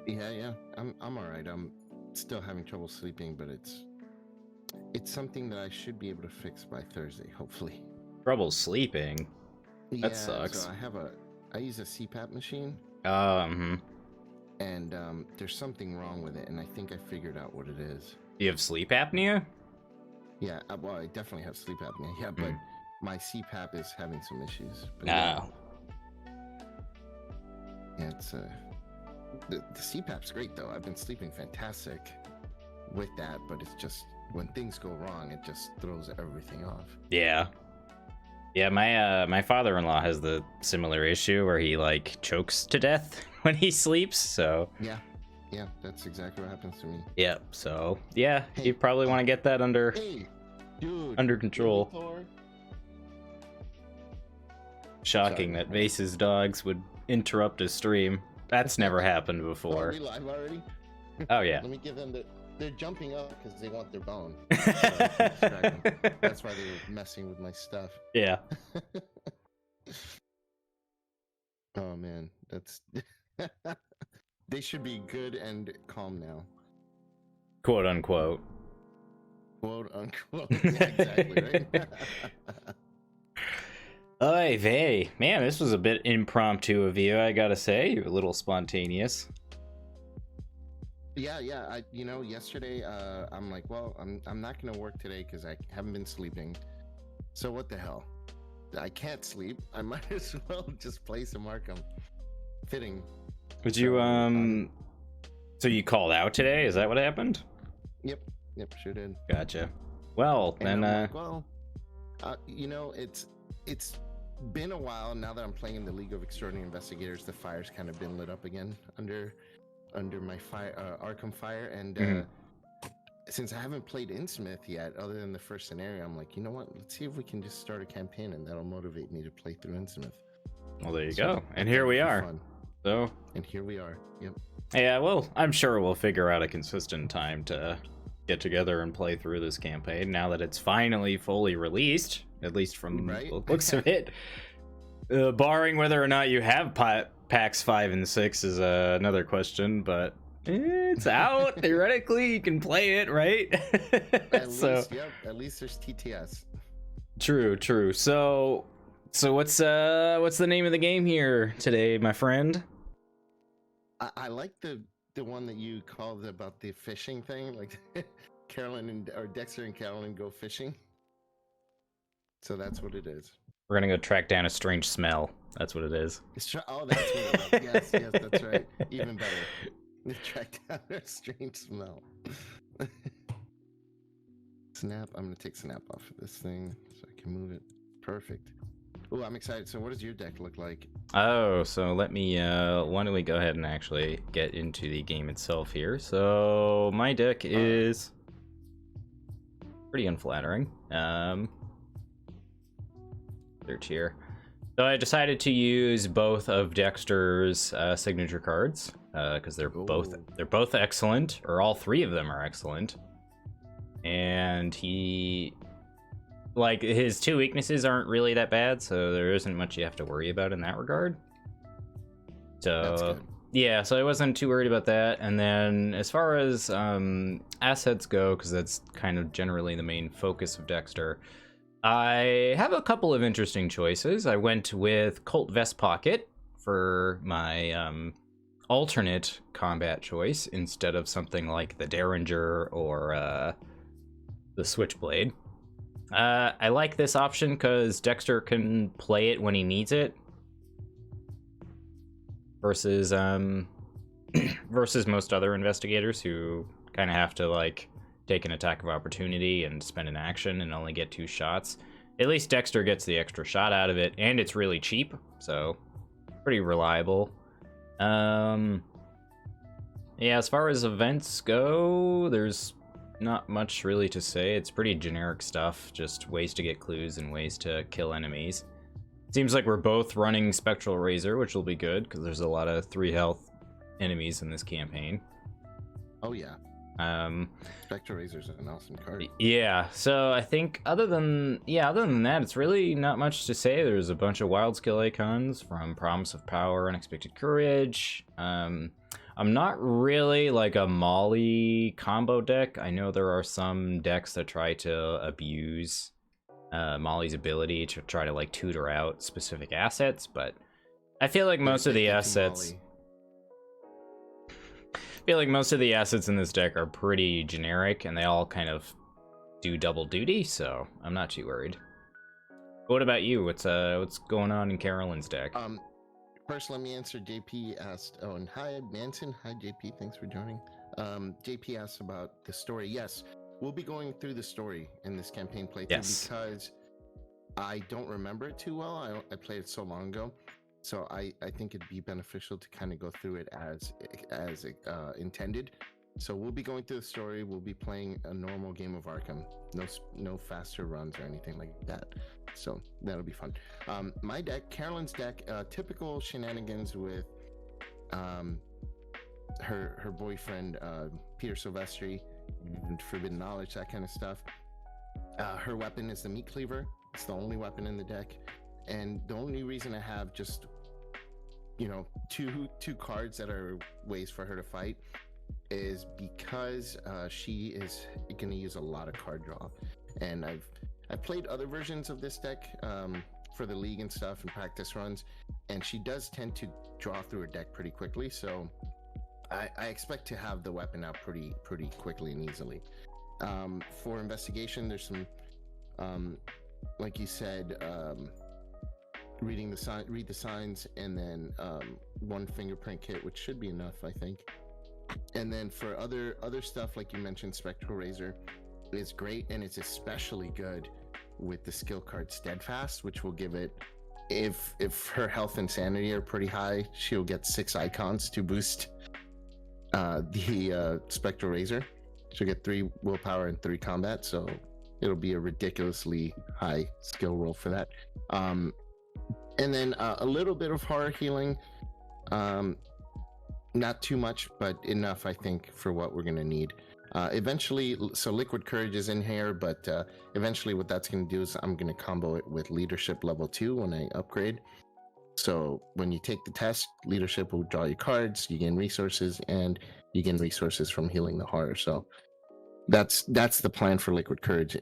Yeah. I'm all right. I'm still having trouble sleeping, but it's something that I should be able to fix by Thursday, hopefully. Trouble sleeping? That Yeah, so sucks. I use a CPAP machine, Um, and there's something wrong with it, and I think I figured out what it is. do you have sleep apnea? Yeah, well, I definitely have sleep apnea. Yeah, but my CPAP is having some issues. But Oh. yeah, it's the CPAP's great though. I've been sleeping fantastic with that, but it's just when things go wrong, it just throws everything off. Yeah. Yeah, my father-in-law has the similar issue where he like chokes to death when he sleeps, so Yeah, that's exactly what happens to me. yeah, so yeah, Hey, you probably want to get that under dude, under control. Shocking that Vase's dogs would interrupt his stream. That's never happened Oh, are before. we live already? Oh yeah. Let me give them they're jumping up because they want their bone. That's why they were messing with my stuff. Yeah. Oh man, that's they should be good and calm now. Quote unquote. Quote unquote. Yeah, exactly, right? Oy vey. Man, this was a bit impromptu of you, I gotta say. You're a little spontaneous. Yeah. Yesterday, I'm like, well, I'm not gonna work today because I haven't been sleeping. So what the hell? I can't sleep. I might as well just play some Arkham. Fitting. Would you, so you called out today? Is that what happened? Yep, sure did. Gotcha. Well, And then, I'm like, well, it's been a while now that I'm playing in the League of Extraordinary Investigators. The fire's kind of been lit up again under my Arkham fire, and since I haven't played Innsmouth yet, other than the first scenario, I'm like, you know what? Let's see if we can just start a campaign, and that'll motivate me to play through Innsmouth. well, there you go. And here we are. Fun. So, and here we are. Yep. yeah, well, I'm sure we'll figure out a consistent time to get together and play through this campaign now that it's finally fully released, at least from the looks of it. Barring whether or not you have packs 5 and 6 is another question, but it's out. Theoretically, you can play it, right? At least there's TTS. True. So what's the name of the game here today, my friend? I like the one that you called about the fishing thing, like Dexter and Carolyn go fishing. So that's what it is. We're gonna go track down a strange smell. That's what it is. That's what it is. Yes, that's right. Even better. Track down a strange smell. Snap. I'm gonna take snap off of this thing so I can move it. Perfect. Oh, I'm excited. So what does your deck look like? Oh, so let me, why don't we go ahead and actually get into the game itself here. So my deck is pretty unflattering. Search here. So I decided to use both of Dexter's signature cards because they're both excellent, or all three of them are excellent. And his two weaknesses aren't really that bad, so there isn't much you have to worry about in that regard. So yeah, so I wasn't too worried about that. And then as far as assets go, because that's kind of generally the main focus of Dexter, I have a couple of interesting choices. I went with Colt Vest Pocket for my alternate combat choice instead of something like the Derringer or the Switchblade. I like this option because Dexter can play it when he needs it, versus most other investigators who kind of have to like take an attack of opportunity and spend an action and only get 2 shots. At least Dexter gets the extra shot out of it, and it's really cheap, so pretty reliable. Yeah, as far as events go, there's not much really to say. It's pretty generic stuff, just ways to get clues and ways to kill enemies. Seems like we're both running Spectral Razor, which will be good because there's a lot of 3 health enemies in this campaign. Oh yeah. Spectral Razor's an awesome card. Yeah, so I think other than that, it's really not much to say. There's a bunch of wild skill icons from Promise of Power, Unexpected Courage. I'm not really like a Molly combo deck. I know there are some decks that try to abuse Molly's ability to try to like tutor out specific assets, but I feel like most of the assets... I feel like most of the assets in this deck are pretty generic, and they all kind of do double duty, so I'm not too worried. What about you? What's going on in Carolyn's deck? First, let me answer. JP asked, oh, and hi, Manson. Hi, JP. Thanks for joining. JP asked about the story. Yes, we'll be going through the story in this campaign playthrough because I don't remember it too well. I played it so long ago. So I think it'd be beneficial to kind of go through it as intended. So we'll be going through the story. We'll be playing a normal game of Arkham. No faster runs or anything like that. So that'll be fun. My deck, Carolyn's deck, typical shenanigans with her boyfriend Peter Silvestri and Forbidden Knowledge, that kind of stuff. Her weapon is the Meat Cleaver. It's the only weapon in the deck. And the only reason I have just, two cards that are ways for her to fight is because she is going to use a lot of card draw. And I've played other versions of this deck for the league and stuff and practice runs, and she does tend to draw through her deck pretty quickly. So I expect to have the weapon out pretty quickly and easily. For investigation, there's some, like you said, read the signs, and then one fingerprint kit, which should be enough, I think. And then for other stuff, like you mentioned, Spectral Razor is great, and it's especially good with the skill card Steadfast, which will give it, if her health and sanity are pretty high, she'll get 6 icons to boost the Spectral Razor. She'll get 3 willpower and 3 combat, so it'll be a ridiculously high skill roll for that. And then a little bit of horror healing, not too much, but enough, I think, for what we're gonna need. Eventually, so Liquid Courage is in here, but eventually what that's going to do is I'm going to combo it with Leadership level 2 when I upgrade. So when you take the test, Leadership will draw you cards, you gain resources, and you gain resources from healing the horror. So that's the plan for Liquid Courage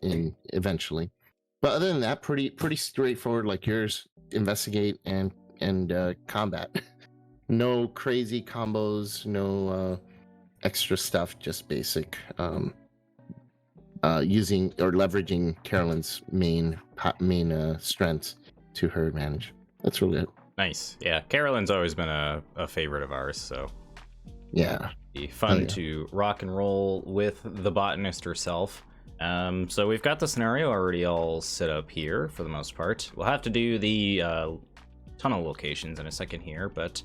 eventually. But other than that, pretty straightforward, like yours. Investigate and combat. No crazy combos, no extra stuff, just basic using or leveraging Carolyn's main strengths to her advantage. That's really it. Nice. Yeah, Carolyn's always been a favorite of ours, so yeah, be fun to rock and roll with the botanist herself. So we've got the scenario already all set up here for the most part. We'll have to do the tunnel locations in a second here, but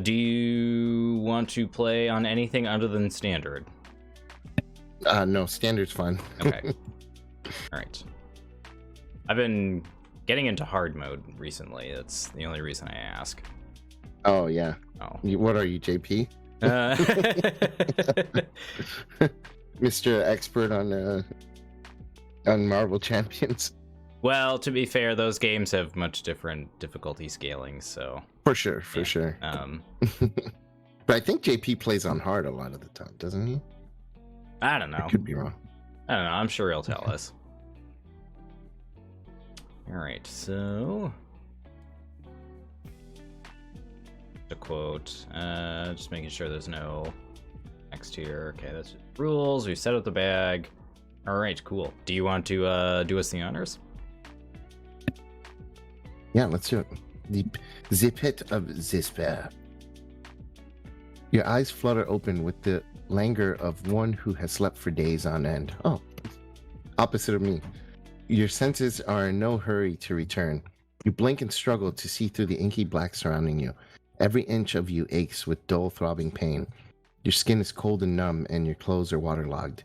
do you want to play on anything other than standard? No, standard's fine. Okay. All right. I've been getting into hard mode recently. That's the only reason I ask. Oh, yeah. Oh. What are you, JP? Mr. Expert on Marvel Champions. Well, to be fair, those games have much different difficulty scaling, so... For sure. But I think JP plays on hard a lot of the time, doesn't he? I don't know. I could be wrong. I don't know. I'm sure he'll tell us. Alright, so... The quote. Just making sure there's no text here. Okay, that's rules. We set up the bag. Alright, cool. Do you want to do us the honors? Yeah, let's do it. The pit of despair. Your eyes flutter open with the languor of one who has slept for days on end. Oh, opposite of me. Your senses are in no hurry to return. You blink and struggle to see through the inky black surrounding you. Every inch of you aches with dull, throbbing pain. Your skin is cold and numb, and your clothes are waterlogged.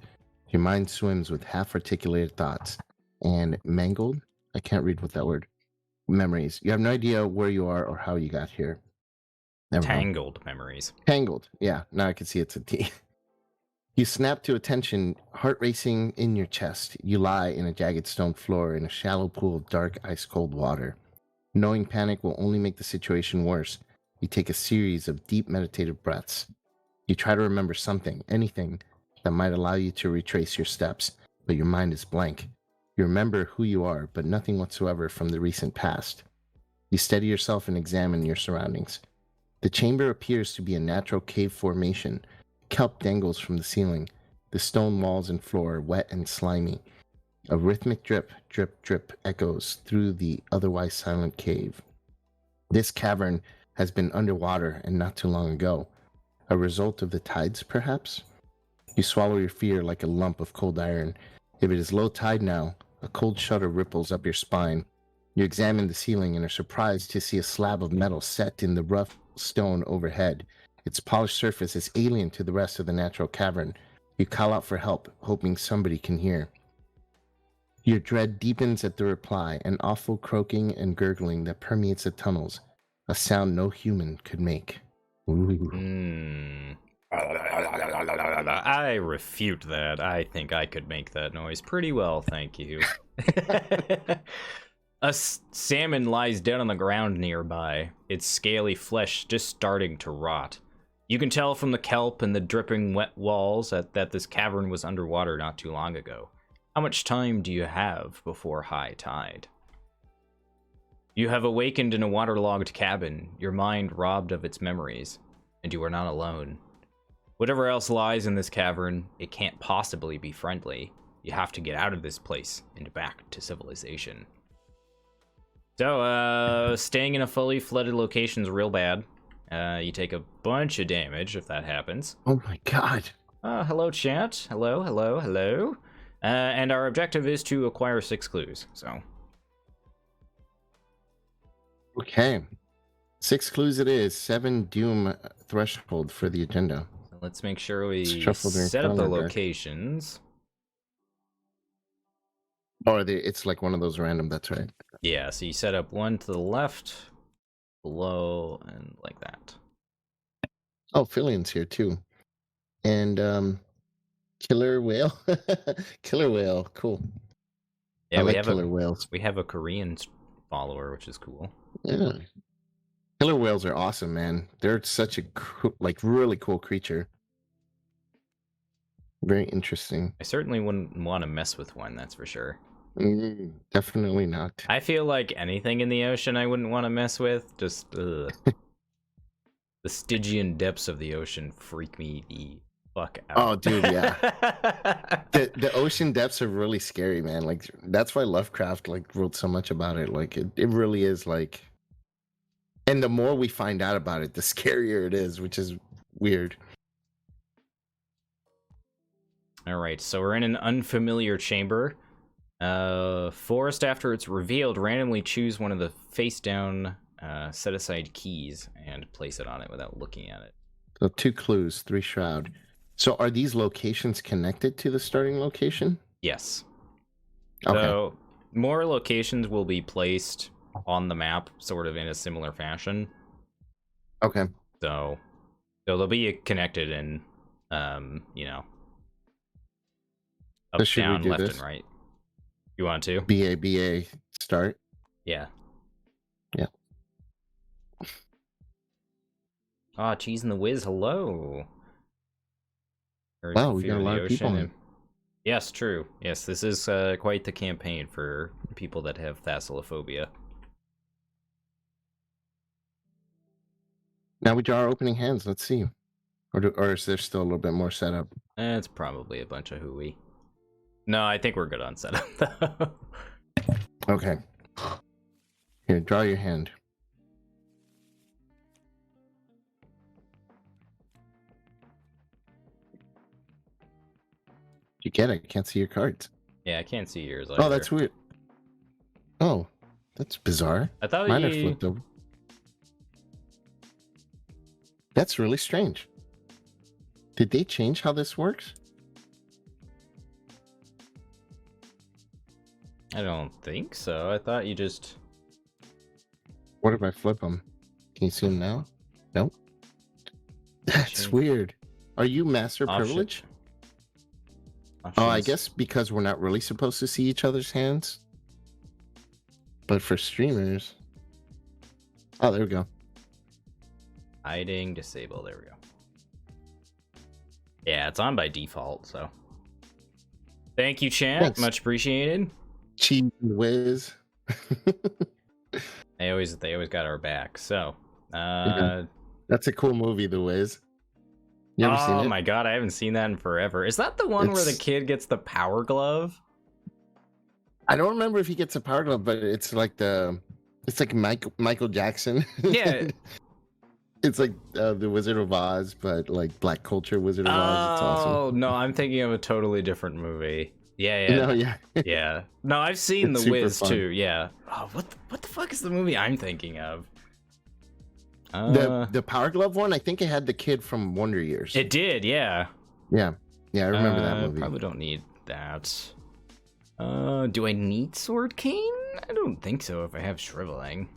Your mind swims with half-articulated thoughts and mangled, I can't read what that word, memories. You have no idea where you are or how you got here. Never Tangled memories. Tangled, yeah. Now I can see it's a T. You snap to attention, heart racing in your chest. You lie in a jagged stone floor in a shallow pool of dark, ice-cold water. Knowing panic will only make the situation worse, You take a series of deep meditative breaths. You try to remember something, anything, that might allow you to retrace your steps, but your mind is blank. You remember who you are, but nothing whatsoever from the recent past. You steady yourself and examine your surroundings. The chamber appears to be a natural cave formation. Kelp dangles from the ceiling. The stone walls and floor are wet and slimy. A rhythmic drip, drip, drip echoes through the otherwise silent cave. This cavern has been underwater and not too long ago. A result of the tides, perhaps? You swallow your fear like a lump of cold iron. If it is low tide now, a cold shudder ripples up your spine. You examine the ceiling and are surprised to see a slab of metal set in the rough stone overhead. Its polished surface is alien to the rest of the natural cavern. You call out for help, hoping somebody can hear. Your dread deepens at the reply, an awful croaking and gurgling that permeates the tunnels, a sound no human could make. I refute that. I think I could make that noise pretty well, thank you. A salmon lies dead on the ground nearby, its scaly flesh just starting to rot. You can tell from the kelp and the dripping wet walls that this cavern was underwater not too long ago. How much time do you have before high tide? You have awakened in a waterlogged cabin, your mind robbed of its memories, and you are not alone. Whatever else lies in this cavern, it can't possibly be friendly. You have to get out of this place and back to civilization. So, staying in a fully flooded location is real bad. You take a bunch of damage if that happens. Oh my god. Hello, chat. Hello, hello, hello. And our objective is to acquire 6 clues, so. Okay. 6 clues it is. 7 doom threshold for the agenda. Let's make sure we Shuffle their set up the calendar. locations. Oh, it's like one of those random, that's right. Yeah, so you set up one to the left, below, and like that. Oh, Fillion's here too. And Killer Whale. Killer Whale, cool. Yeah, I we like have killer whales. We have a Korean follower, which is cool. Yeah. Killer whales are awesome, man. They're such a really cool creature. Very interesting. I certainly wouldn't want to mess with one, that's for sure. Definitely not. I feel like anything in the ocean I wouldn't want to mess with. Just, ugh. The Stygian depths of the ocean freak me the fuck out. Oh, dude, yeah. the ocean depths are really scary, man. Like, that's why Lovecraft wrote so much about it. Like, it really is like. And the more we find out about it, the scarier it is, which is weird. All right, so we're in an unfamiliar chamber. Forest, after it's revealed, randomly choose one of the face-down set-aside keys and place it on it without looking at it. So 2 clues, 3 shroud. So are these locations connected to the starting location? Yes. Okay. So more locations will be placed on the map, sort of in a similar fashion. Okay. So they'll be connected in, you know, up, So down, left, and right. You want to? BA start? Yeah. Yeah. Ah, Cheese and the Wiz, hello. Wow, we got a lot of people in. Yes, true. Yes, this is quite the campaign for people that have thalassophobia. Now we draw our opening hands. Let's see. Or is there still a little bit more setup? It's probably a bunch of hooey. No, I think we're good on setup, though. Okay. Here, draw your hand. You get it? I can't see your cards. Yeah, I can't see yours either. Oh, that's weird. Oh, that's bizarre. I thought Mine are flipped over. That's really strange. Did they change how this works? I don't think so. I thought you just... What if I flip them? Can you see them now? Nope. That's weird. Are you master privilege? Oh, I guess because we're not really supposed to see each other's hands. But for streamers... Oh, there we go. Hiding, disable. There we go. Yeah, it's on by default, so. Thank you, chat. Thanks. Much appreciated. Cheese and whiz. They always got our back. So, Yeah. That's a cool movie, The Wiz. You ever seen it? Oh my god, I haven't seen that in forever. Is that the one where the kid gets the power glove? I don't remember if he gets a power glove, but it's like Michael Jackson. Yeah. It's like the Wizard of Oz, but like Black culture Wizard of Oz. It's awesome. Oh no, I'm thinking of a totally different movie. Yeah. No, yeah. Yeah. No, I've seen It's The Wiz super fun. too. Yeah. Oh, what the fuck is the movie I'm thinking of? The Power Glove one, I think it had the kid from Wonder Years. It did, yeah. Yeah, I remember that movie. Probably don't need that. Do I need Sword Cane? I don't think so if I have Shriveling.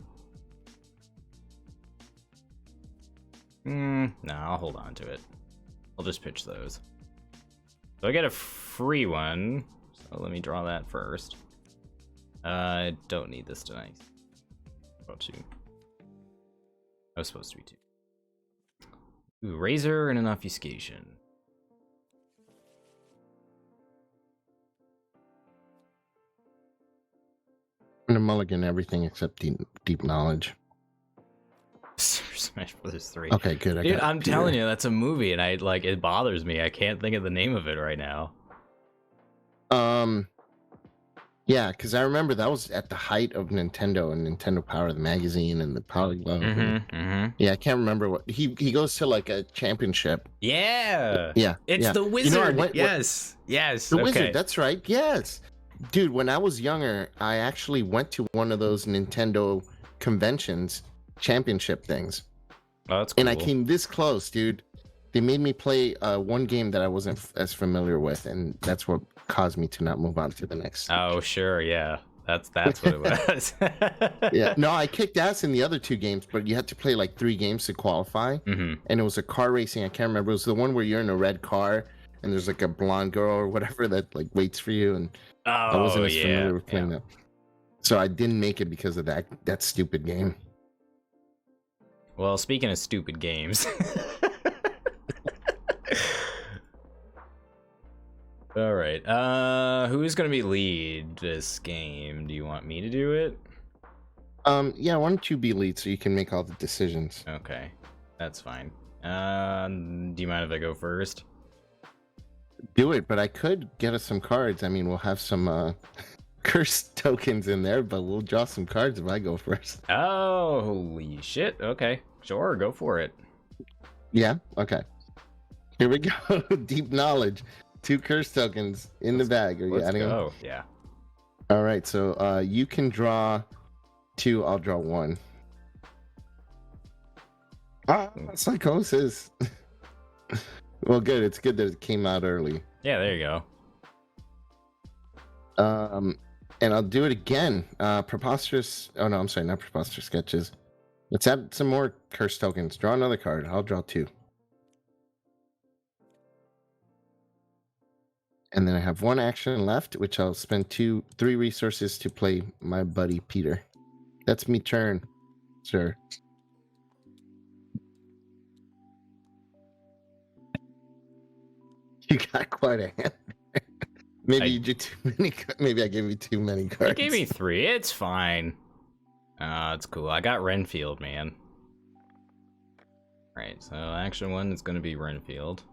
No, I'll hold on to it. I'll just pitch those. So I get a free one. So let me draw that first. I don't need this tonight. About two. I was supposed to be two. Ooh, Razor and an Obfuscation. I'm gonna mulligan everything except deep knowledge. Smash Brothers 3. Okay, good. Dude, I'm telling you, that's a movie, and it bothers me. I can't think of the name of it right now. Yeah, because I remember that was at the height of Nintendo and Nintendo Power, the magazine, and the Power Glove. Yeah, I can't remember what he goes to, like a championship. Yeah. Yeah. It's the Wizard. Yes. The Wizard. That's right. Yes. Dude, when I was younger, I actually went to one of those Nintendo conventions, championship things. Oh, that's cool. And I came this close, dude. They made me play one game that I wasn't as familiar with, and that's what caused me to not move on to the next. Oh, sure, yeah. That's what it was. Yeah. No, I kicked ass in the other two games, but you had to play like 3 games to qualify. And it was a car racing. I can't remember. It was the one where you're in a red car and there's like a blonde girl or whatever that like waits for you. And I wasn't as familiar with playing that. So I didn't make it because of that stupid game. Well, speaking of stupid games. All right. Who's gonna be lead this game? Do you want me to do it? Yeah. Why don't you be lead so you can make all the decisions? Okay, that's fine. Do you mind if I go first? Do it, but I could get us some cards. I mean, we'll have some curse tokens in there, but we'll draw some cards if I go first. Oh, holy shit! Okay, sure, go for it. Yeah. Okay. Here we go. Deep knowledge. 2 curse tokens in the bag. Are you adding them? Oh, yeah. All right, so you can draw 2. I'll draw 1. Ah, Psychosis. Well, good. It's good that it came out early. Yeah, there you go. And I'll do it again. Preposterous. Oh no, I'm sorry, not preposterous sketches. Let's add some more curse tokens. Draw another card. I'll draw 2. And then I have 1 action left, which I'll spend 3 resources to play my buddy Peter. That's me turn, sir. You got quite a hand. Maybe you did too many. Maybe I gave you too many cards. You gave me 3. It's fine. It's cool. I got Renfield, man. Right. So action 1 is going to be Renfield.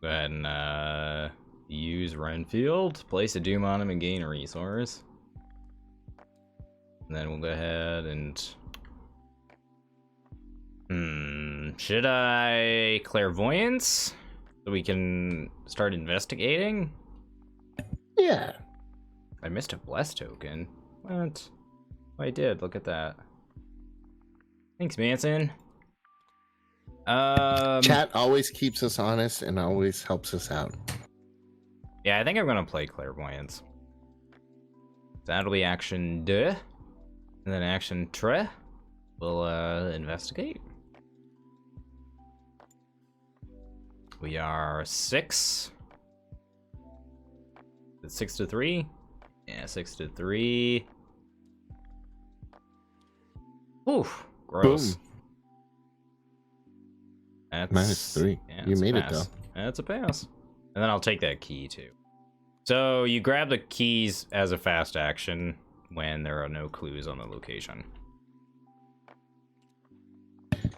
Go ahead and use Renfield, place a doom on him and gain a resource. And then we'll go ahead and... should I clairvoyance so we can start investigating? Yeah. I missed a bless token. What? Oh, I did. Look at that. Thanks, Manson. Chat always keeps us honest and always helps us out. Yeah, I think I'm gonna play clairvoyance. That'll be action 2, and then action 3. We'll investigate. We are 6. It's 6 to 3. Yeah, 6 to 3. Oof, gross. Boom. That's -3. Yeah, You made it though. That's a pass. And then I'll take that key too. So you grab the keys as a fast action when there are no clues on the location.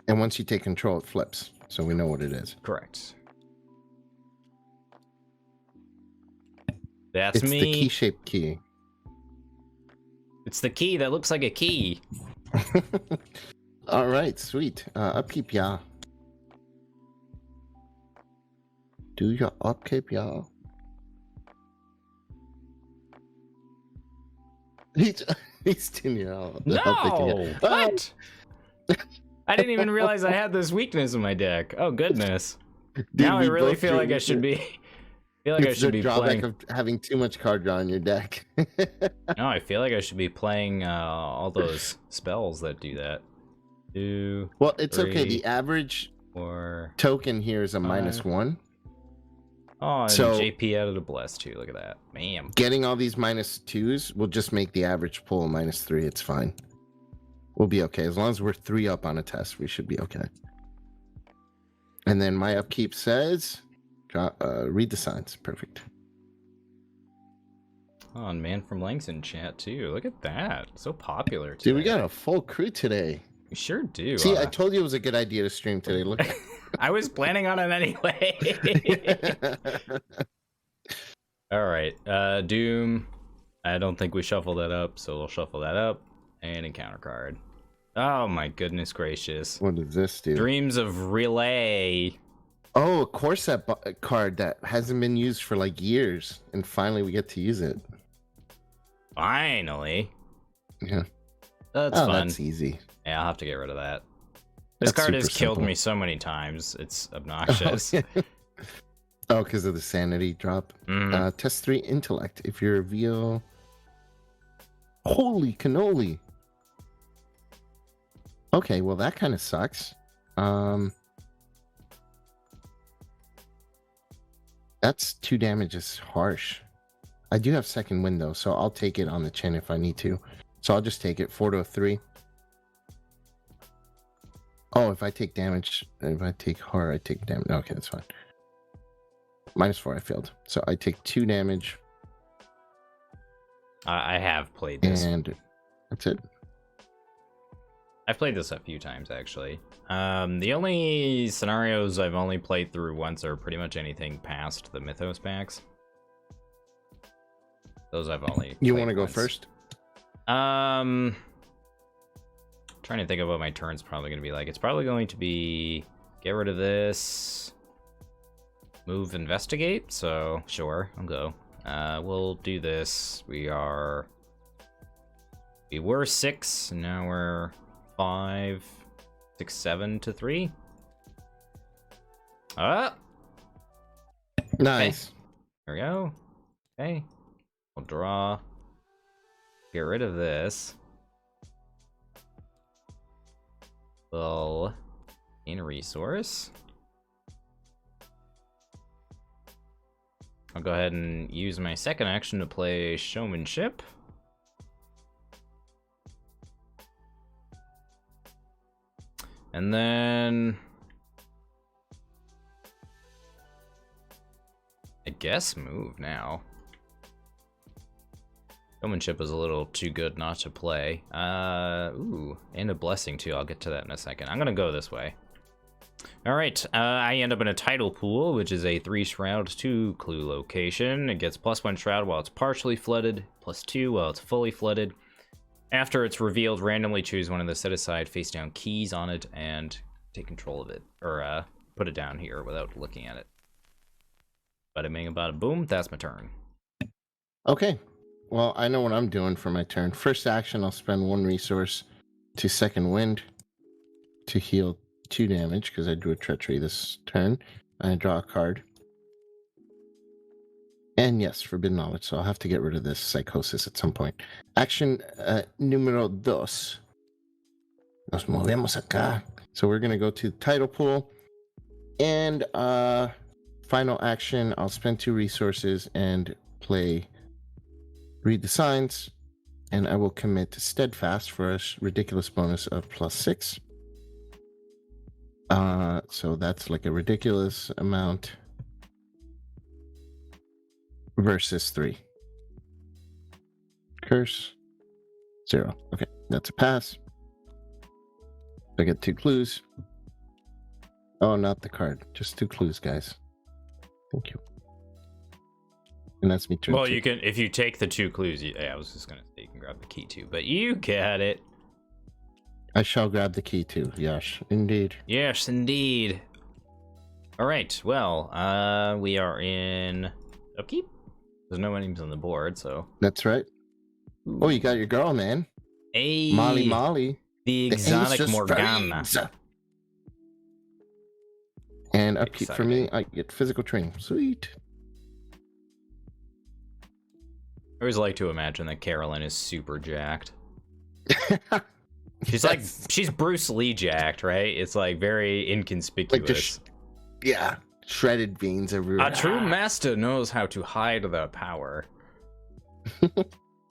And once you take control, it flips, so we know what it is. Correct. That's It's me. the key-shaped key. It's the key that looks like a key. All right, sweet. Upkeep, yeah. Do your upkeep, y'all. He's 10 years old. No! What? I didn't even realize I had this weakness in my deck. Oh goodness! Dude, now I we really both feel drew like I should be. It's the drawback playing. of having too much card draw in your deck. No, I feel like I should be playing all those spells that do that. 2. Well, it's 3, okay. The average 4 token here is a 5. -1. Oh, and So- JP added a bless too. Look at that, bam. Getting all these -2s will just make the average pull -3. It's fine. We'll be okay. As long as we're 3 up on a test, we should be okay. And then my upkeep says, read the signs. Perfect. Oh, and Man from Langston chat too. Look at that, so popular today. Dude, we got a full crew today. We sure do. See, I told you it was a good idea to stream today. Look. I was planning on it anyway. All right, Doom. I don't think we shuffled that up, so we'll shuffle that up and encounter card. Oh my goodness gracious! What does this do? Dreams of Relay. Oh, a core set card that hasn't been used for like years, and finally we get to use it. Finally. Yeah. That's fun. That's easy. Yeah, I'll have to get rid of that. This That's card has super killed simple. me so many times. It's obnoxious. Oh, because of the sanity drop. Mhm. Test 3 intellect. If you reveal. Holy cannoli. Okay, well that kind of sucks. That's 2 damage is harsh. I do have second wind though, so I'll take it on the chin if I need to. So I'll just take it 4 to a 3. Oh, if I take damage, if I take horror, I take damage. Okay, that's fine. -4, I failed. So I take 2 damage. I have played this. And that's it. I've played this a few times actually. The only scenarios I've only played through once are pretty much anything past the Mythos packs. Those I've only. You played want to go once. first? Trying to think of what my turn's probably going to be like. It's probably going to be get rid of this, move, investigate. So sure, I'll go. We'll do this. We were 6, now we're 5, 6, 7 to 3. Nice. There we go. Okay. We'll draw. Get rid of this. We'll gain a resource. I'll go ahead and use my second action to play Showmanship. And then I guess move now. Showmanship is a little too good not to play. Ooh, and a blessing too. I'll get to that in a second. I'm gonna go this way. All right, I end up in a title pool, which is a 3 shroud, 2 clue location. It gets +1 shroud while it's partially flooded, +2 while it's fully flooded. After it's revealed, randomly choose one of the set aside face down keys on it and take control of it, or put it down here without looking at it. Bada bing, bada boom. That's my turn. Okay. Well, I know what I'm doing for my turn. First action, I'll spend 1 resource to second wind to heal 2 damage because I drew a treachery this turn. I draw a card. And yes, forbidden knowledge, so I'll have to get rid of this psychosis at some point. Action número 2. Nos movemos acá. So we're going to go to the title pool. And final action, I'll spend 2 resources and play Read the Signs. and I will commit to Steadfast for a ridiculous bonus of +6. So that's like a ridiculous amount versus 3. Curse 0. Okay, that's a pass. I get 2 clues. Oh, not the card. Just 2 clues, guys. Thank you. And that's me. Well, you can, if you take the 2 clues. I was just gonna say you can grab the key too, but you got it. I shall grab the key too. Yes, indeed. Yes, indeed. All right. Well, we are in Upkeep. There's no names on the board, so. That's right. Ooh. Oh, you got your girl, man. Hey, Molly. The exotic Morgana. And Upkeep for me, I get physical training. Sweet. I always like to imagine that Carolyn is super jacked. She's like, she's Bruce Lee jacked, right? It's like very inconspicuous. Like shredded veins everywhere. A true master knows how to hide the power.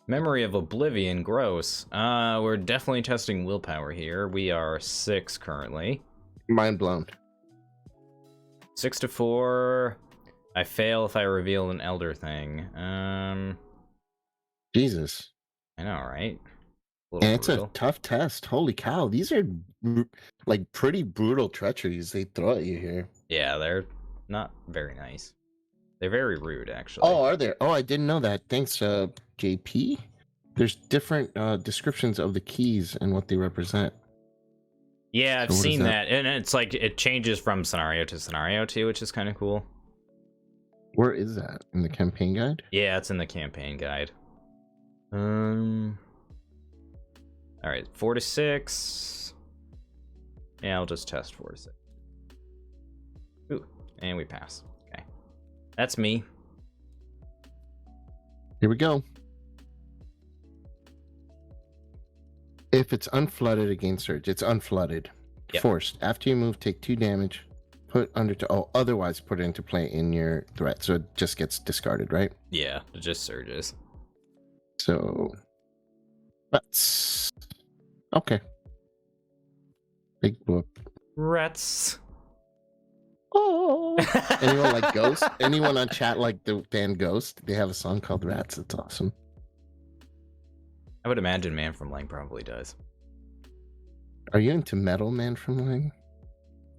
Memory of Oblivion, gross. We're definitely testing willpower here. We are 6 currently. Mind blown. 6 to 4. I fail if I reveal an elder thing. Jesus. I know, right? And it's a tough test. Holy cow. These are like pretty brutal treacheries they throw at you here. Yeah, they're not very nice. They're very rude, actually. Oh, are there? Oh, I didn't know that. Thanks, JP. There's different descriptions of the keys and what they represent. Yeah, I've seen that. And it's like it changes from scenario to scenario too, which is kind of cool. Where is that? In the campaign guide? Yeah, it's in the campaign guide. All right, 4 to 6. Yeah, I'll just test 4 to 6. Ooh, and we pass. Okay, that's me. Here we go. If it's unflooded against Surge, it's unflooded. Yep. Forced. After you move, take 2 damage. Put under to otherwise put it into play in your threat, so it just gets discarded, right? Yeah, it just surges. So that's okay. Big whoop. Rats. Oh. Anyone like Ghost? Anyone on chat like the band Ghost? They have a song called Rats. It's awesome. I would imagine Man from Lang probably does. Are you into metal, Man from Lang?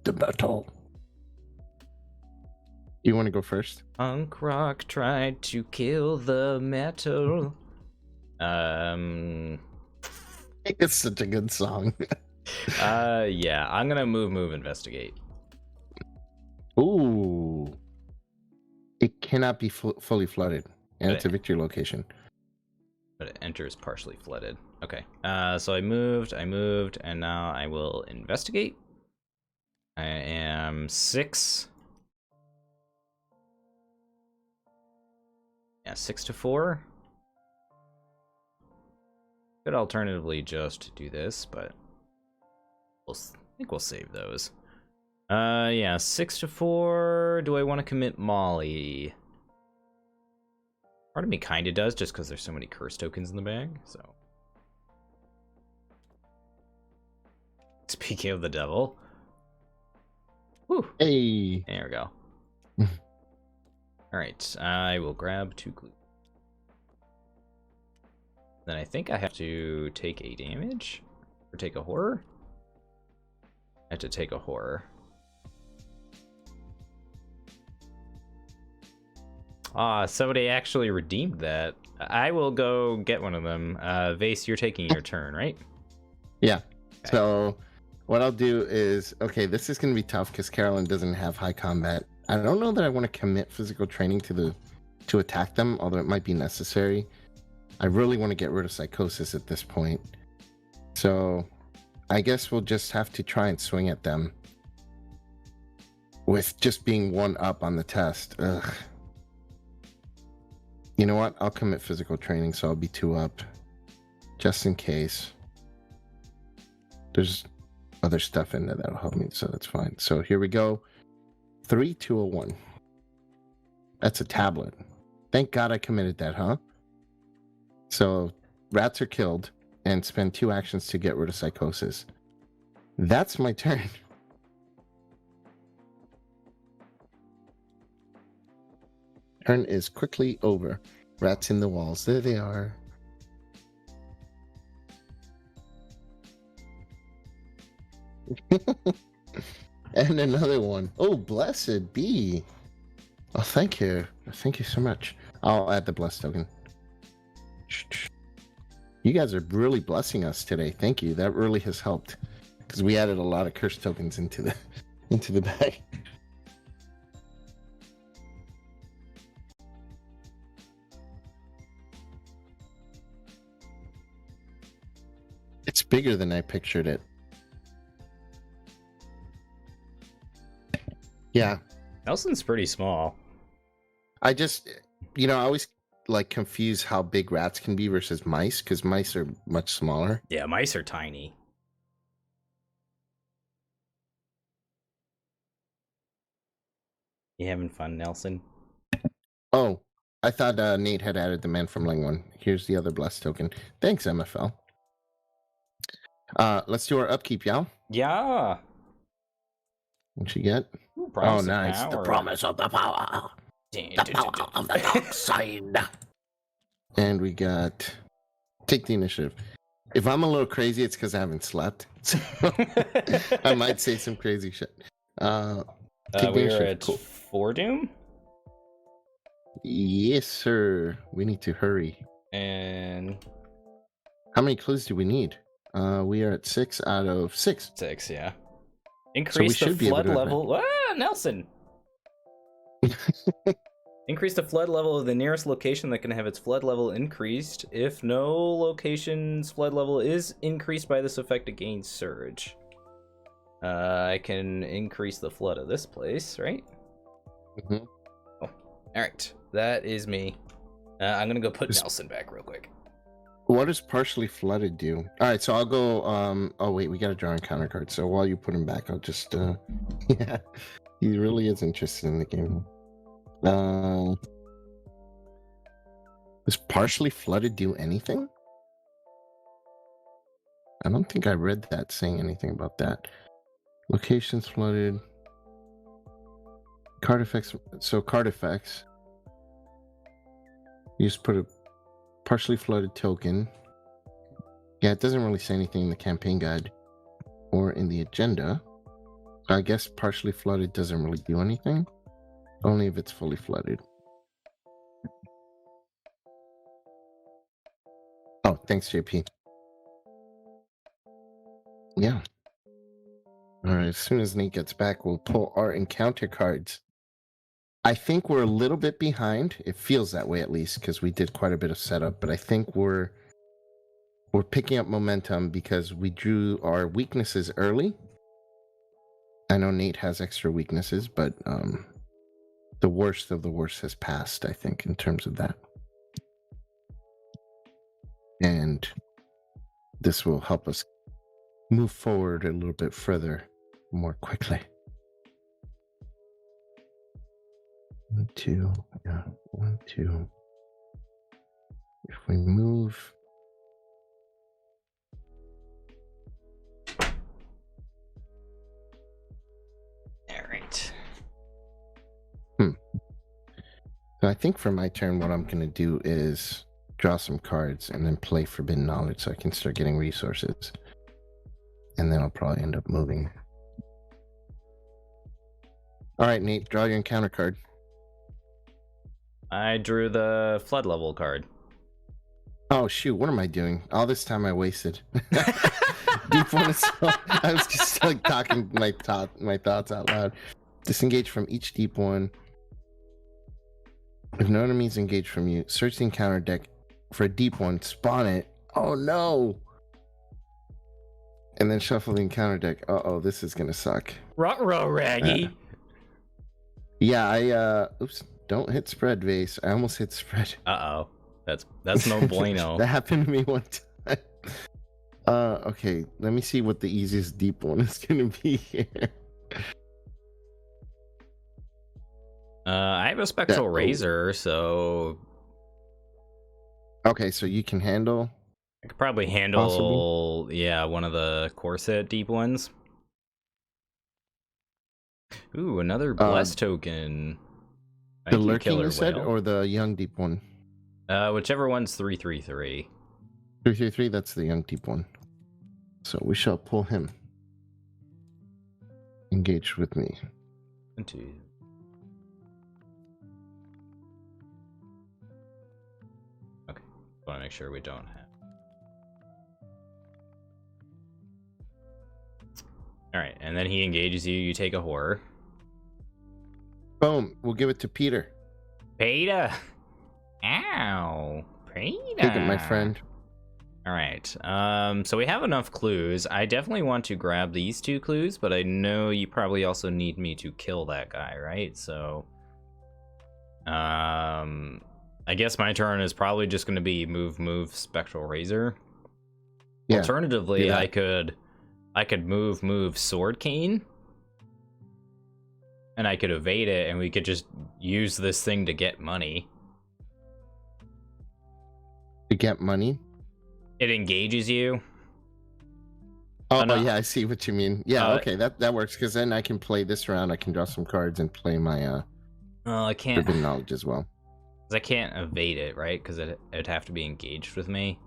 The metal. You want to go first? Punk rock tried to kill the metal. It's such a good song. Yeah, I'm gonna move, investigate. Ooh. It cannot be fully flooded, and it's a victory location. But it enters partially flooded. Okay. So I moved, and now I will investigate. I am 6. Yeah, 6 to 4. Could alternatively just do this, but I think we'll save those. Yeah, 6 to 4. Do I want to commit Molly? Part of me kind of does, just because there's so many curse tokens in the bag, so. Speaking of the devil. Whew. Hey. There we go. Alright, I will grab 2 clues. Then I think I have to take a damage? Or take a horror? I have to take a horror. Ah, somebody actually redeemed that. I will go get one of them. Vase, you're taking your turn, right? Yeah. Okay. So what I'll do is, okay, this is going to be tough because Carolyn doesn't have high combat. I don't know that I want to commit physical training to attack them, although it might be necessary. I really want to get rid of psychosis at this point. So I guess we'll just have to try and swing at them with just being 1 up on the test. Ugh. You know what? I'll commit physical training, so I'll be 2 up. Just in case. There's other stuff in there that'll help me, so that's fine. So here we go. 3, 2, 1. That's a tablet. Thank God I committed that, huh? So rats are killed and spend 2 actions to get rid of psychosis. That's my turn. Turn is quickly over. Rats in the walls. There they are. And another one. Oh, blessed be. Oh, thank you. Thank you so much. I'll add the blessed token. You guys are really blessing us today. Thank you. That really has helped. Because we added a lot of curse tokens into the bag. It's bigger than I pictured it. Yeah. Nelson's pretty small. I just, I always like confuse how big rats can be versus mice, because mice are much smaller. Yeah, mice are tiny. You having fun, Nelson? Oh, I thought Nate had added the Man from Lang one. Here's the other blessed token. Thanks, MFL. Let's do our upkeep, y'all. Yeah. What you get? Ooh, Oh, nice. The promise of the power. The power of the dark side. And we got... Take the initiative. If I'm a little crazy, it's because I haven't slept. So I might say some crazy shit. Take the we're initiative. at 4 Doom? Yes, sir. We need to hurry. And... How many clues do we need? We are at 6 out of 6. 6, yeah. Increase the flood level. Ah, Nelson! Increase the flood level of the nearest location that can have its flood level increased. If no location's flood level is increased by this effect, it gains surge. I can increase the flood of this place, right? Mm-hmm. Oh, alright. That is me. I'm gonna go put Nelson back real quick. What does partially flooded do? Alright, so I'll go, oh wait, we gotta draw encounter cards. So while you put him back, I'll just, yeah. He really is interested in the game. Does partially flooded do anything? I don't think I read that saying anything about that. Locations flooded. Card effects. So card effects. You just put a partially flooded token. Yeah, it doesn't really say anything in the campaign guide or in the agenda. I guess partially flooded doesn't really do anything. Only if it's fully flooded. Oh, thanks, JP. Yeah. Alright, as soon as Nate gets back, we'll pull our encounter cards. I think we're a little bit behind. It feels that way, at least, because we did quite a bit of setup, but I think we're picking up momentum because we drew our weaknesses early. I know Nate has extra weaknesses, but the worst of the worst has passed, I think, in terms of that. And this will help us move forward a little bit further more quickly. 1, 2, yeah, 1, 2. If we move. All right. So I think for my turn, what I'm going to do is draw some cards and then play Forbidden Knowledge so I can start getting resources. And then I'll probably end up moving. All right, Nate, draw your encounter card. I drew the flood level card. Oh, shoot, what am I doing? All this time I wasted. Deep one is I was just like talking my thoughts out loud. Disengage from each deep one. If no enemies engage from you, search the encounter deck for a deep one, spawn it. Oh no! And then shuffle the encounter deck. Uh-oh, this is gonna suck. Ruh-roh, Raggy. Yeah, oops, don't hit spread, Vase. I almost hit spread. Uh-oh. That's no bueno. That happened to me one time. Okay, let me see what the easiest deep one is gonna be here. I have a Spectral Razor, so... Okay, so you can handle I could probably handle, yeah, one of the Corset deep ones. Ooh, another bless token. The lurking, you said, or the young deep one? Whichever one's 3/3/3. 3/3/3, that's the young deep one. So we shall pull him. Engage with me. 1, 2. Okay, want to make sure we don't have. All right, and then he engages you. You take a horror. Boom. We'll give it to Peter. Peter. Ow. Peter. Take it, my friend. All right. So we have enough clues. I definitely want to grab these 2 clues, but I know you probably also need me to kill that guy, right? So, I guess my turn is probably just going to be move, Spectral Razor. Yeah, alternatively, I could move, Sword Cane. And I could evade it, and we could just use this thing to get money. To get money? It engages you. Oh, yeah, I see what you mean. Yeah, okay, that works, because then I can play this round. I can draw some cards and play my I can't Forbidden Knowledge as well. Because I can't evade it, right? Because it'd have to be engaged with me.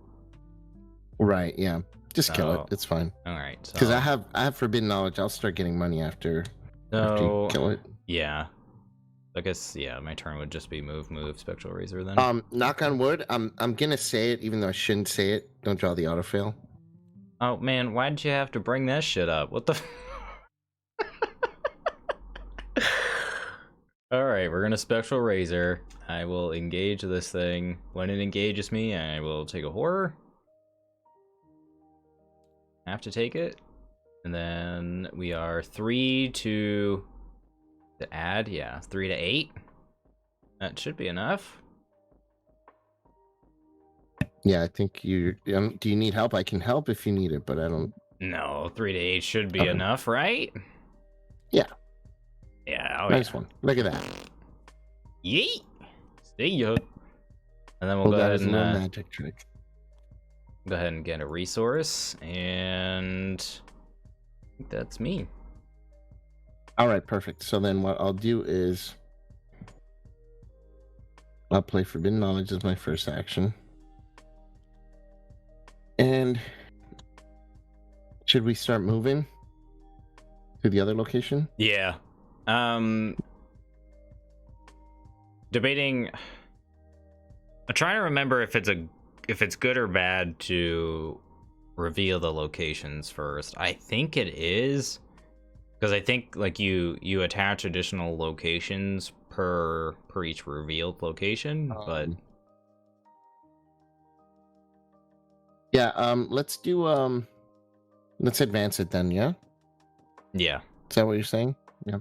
Right, yeah. Just kill it. It's fine. All right. Because so, I have Forbidden Knowledge. I'll start getting money after you kill it. Yeah. I guess, yeah, my turn would just be move, Spectral Razor then. Knock on wood, I'm gonna say it, even though I shouldn't say it. Don't draw the autofail. Oh, man, why'd you have to bring that shit up? What the... Alright, we're gonna Spectral Razor. I will engage this thing. When it engages me, I will take a horror. Have to take it. And then we are 3 to add, yeah, 3 to 8. That should be enough. Yeah, I think you. Do you need help? I can help if you need it, but I don't. No, 3 to 8 should be enough, right? Yeah. Yeah. Oh, nice one. Look at that. Yeet. See ya. And then we'll go ahead and magic trick. Go ahead and get a resource, and I think that's me. All right, perfect. So then what I'll do is I'll play Forbidden Knowledge as my first action. And should we start moving to the other location? Yeah. Debating. I'm trying to remember if it's good or bad to reveal the locations first. I think it is. Because I think like you attach additional locations per each revealed location, but yeah, let's do let's advance it then, yeah? Yeah. Is that what you're saying? Yeah.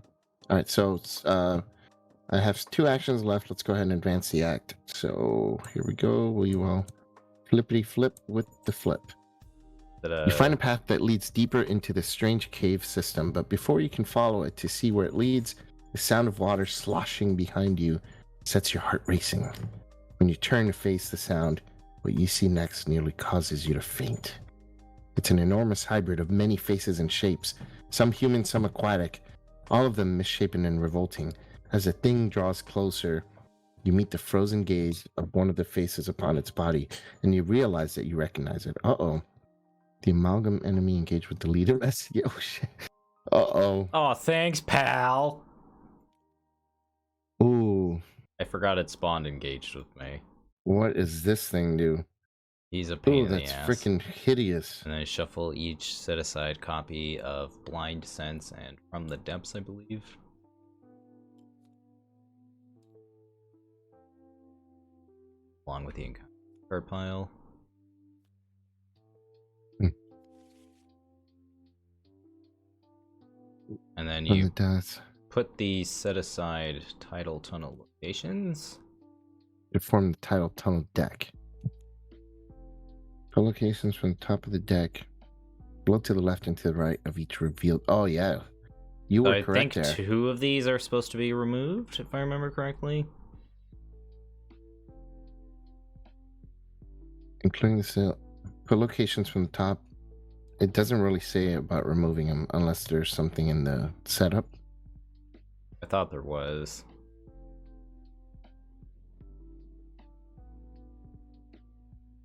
All right, so I have 2 actions left. Let's go ahead and advance the act. So here we go. We will flippity flip with the flip. You find a path that leads deeper into the strange cave system, but before you can follow it to see where it leads, the sound of water sloshing behind you sets your heart racing. When you turn to face the sound, what you see next nearly causes you to faint. It's an enormous hybrid of many faces and shapes, some human, some aquatic, all of them misshapen and revolting. As the thing draws closer, you meet the frozen gaze of one of the faces upon its body, and you realize that you recognize it. Uh-oh. The amalgam enemy engaged with the leader. Oh, shit. Uh-oh. Oh, thanks, pal. Ooh. I forgot it spawned engaged with me. What does this thing do? He's a pain in the ass. That's freaking hideous. And then shuffle each set-aside copy of Blind Sense and From the Depths, I believe. Along with the encounter card pile. And then you put the set-aside Tidal Tunnel locations to form the Tidal Tunnel deck. Put locations from the top of the deck, below to the left and to the right of each revealed. Oh yeah, you were correct there. I think 2 of these are supposed to be removed, if I remember correctly. Including the put locations from the top. It doesn't really say about removing them unless there's something in the setup. I thought there was.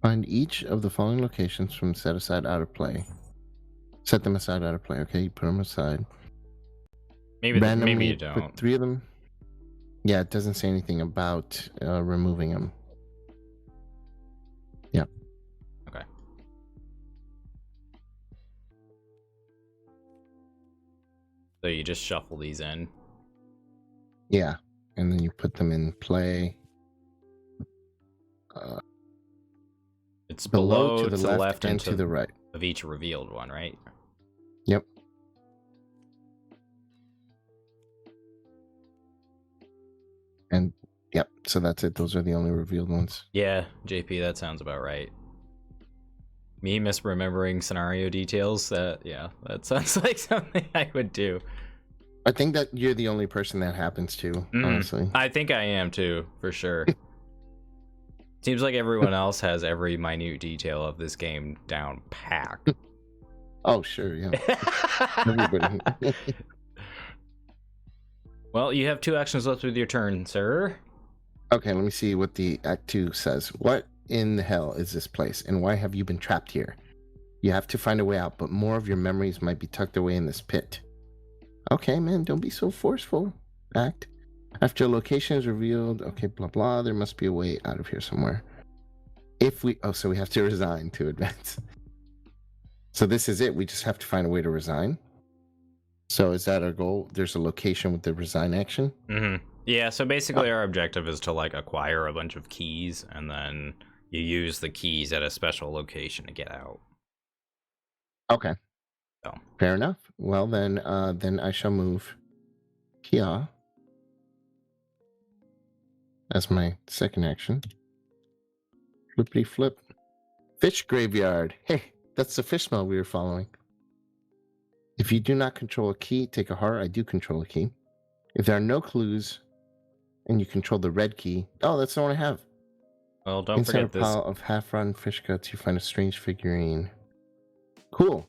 Find each of the following locations from set aside out of play. Set them aside out of play. Okay, you put them aside. Maybe you don't. Put 3 of them. Yeah, it doesn't say anything about removing them. Yeah. Okay. So you just shuffle these in. Yeah, and then you put them in play. It's below, to the left, and to the right of each revealed one, right? Yep. And yep, so that's it. Those are the only revealed ones. Yeah, JP, that sounds about right. Me misremembering scenario details, that sounds like something I would do. I think that you're the only person that happens to, honestly. I think I am too, for sure. Seems like everyone else has every minute detail of this game down packed. Oh, sure, yeah. Everybody. Well, you have 2 actions left with your turn, sir. Okay, let me see what the Act 2 says. What in the hell is this place, and why have you been trapped here? You have to find a way out, but more of your memories might be tucked away in this pit. Okay, man, don't be so forceful, Act. After a location is revealed, okay, blah, blah, there must be a way out of here somewhere. So we have to resign to advance. So this is it. We just have to find a way to resign. So is that our goal? There's a location with the resign action? Mm-hmm. Yeah, so basically our objective is to, like, acquire a bunch of keys, and then you use the keys at a special location to get out. Okay. So. Fair enough. Well, then I shall move here as my second action. Flippity flip. Fish graveyard. Hey, that's the fish smell we were following. If you do not control a key, take a heart. I do control a key. If there are no clues and you control the red key, oh, that's the one I have. Well, don't Inside forget a this. pile of half-rotten fish guts, you find a strange figurine. Cool.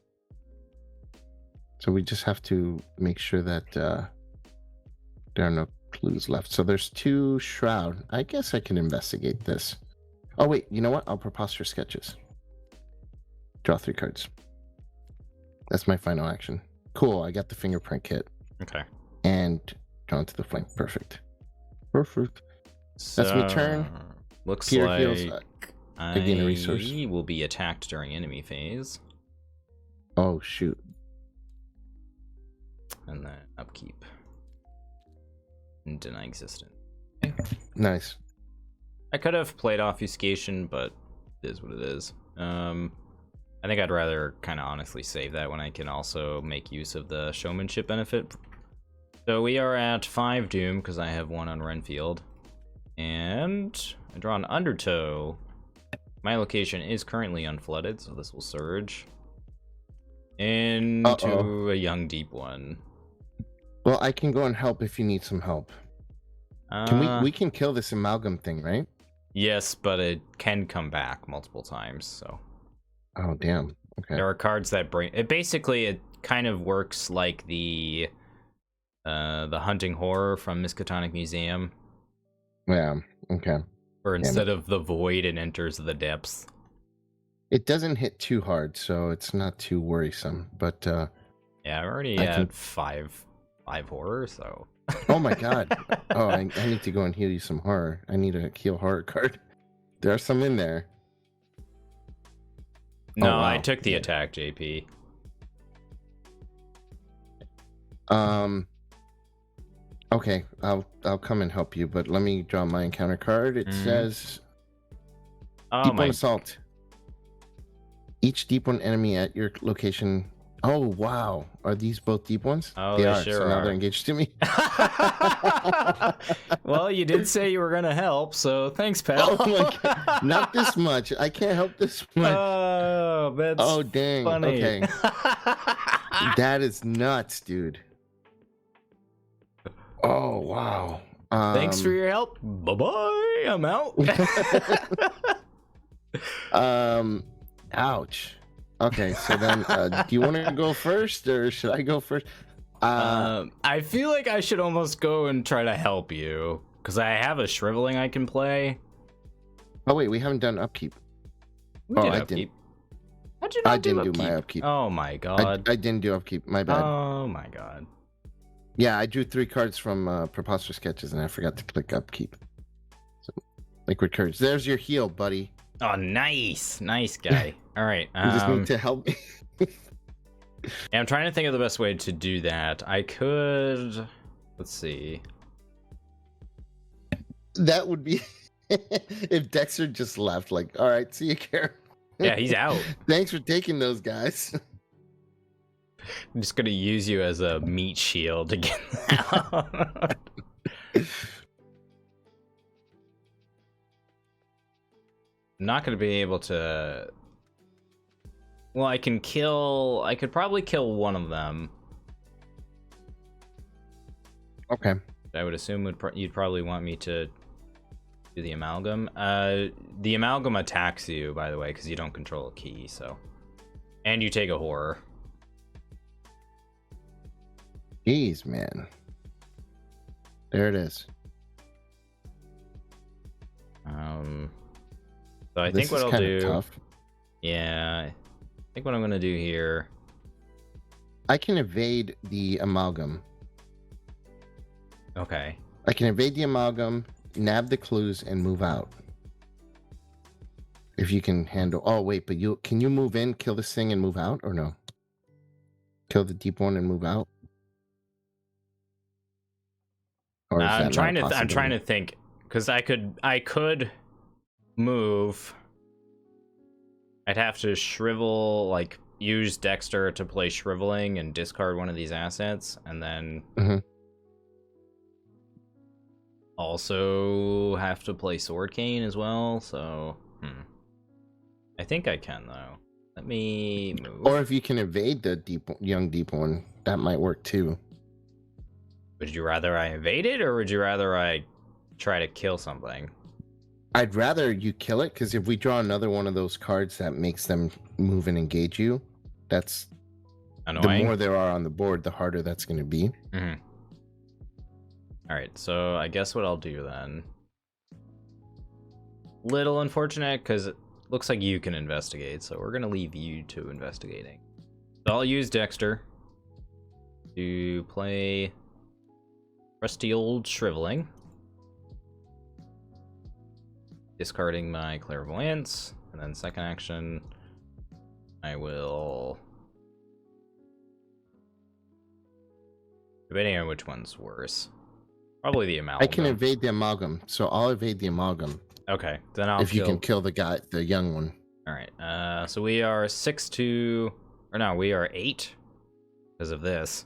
So we just have to make sure that there are no clues left. So there's 2 shroud. I guess I can investigate this. Oh, wait. You know what? I'll preposterous sketches. Draw 3 cards. That's my final action. Cool. I got the fingerprint kit. Okay. And draw into the flame. Perfect. Perfect. That's my turn. Looks Peter like heals, I gain a resource. will be attacked during enemy phase. Oh, shoot. And then upkeep. And deny existence. Nice. I could have played obfuscation, but it is what it is. I think I'd rather kind of honestly save that when I can also make use of the showmanship benefit. So we are at 5 doom because I have 1 on Renfield. And I draw an undertow. My location is currently unflooded, so this will surge into a young deep one. Well, I can go and help if you need some help. Can we can kill this amalgam thing, right? Yes, but it can come back multiple times, so. Oh, damn. Okay. There are cards that bring it. Basically, it kind of works like the hunting horror from Miskatonic Museum. Yeah. Okay. Or instead of the void, it enters the depths. It doesn't hit too hard, so it's not too worrisome. But yeah, I'm already at 5 horror, so. Oh my god. Oh, I need to go and heal you some horror. I need a heal horror card. There are some in there. No, wow. I took the attack, JP. Okay, I'll come and help you, but let me draw my encounter card. It says Deep One Assault. Each Deep One enemy at your location. Oh wow. Are these both deep ones? Oh, they sure so now are. they're engaged to me. Well, you did say you were gonna help, so thanks, pal. Oh my god. Not this much. I can't help this much. Oh, that's dang. funny. Okay. That is nuts, dude. Oh wow. Thanks for your help. Bye-bye. I'm out. Ouch. Okay, so then do you want to go first or should I go first? I feel like I should almost go and try to help you because I have a shriveling I can play. Oh wait, we haven't done upkeep. We did I upkeep. didn't. How'd you not I didn't upkeep? do my upkeep. Oh my god. I didn't do upkeep. My bad. Oh my god. Yeah, I drew 3 cards from Preposterous Sketches and I forgot to click upkeep. So, Liquid Courage. There's your heal, buddy. Oh, nice. Nice guy. All right. You just need to help me. Yeah, I'm trying to think of the best way to do that. I could... Let's see. That would be... if Dexter just left, like, all right, see you, Karen. Yeah, he's out. Thanks for taking those, guys. I'm just going to use you as a meat shield to get out. I'm not going to be able to... Well, I could probably kill one of them. Okay. I would assume you'd probably want me to do the amalgam. The amalgam attacks you, by the way, because you don't control a key, so... And you take a horror. Jeez, man. There it is. So I This think what is I'll kinda do... tough. Yeah, I think what I'm gonna do here... I can evade the amalgam. Okay. I can evade the amalgam, nab the clues, and move out. If you can handle... Oh, wait, but can you move in, kill this thing, and move out, or no? Kill the deep one and move out? Or is I'm that trying not a to possibility? think, because I could move. I'd have to shrivel, like, use Dexter to play shriveling and discard one of these assets, and then also have to play Sword Cane as well, so I think I can, though. Let me move. Or if you can evade the young deep one, that might work too. Would you rather I evade it, or would you rather I try to kill something? I'd rather you kill it, because if we draw another one of those cards that makes them move and engage you, that's Annoying. the more there are on the board, the harder that's going to be. Alright, so I guess what I'll do then... Little unfortunate, because it looks like you can investigate, so we're going to leave you to investigating. So I'll use Dexter to play Rusty Old Shriveling. Discarding my Clairvoyance, and then second action, I will... Debating on which one's worse. Probably the amalgam. I can evade the amalgam, so I'll evade the amalgam. Okay, then I'll if you can kill the young one. Alright, so we are 6-2... Or no, we are 8 because of this.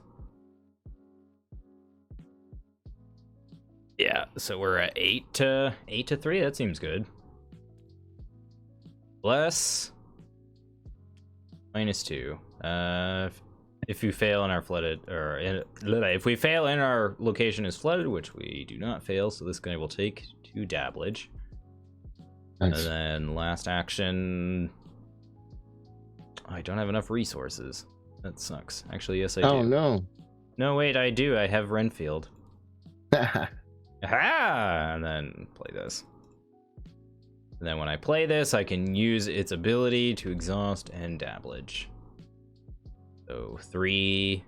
Yeah, so we're at 8-3. That seems good. Bless -2. If you fail in our flooded, if we fail and our location is flooded, which we do not fail, so this guy will take 2 dabblage. Nice. And then last action. I don't have enough resources. That sucks. Actually, yes, I do. Oh no. No, wait, I do. I have Renfield. Aha! And then play this. And then when I play this, I can use its ability to exhaust and dabblage. So 3.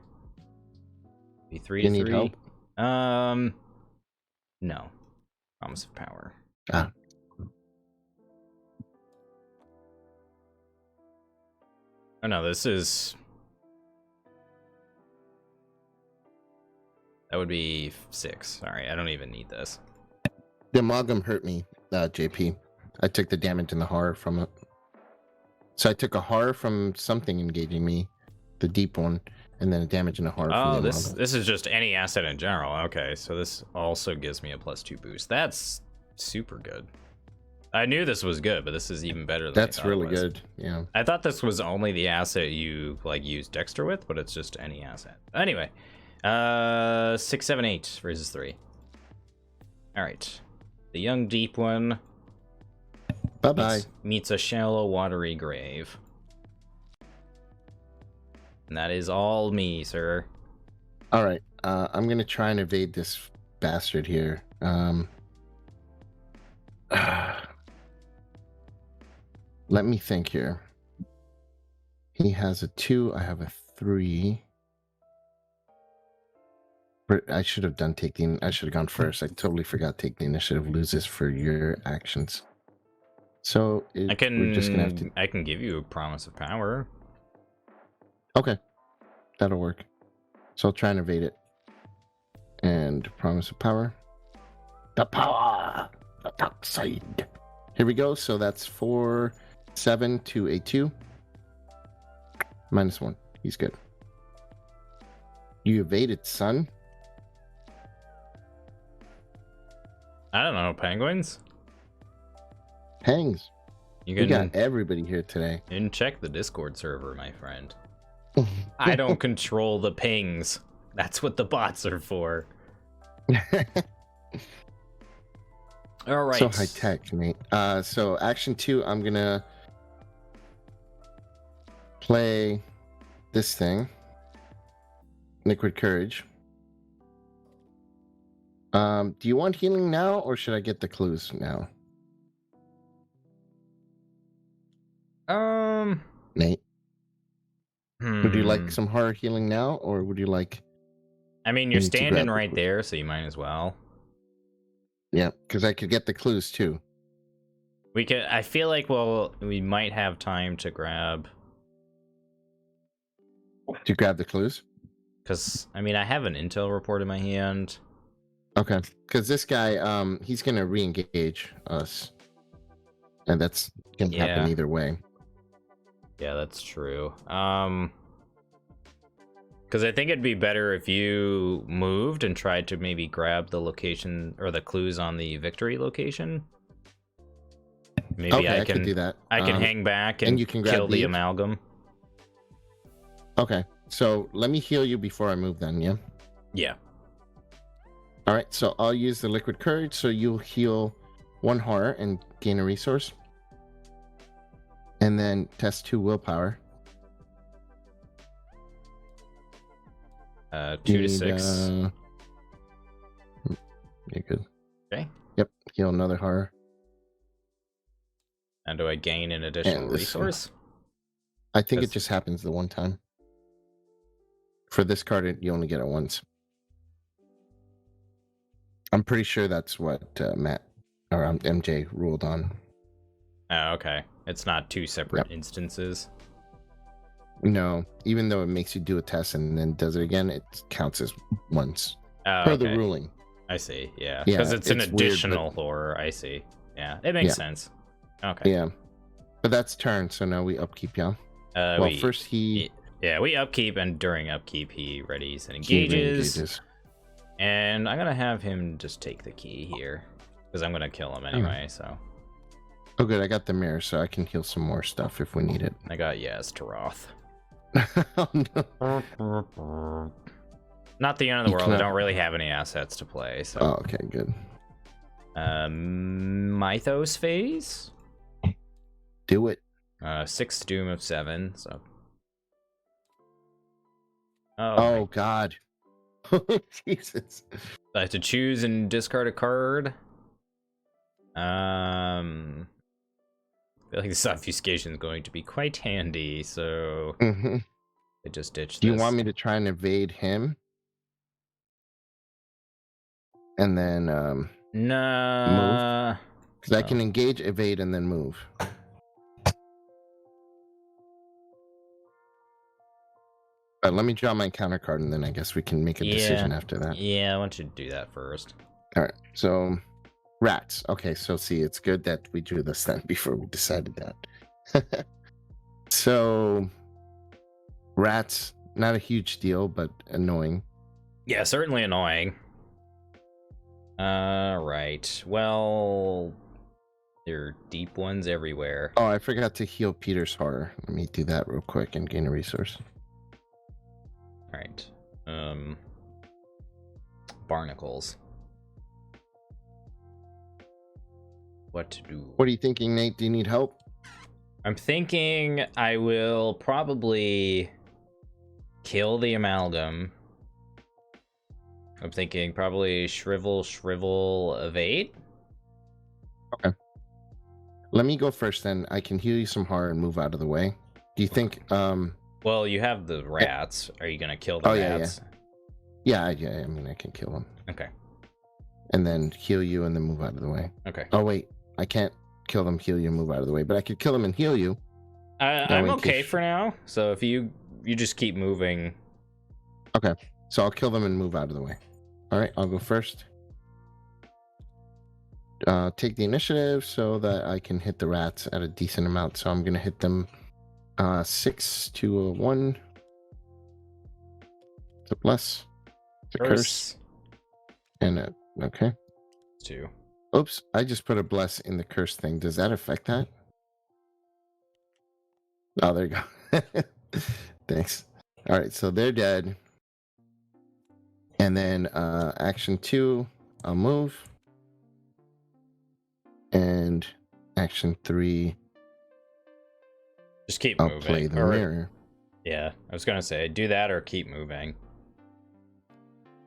Be 3 You to need 3. help? No. Promise of Power. Ah. Oh no, this is... That would be 6. Sorry, I don't even need this. The amalgam hurt me, JP. I took the damage and the horror from it. So I took a horror from something engaging me, the deep one, and then a damage and a horror from the amalgam. This is just any asset in general. Okay, so this also gives me a +2 boost. That's super good. I knew this was good, but this is even better than That's I thought it really was. good. Yeah. I thought this was only the asset you like use Dexter with, but it's just any asset. Anyway, 6, 7, 8 versus 3. All right, the young deep one Bye bye. meets a shallow watery grave. And that is all me, sir. All right. I'm gonna try and evade this bastard here. Let me think here. He has a 2. I have a 3. I should have done I should have gone first. I totally forgot take the initiative. Loses for your actions. So we're just gonna have to. I can give you a promise of power. Okay, that'll work. So I'll try and evade it. And promise of power. The power, the dark side. Here we go. So that's 4, 7 to a 2. -1. He's good. You evaded, son. I don't know, penguins? Hangs. You We got everybody here today. can check the Discord server, my friend. I don't control the pings. That's what the bots are for. All right. So high tech, mate. So action 2, I'm gonna play this thing, Liquid Courage. Do you want healing now, or should I get the clues now, Nate? Would you like some horror healing now, or would you like? I mean, you're need to grab standing the right clues? there, so you might as well. Yeah, because I could get the clues too. We could. I feel like, well, we might have time to grab. To grab the clues. Because, I mean, I have an intel report in my hand. Okay, because this guy, he's gonna re-engage us, and that's gonna happen either way. Yeah, that's true. Because I think it'd be better if you moved and tried to maybe grab the location or the clues on the victory location. Maybe Okay, I can do that. I can hang back and you can grab kill the these? amalgam. Okay, so let me heal you before I move then, yeah? Yeah. All right, so I'll use the Liquid Courage, so you'll heal 1 horror and gain a resource. And then test 2 willpower. 2 You to 6. You're good. Okay. Yep, heal another horror. And do I gain an additional this- resource? I think it That's- just happens the one time. For this card, you only get it once. I'm pretty sure that's what Matt or MJ ruled on. Oh, okay. It's not 2 separate instances. No, even though it makes you do a test and then does it again, it counts as once Oh, per okay. the ruling. I see. Yeah, Yeah, because it's an it's weird, additional horror. I see. Yeah, it makes Yeah. sense. Okay. Yeah, but that's turn. So now we upkeep, yeah. Well, first he we upkeep, and during upkeep he readies and he engages. re-engages. And I'm gonna have him just take the key here because I'm gonna kill him anyway. So Oh, good. I got the mirror, so I can heal some more stuff if we need it. I got Taroth. Oh, no. Not the end of the You world. I cannot- don't really have any assets to play. So Oh, okay, good. Mythos phase. Do it. 6 doom of 7. So. Oh God. Jesus. I have to choose and discard a card. I feel like this obfuscation is going to be quite handy, so Mm-hmm. I just ditched Do this. you want me to try and evade him? And then Nah. because I can engage, evade, and then move. Let me draw my encounter card, and then I guess we can make a decision after that. Yeah, I want you to do that first. All right. So, rats. Okay. So, see, it's good that we drew this then before we decided that. So, rats, not a huge deal, but annoying. Yeah, certainly annoying. Right. Well, there are deep ones everywhere. Oh, I forgot to heal Peter's horror. Let me do that real quick and gain a resource. Right. Barnacles. What to do? What are you thinking, Nate? Do you need help? I'm thinking I will probably kill the amalgam. I'm thinking probably shrivel, evade. Okay. Let me go first then. I can heal you some horror and move out of the way. Do you think Well, you have the rats. Are you gonna kill the rats? Yeah, I mean I can kill them. Okay. And then heal you and then move out of the way. Okay. Oh wait, I can't kill them, heal you, and move out of the way, but I could kill them and heal you. I'm okay for now. So if you just keep moving. Okay. So I'll kill them and move out of the way. All right, I'll go first. Take the initiative so that I can hit the rats at a decent amount. So I'm gonna hit them 6 to 1. It's a bless. It's a curse. And okay. 2. Oops, I just put a bless in the curse thing. Does that affect that? Oh, there you go. Thanks. All right, so they're dead. And then action 2, I'll move. And action 3, just keep I'll moving. play the mirror. Yeah, I was gonna say do that or keep moving.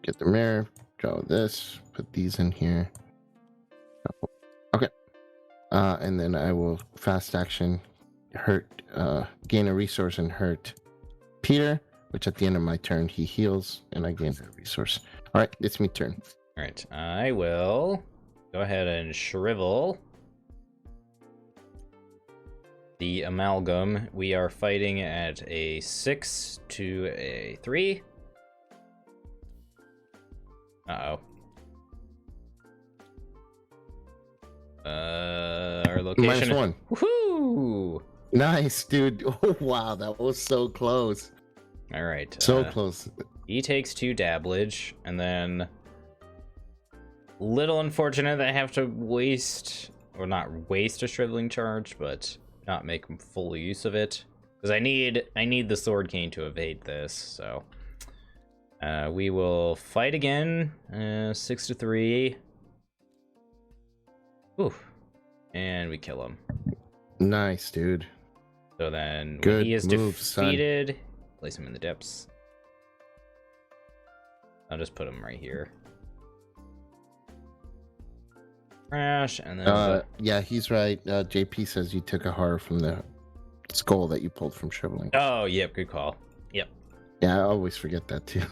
Get the mirror, draw this, put these in here. Okay. And then I will fast action hurt, gain a resource and hurt Peter, which at the end of my turn he heals and I gain a resource. All right, it's me turn. All right, I will go ahead and shrivel the amalgam. We are fighting at a 6 to a 3. Uh-oh. Our location. -1. Woohoo! Nice, dude. Oh, wow, that was so close. All right. So close. He takes 2 dabblage, and then little unfortunate that I have to waste, or not waste a shriveling charge, but not make full use of it because I need the sword cane to evade this. So we will fight again. 6 to 3. Ooh, and we kill him. Nice, dude. So then Good when he is move, defeated, son. place him in the depths. I'll just put him right here. Crash, and then yeah, he's right. JP says you took a horror from the skull that you pulled from shriveling. Oh, yep, good call. Yep. Yeah, I always forget that too.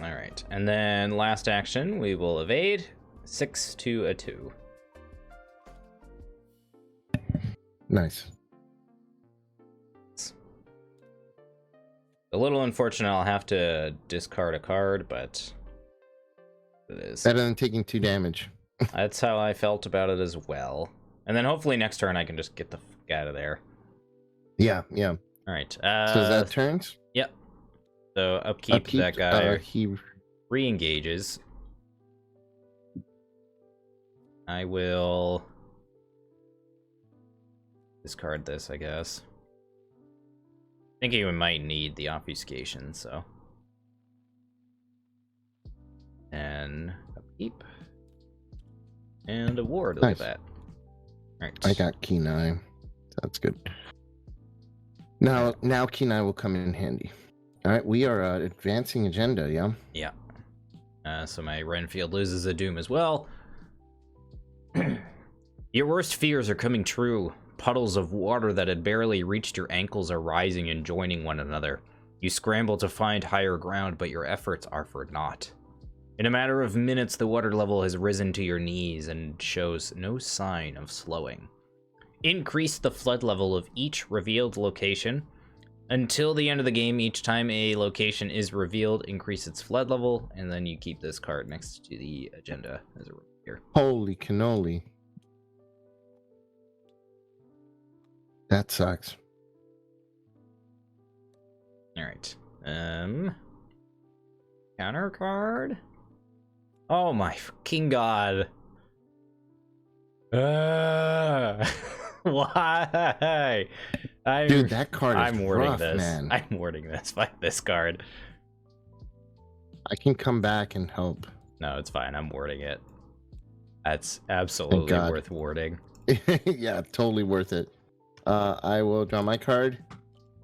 All right, and then last action, we will evade. 6 to a 2. Nice. A little unfortunate, I'll have to discard a card, but it is. Better than taking 2 damage. That's how I felt about it as well. And then hopefully next turn I can just get the fuck out of there. Yeah. All right. So is that turns? Yep. So upkeep that guy he re-engages. I will discard this, I guess. Thinking we might need the obfuscation, so. And upkeep. And a ward, look Nice. at that. Alright. I got keen eye. That's good. Now keen eye will come in handy. All right, we are advancing agenda, yeah? Yeah. So my Renfield loses a doom as well. Your worst fears are coming true. Puddles of water that had barely reached your ankles are rising and joining one another. You scramble to find higher ground, but your efforts are for naught. In a matter of minutes, the water level has risen to your knees and shows no sign of slowing. Increase the flood level of each revealed location. Until the end of the game, each time a location is revealed, increase its flood level, and then you keep this card next to the agenda as a reminder. Holy cannoli. That sucks. Alright. Counter card? Oh my fucking god. Why? Dude, that card is I'm wording rough, this. man. I'm wording this. Fuck this card. I can come back and help. No, it's fine. I'm wording it. That's absolutely worth wording. Yeah, totally worth it. I will draw my card,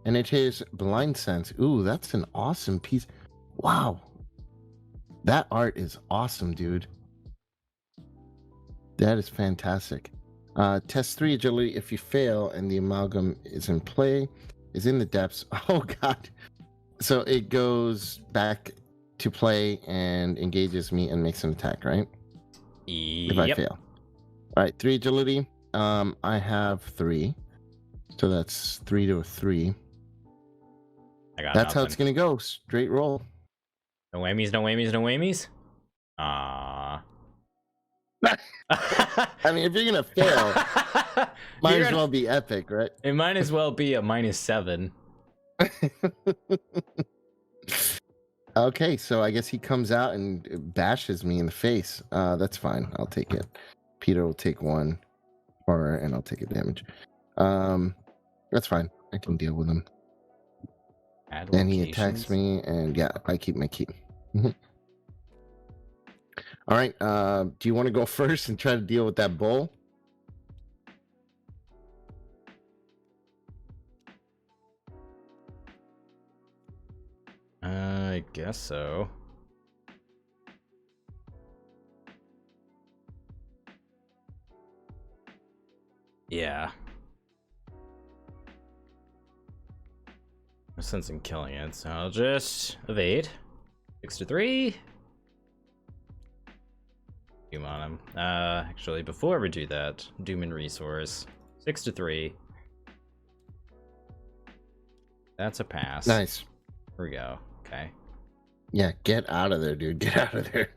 And it is Blind Sense. Ooh, that's an awesome piece. Wow. That art is awesome, dude. That is fantastic. Test 3 agility. If you fail and the amalgam is in play, is in the depths. Oh, God. So it goes back to play and engages me and makes an attack, right? If I fail. All right, 3 agility. I have 3. So that's 3 to a 3. That's how it's going to go. Straight roll. No whammies, no whammies, no whammies. I mean, if you're going to fail, might as well be epic, right? It might as well be a -7. Okay, so I guess he comes out and bashes me in the face. That's fine. I'll take it. Peter will take 1 horror, and I'll take a damage. That's fine. I can deal with him. Then he attacks me, and yeah, I keep my key. All right. Do you want to go first and try to deal with that bull? I guess so. Yeah. No sense in killing it, so I'll just evade. 6 to 3. Doom on him. Actually, before we do that, Doom and Resource. 6 to 3. That's a pass. Nice. Here we go. Okay. Yeah, get out of there, dude. Get out of there.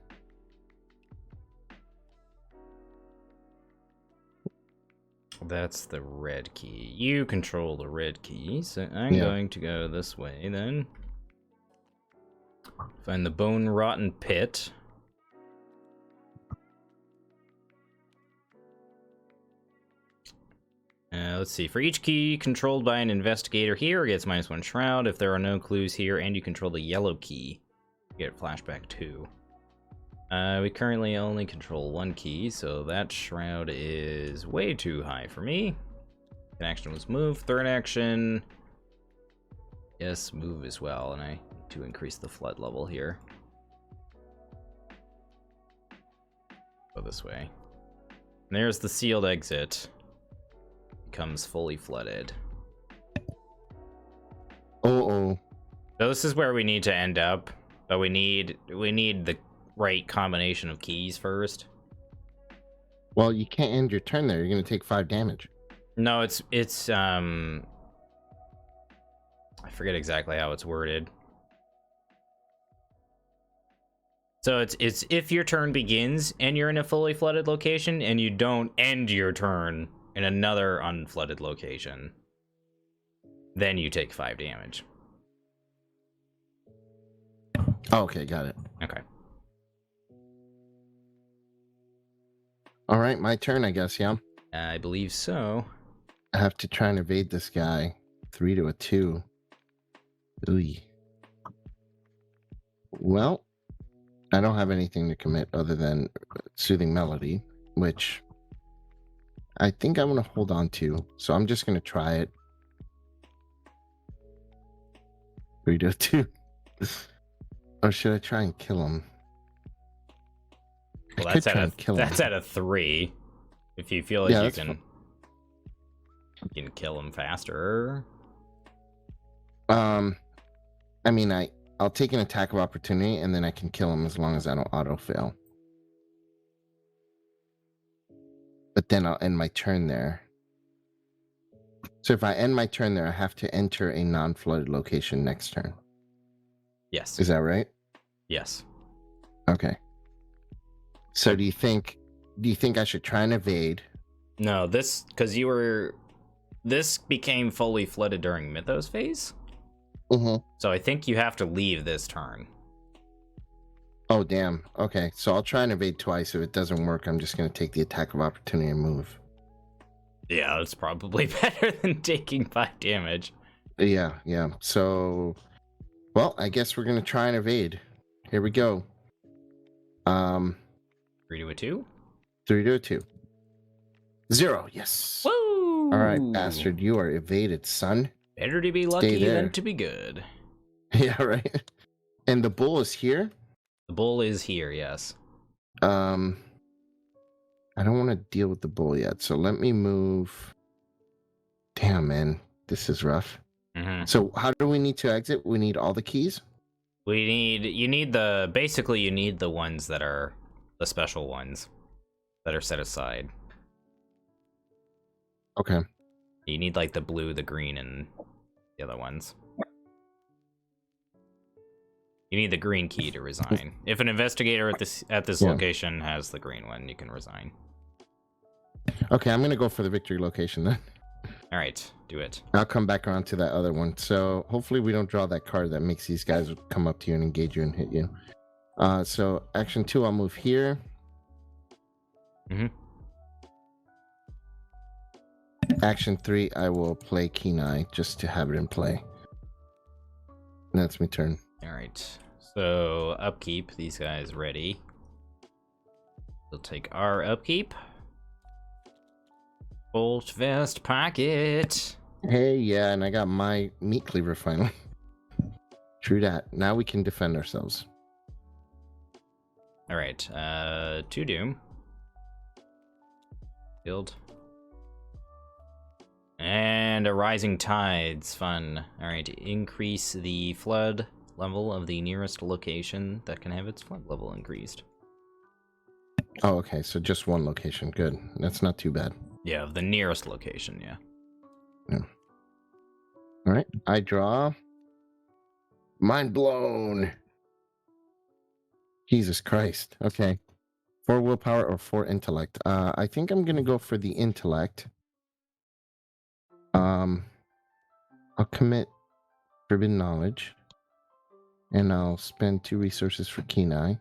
That's the red key. You control the red key, so I'm going to go this way then. Find the Bone Rotten Pit. Let's see. For each key controlled by an investigator here, gets -1 shroud. If there are no clues here and you control the yellow key, you get flashback 2. We currently only control 1 key, so that shroud is way too high for me. Second action was move. Third action, yes, move as well, and I need to increase the flood level here. Go this way. And there's the sealed exit. Becomes fully flooded. Uh-oh. So this is where we need to end up, but we need the right combination of keys first. Well, you can't end your turn there. You're going to take 5 damage. No, it's I forget exactly how it's worded. So it's if your turn begins and you're in a fully flooded location and you don't end your turn in another unflooded location, then you take 5 damage. Okay, got it. Okay. All right, my turn, I guess, yeah? I believe so. I have to try and evade this guy. 3 to a 2. Ooh. Well, I don't have anything to commit other than Soothing Melody, which I think I'm going to hold on to. So I'm just going to try it. 3 to a 2. Or should I try and kill him? Well, that's at a 3. If you feel like you can kill him faster. I mean, I'll take an attack of opportunity and then I can kill him as long as I don't auto fail. But then I'll end my turn there. So if I end my turn there, I have to enter a non-flooded location next turn. Yes. Is that right? Yes. Okay. So do you think I should try and evade? No, this became fully flooded during Mythos phase. Mm-hmm. So I think you have to leave this turn. Oh, damn. Okay, so I'll try and evade twice. If it doesn't work, I'm just going to take the attack of opportunity and move. Yeah, that's probably better than taking 5 damage. Yeah. So, well, I guess we're going to try and evade. Here we go. 3 to a 2? 3 to a 2. 0, yes. Woo! All right, bastard, you are evaded, son. Better to be lucky than to be good. Yeah, right. And the bull is here? The bull is here, yes. I don't want to deal with the bull yet, so let me move. Damn, man. This is rough. Mm-hmm. So how do we need to exit? We need all the keys? You need the ones that are the special ones that are set aside. Okay. You need like the blue, the green, and the other ones. You need the green key to resign. If an investigator at this location has the green one, you can resign. Okay, I'm gonna go for the victory location then. All right, do it. I'll come back around to that other one. So hopefully we don't draw that card that makes these guys come up to you and engage you and hit you. So action 2, I'll move here. Mm-hmm. Action 3, I will play Kenai just to have it in play. And that's my turn. All right. So upkeep. These guys ready. We'll take our upkeep. Bolt vest pocket. Hey, yeah, and I got my meat cleaver finally. True that. Now we can defend ourselves. All right. 2 doom. Field. And a rising tides. Fun. All right. Increase the flood level of the nearest location that can have its flood level increased. Oh, okay. So just one location. Good. That's not too bad. Yeah, of the nearest location, yeah. All right. I draw. Mind blown. Jesus Christ. Okay. 4 willpower or 4 intellect. I think I'm going to go for the intellect. I'll commit forbidden knowledge. And I'll spend 2 resources for Kenai.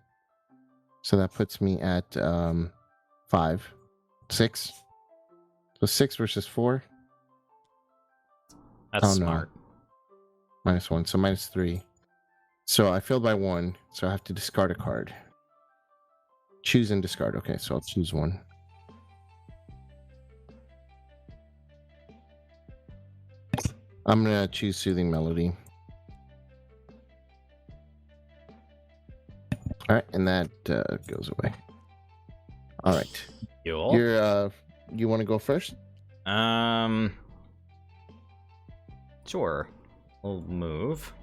So that puts me at 5. 6. So 6 versus 4. That's smart. No. -1, so -3. So I failed by 1, so I have to discard a card. Choose and discard. Okay, so I'll choose 1. I'm gonna choose Soothing Melody. All right, and that goes away. All right. Cool. You want to go first? Sure. We'll move.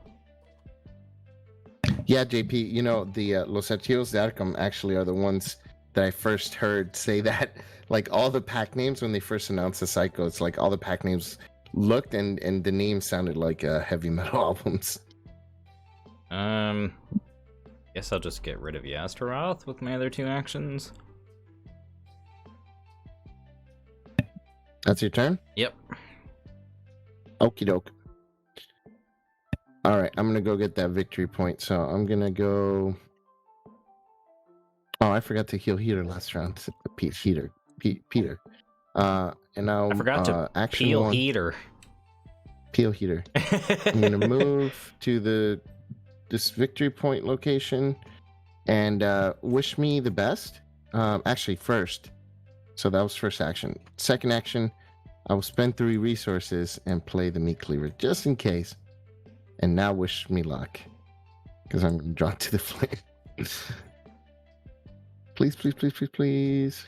Yeah, JP, you know, the Los Archivos de Arkham actually are the ones that I first heard say that. Like, all the pack names, when they first announced the Psycho, it's like all the pack names looked and the names sounded like heavy metal albums. Guess I'll just get rid of Yastaroth with my other 2 actions. That's your turn? Yep. Okie doke. All right, I'm gonna go get that victory point. So I'm gonna go. Oh, I forgot to heal Heater last round. Peter. And I'll. I forgot to action peel 1. Heater. Peel Heater. I'm gonna move to this victory point location, and wish me the best. Actually, first. So that was first action. Second action, I will spend 3 resources and play the meat cleaver just in case. And now wish me luck, because I'm drawn to the flame. Please, please, please, please, please.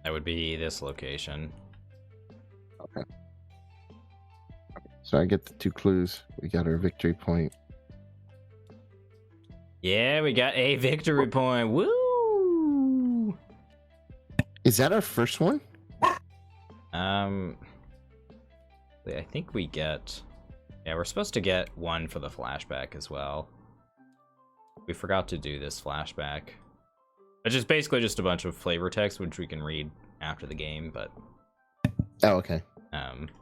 That would be this location. Okay. So I get the 2 clues. We got our victory point. Yeah, we got a victory point. Woo! Is that our first one? I think we get... Yeah, we're supposed to get 1 for the flashback as well. We forgot to do this flashback. It's just basically just a bunch of flavor text, which we can read after the game, but... Oh, okay.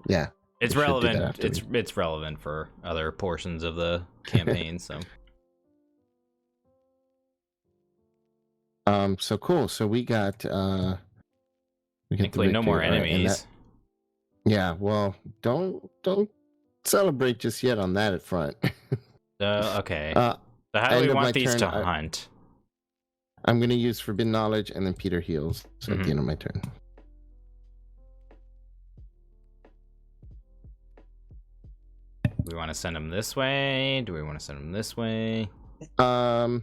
Yeah. It's relevant. It's relevant for other portions of the campaign, so... So cool. So we got... Thankfully, no more enemies. Yeah, well, don't celebrate just yet on that at front. Okay. So how do we want these to hunt? I'm going to use Forbidden Knowledge, and then Peter heals. So at the end of my turn. we want to send him this way? Do we want to send him this way? Send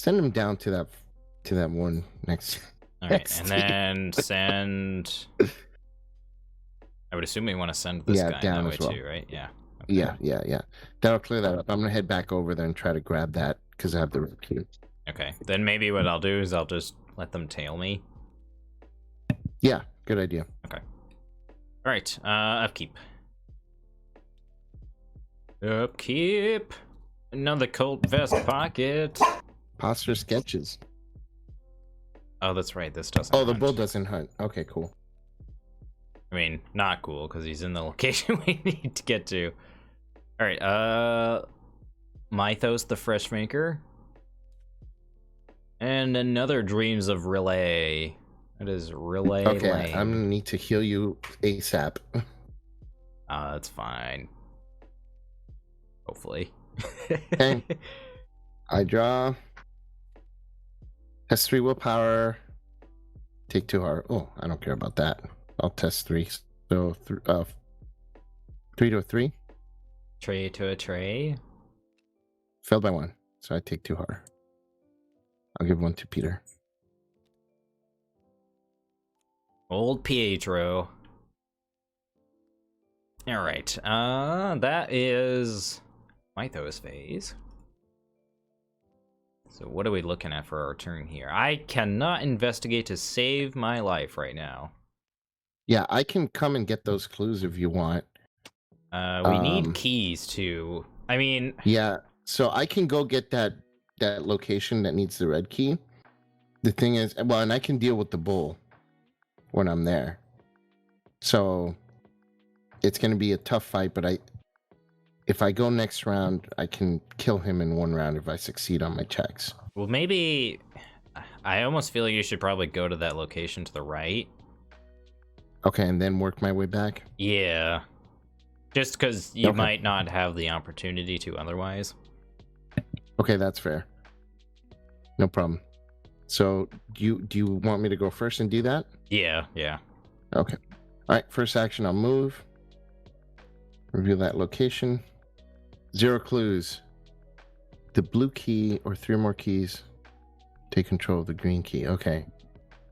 him down to that one next. All right, and then send. I would assume we want to send this guy down that way as well. too, right? Yeah. Okay. Yeah. That'll clear that up. I'm gonna head back over there and try to grab that because I have the red key. Okay, then maybe what I'll do is I'll just let them tail me. Yeah, good idea. Okay. All right. Upkeep. Upkeep. Another Colt vest pocket. Posture sketches. Oh, that's right. This doesn't. Oh, the bull doesn't hunt. Okay, cool. I mean, not cool because he's in the location we need to get to. All right. Mythos the Fresh Maker. And another Dreams of Relay. That is Relay Okay, Lane. I'm gonna need to heal you ASAP. That's fine. Hopefully. Okay. I draw. Test 3 willpower. Take 2 hard. Oh, I don't care about that. I'll test 3. So 3 to a 3. Tray to a tray. Failed by 1. So I take 2 hard. I'll give 1 to Peter. Old Pietro. All right. That is Mythos phase. So what are we looking at for our turn here? I cannot investigate to save my life right now. Yeah, I can come and get those clues if you want. We need keys too. I mean, yeah. So I can go get that location that needs the red key. The thing is, well, and I can deal with the bull when I'm there. So it's going to be a tough fight, but if I go next round, I can kill him in 1 round if I succeed on my checks. well, maybe I almost feel like you should probably go to that location to the right. Okay, and then work my way back? Yeah. Just because you might not have the opportunity to otherwise. Okay, that's fair. No problem. So, do you want me to go first and do that? Yeah. Okay. All right, first action, I'll move. Reveal that location. 0 clues. The blue key or 3 more keys. Take control of the green key. Okay.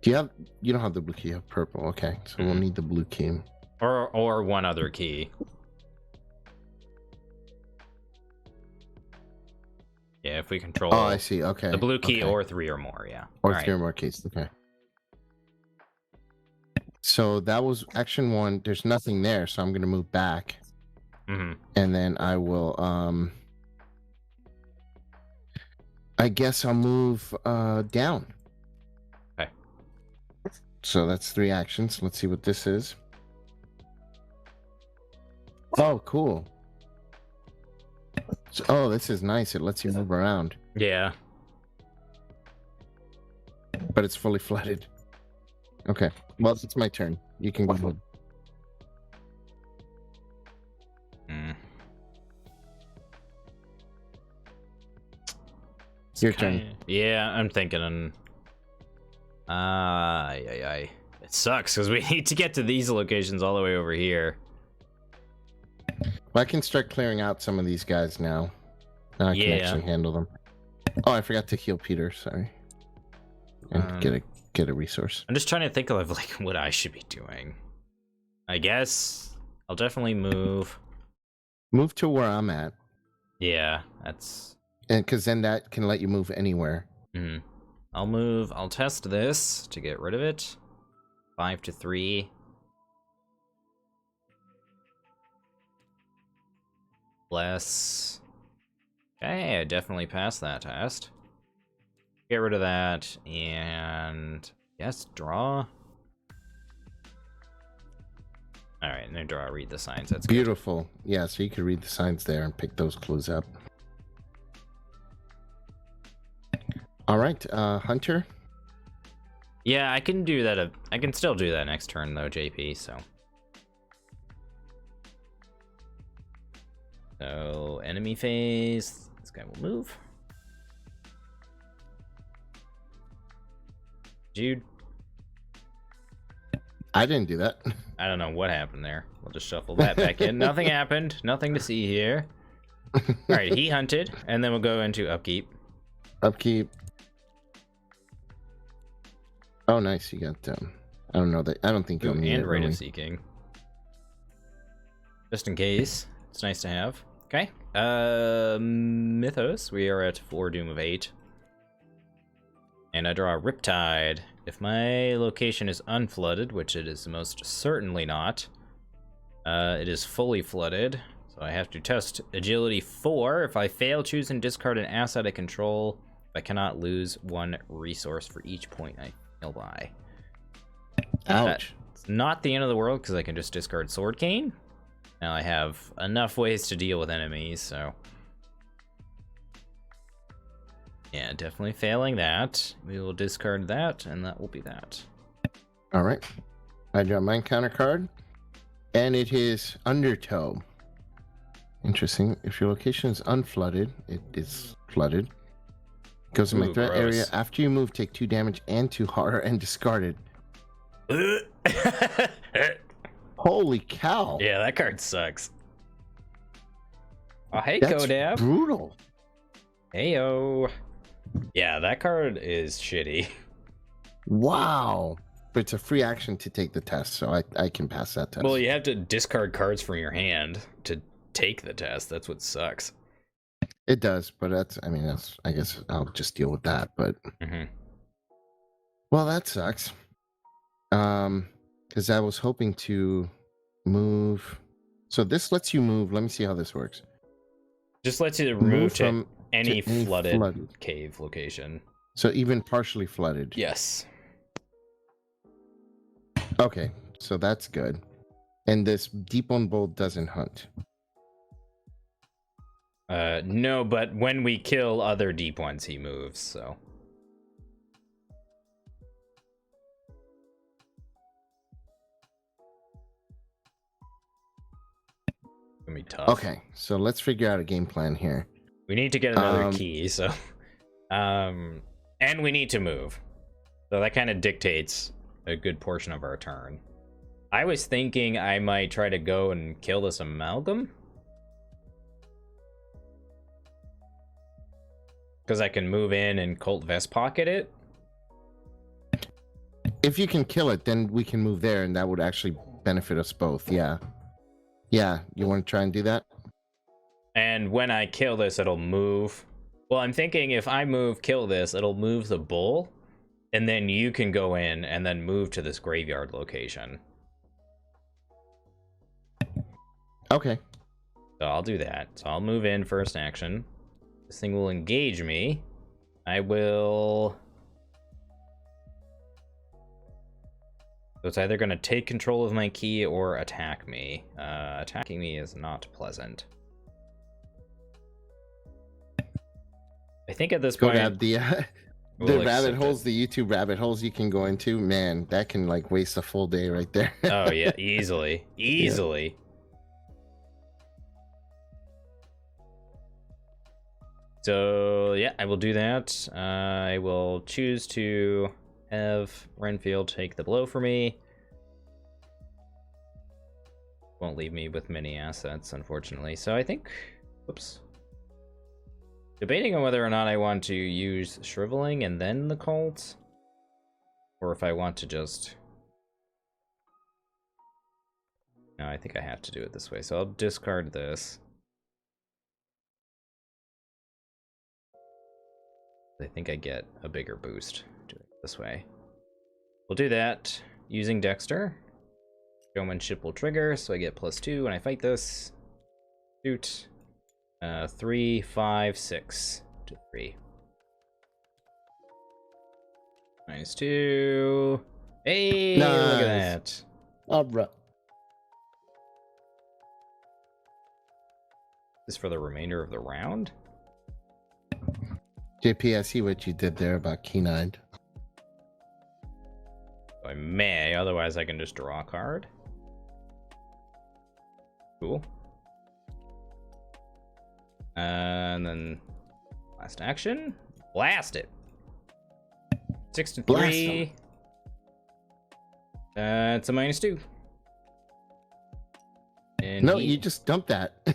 You don't have the blue key, you have purple. Okay, so we'll need the blue key. Or one other key. Yeah, if we control. Oh, I see. Okay. The blue key or 3 or more. Yeah. Or 3 or more keys. Okay. So that was action 1. There's nothing there, so I'm gonna move back. Mm-hmm. And then I will I guess I'll move down. Okay. So that's 3 actions. Let's see what this is. Oh, cool. So, oh, this is nice. It lets you move around. Yeah. But it's fully flooded. Okay. Well, it's my turn. You can go ahead. Your turn. Yeah, I'm thinking. It sucks because we need to get to these locations all the way over here. Well, I can start clearing out some of these guys now. Now I can actually handle them. Oh, I forgot to heal Peter. Sorry. And get a resource. I'm just trying to think of like what I should be doing. I guess I'll definitely move. Move to where I'm at. Yeah, that's. And because then that can let you move anywhere. Mm-hmm. I'll move. I'll test this to get rid of it. 5 to 3. Less. Okay, I definitely passed that test. Get rid of that, and yes, draw. All right, and then draw. Read the signs. That's beautiful. Good. Yeah, so you can read the signs there and pick those clues up. All right, Hunter. Yeah, I can do that. I can still do that next turn though, JP. So enemy phase. This guy will move. Jude. I didn't do that. I don't know what happened there. We'll just shuffle that back in. Nothing happened. Nothing to see here. All right, he hunted, and then we'll go into upkeep. Upkeep. Oh, nice. You got I don't know that. I don't think you'll need it. And Rite really. of Seeking. Just in case. It's nice to have. Okay. Mythos. We are at 4 Doom of 8. And I draw Riptide. If my location is unflooded, which it is most certainly not, it is fully flooded. So I have to test Agility 4. If I fail, choose and discard an asset I control. I cannot lose 1 resource for each point I fail by. Ouch. It's not the end of the world because I can just discard Sword Cane. Now I have enough ways to deal with enemies, so... yeah, definitely failing that. We will discard that, and that will be that. Alright. I draw my encounter card, and it is Undertow. Interesting. If your location is unflooded, it is flooded. Goes in my threat area. After you move, take 2 damage and 2 horror and discard it. Holy cow. Yeah, that card sucks. Oh, hey, That's Kodab. brutal. Heyo. Yeah, that card is shitty. Wow. But it's a free action to take the test, so I can pass that test. Well, you have to discard cards from your hand to take the test. That's what sucks. It does, but I guess I'll just deal with that, but... Well, that sucks. Because I was hoping to move... So this lets you move. Let me see how this works. Just lets you move to any flooded cave location. So even partially flooded. Yes. Okay, so that's good. And this Deep Bone Bolt doesn't hunt. No, but when we kill other deep ones, he moves, so... gonna be tough. Okay, so let's figure out a game plan here. We need to get another key, so... and we need to move. So that kind of dictates a good portion of our turn. I was thinking I might try to go and kill this amalgam. Because I can move in and Cult Vest pocket it. If you can kill it, then we can move there, and that would actually benefit us both, yeah. Yeah, you want to try and do that? And when I kill this, it'll move. Well, I'm thinking if I kill this, it'll move the bull, and then you can go in and then move to this graveyard location. Okay. So I'll do that. So I'll move in first action. This thing will engage me. I will... So it's either going to take control of my key or attack me. Attacking me is not pleasant. I think at this point... the rabbit holes, the YouTube rabbit holes you can go into, man, that can like waste a full day right there. Oh yeah, easily. Easily. Yeah. So yeah, I will do that. I will choose to have Renfield take the blow for me. Won't leave me with many assets, unfortunately. So I think, whoops. Debating on whether or not I want to use Shriveling and then the Cult, or if I want to just... No, I think I have to do it this way. So I'll discard this. I think I get a bigger boost doing it this way. We'll do that using Dexter. Showmanship will trigger, so I get +2 when I fight this. Shoot. 3, 5, 6 to 3. -2. Hey, nice. Look at that. All right. This is for the remainder of the round? JP, I see what you did there about Keen-Eyed. I may, otherwise I can just draw a card. Cool. And then last action, blast it. 6 to 3. It's a -2. And No, you just dumped that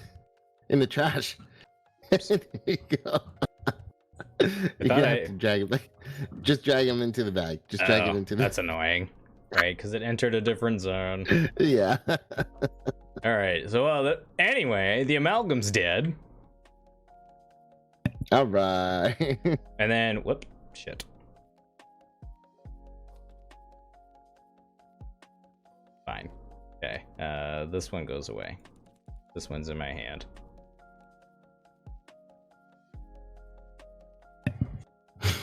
in the trash. There you go. You have to drag him. Just drag him into the bag. Just drag him into the. That's annoying, right? Because it entered a different zone. Yeah. All right. So, anyway, the amalgam's dead. All right. And then, whoop, shit. Fine. Okay. This one goes away. This one's in my hand.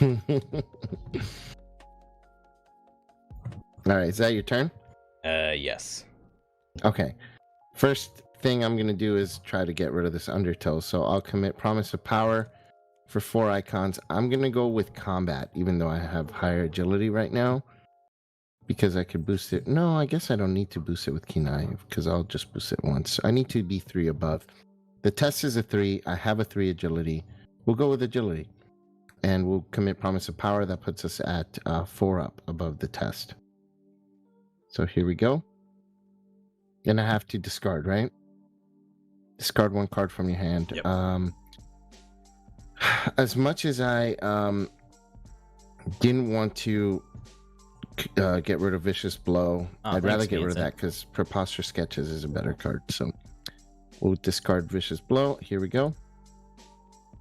All right, is that your turn? Yes. Okay. First thing I'm gonna do is try to get rid of this undertow. So I'll commit Promise of Power for 4 icons. I'm gonna go with Combat, even though I have higher agility right now, because I could boost it. No, I guess I don't need to boost it with Kenai because I'll just boost it once. I need to be 3 above. The test is a 3. I have a 3 agility. We'll go with agility. And we'll commit Promise of Power. That puts us at 4 up above the test. So here we go. And I have to discard, right? Discard 1 card from your hand. Yep. As much as I didn't want to get rid of Vicious Blow, I'd rather get rid of that because Preposterous Sketches is a better card. So we'll discard Vicious Blow. Here we go.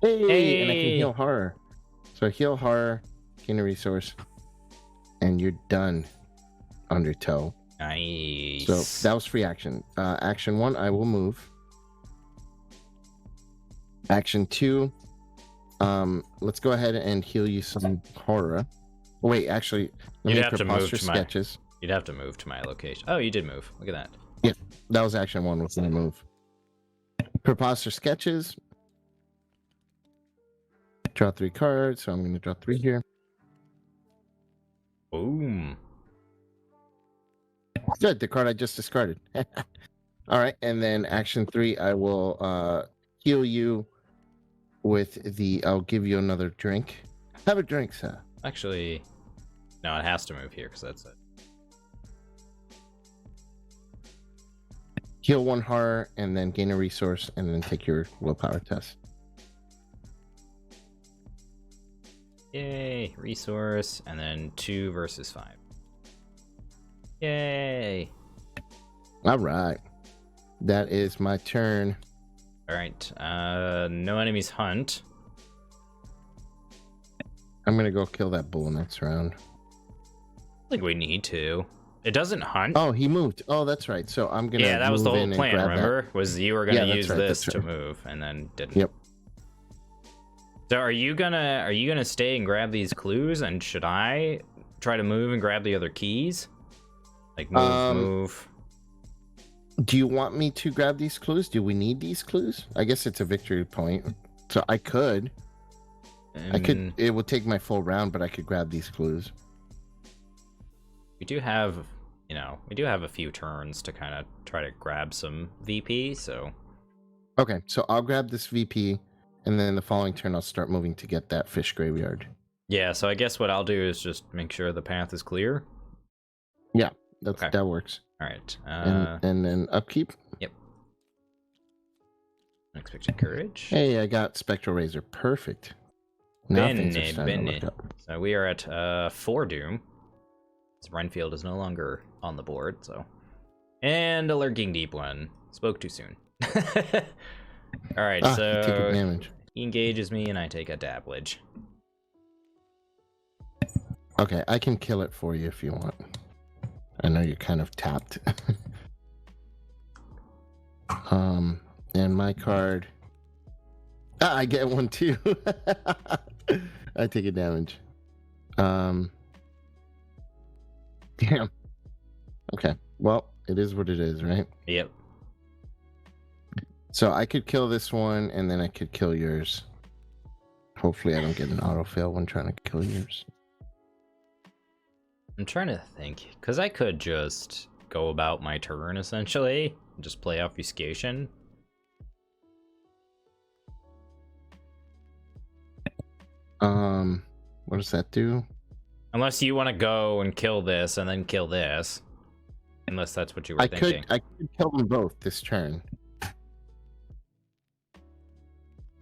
Hey! And I can heal Horror. So heal Horror, gain a resource, and you're done, Undertow. Nice. So that was free action. Action 1, I will move. Action 2, let's go ahead and heal you some Horror. Wait, actually, let me Preposterous Sketches. You'd have to move to my location. Oh, you did move. Look at that. Yeah, that was action 1 was the move. Preposterous Sketches. Draw 3 cards, so I'm going to draw 3 here. Boom. Good, the card I just discarded. All right, and then action 3, I will heal you with the. I'll give you another drink. Have a drink, sir. Actually, no, it has to move here because that's it. Heal 1 Horror, and then gain a resource, and then take your willpower test. Yay, resource, and then 2 versus 5. Yay. All right, that is my turn. All right, no enemies hunt. I'm gonna go kill that bull next round. I think we need to. It doesn't hunt. Oh, he moved. Oh, that's right. So I'm gonna. Yeah, that was the move whole in plan. and grab Remember, that. was you were gonna use right, this to right. move, and then didn't. Yep. So are you gonna stay and grab these clues, and should I try to move and grab the other keys? Like move. Do you want me to grab these clues? Do we need these clues? I guess it's a victory point, so I could. I could. It would take my full round, but I could grab these clues. We do have, a few turns to kind of try to grab some VP. So. Okay, so I'll grab this VP, and then the following turn I'll start moving to get that fish graveyard. Yeah. So I guess what I'll do is just make sure the path is clear. Yeah, that works. All right. And then upkeep. Yep. Unexpected courage. Hey, I got Spectral Razor. Perfect. Now things are starting to look up. So we are at 4 Doom. So Renfield is no longer on the board. So, and a Lurking Deep One. Spoke too soon. All right. So take advantage. He engages me, and I take a dabblage. Okay, I can kill it for you if you want. I know you're kind of tapped. And my card. I get one too. I take a damage. Damn. Okay. Well, it is what it is, right? Yep. So I could kill this one, and then I could kill yours. Hopefully, I don't get an auto fail when trying to kill yours. I'm trying to think, because I could just go about my turn, essentially. Just play Obfuscation. What does that do? Unless you want to go and kill this and then kill this. Unless that's what you were thinking. I could kill them both this turn.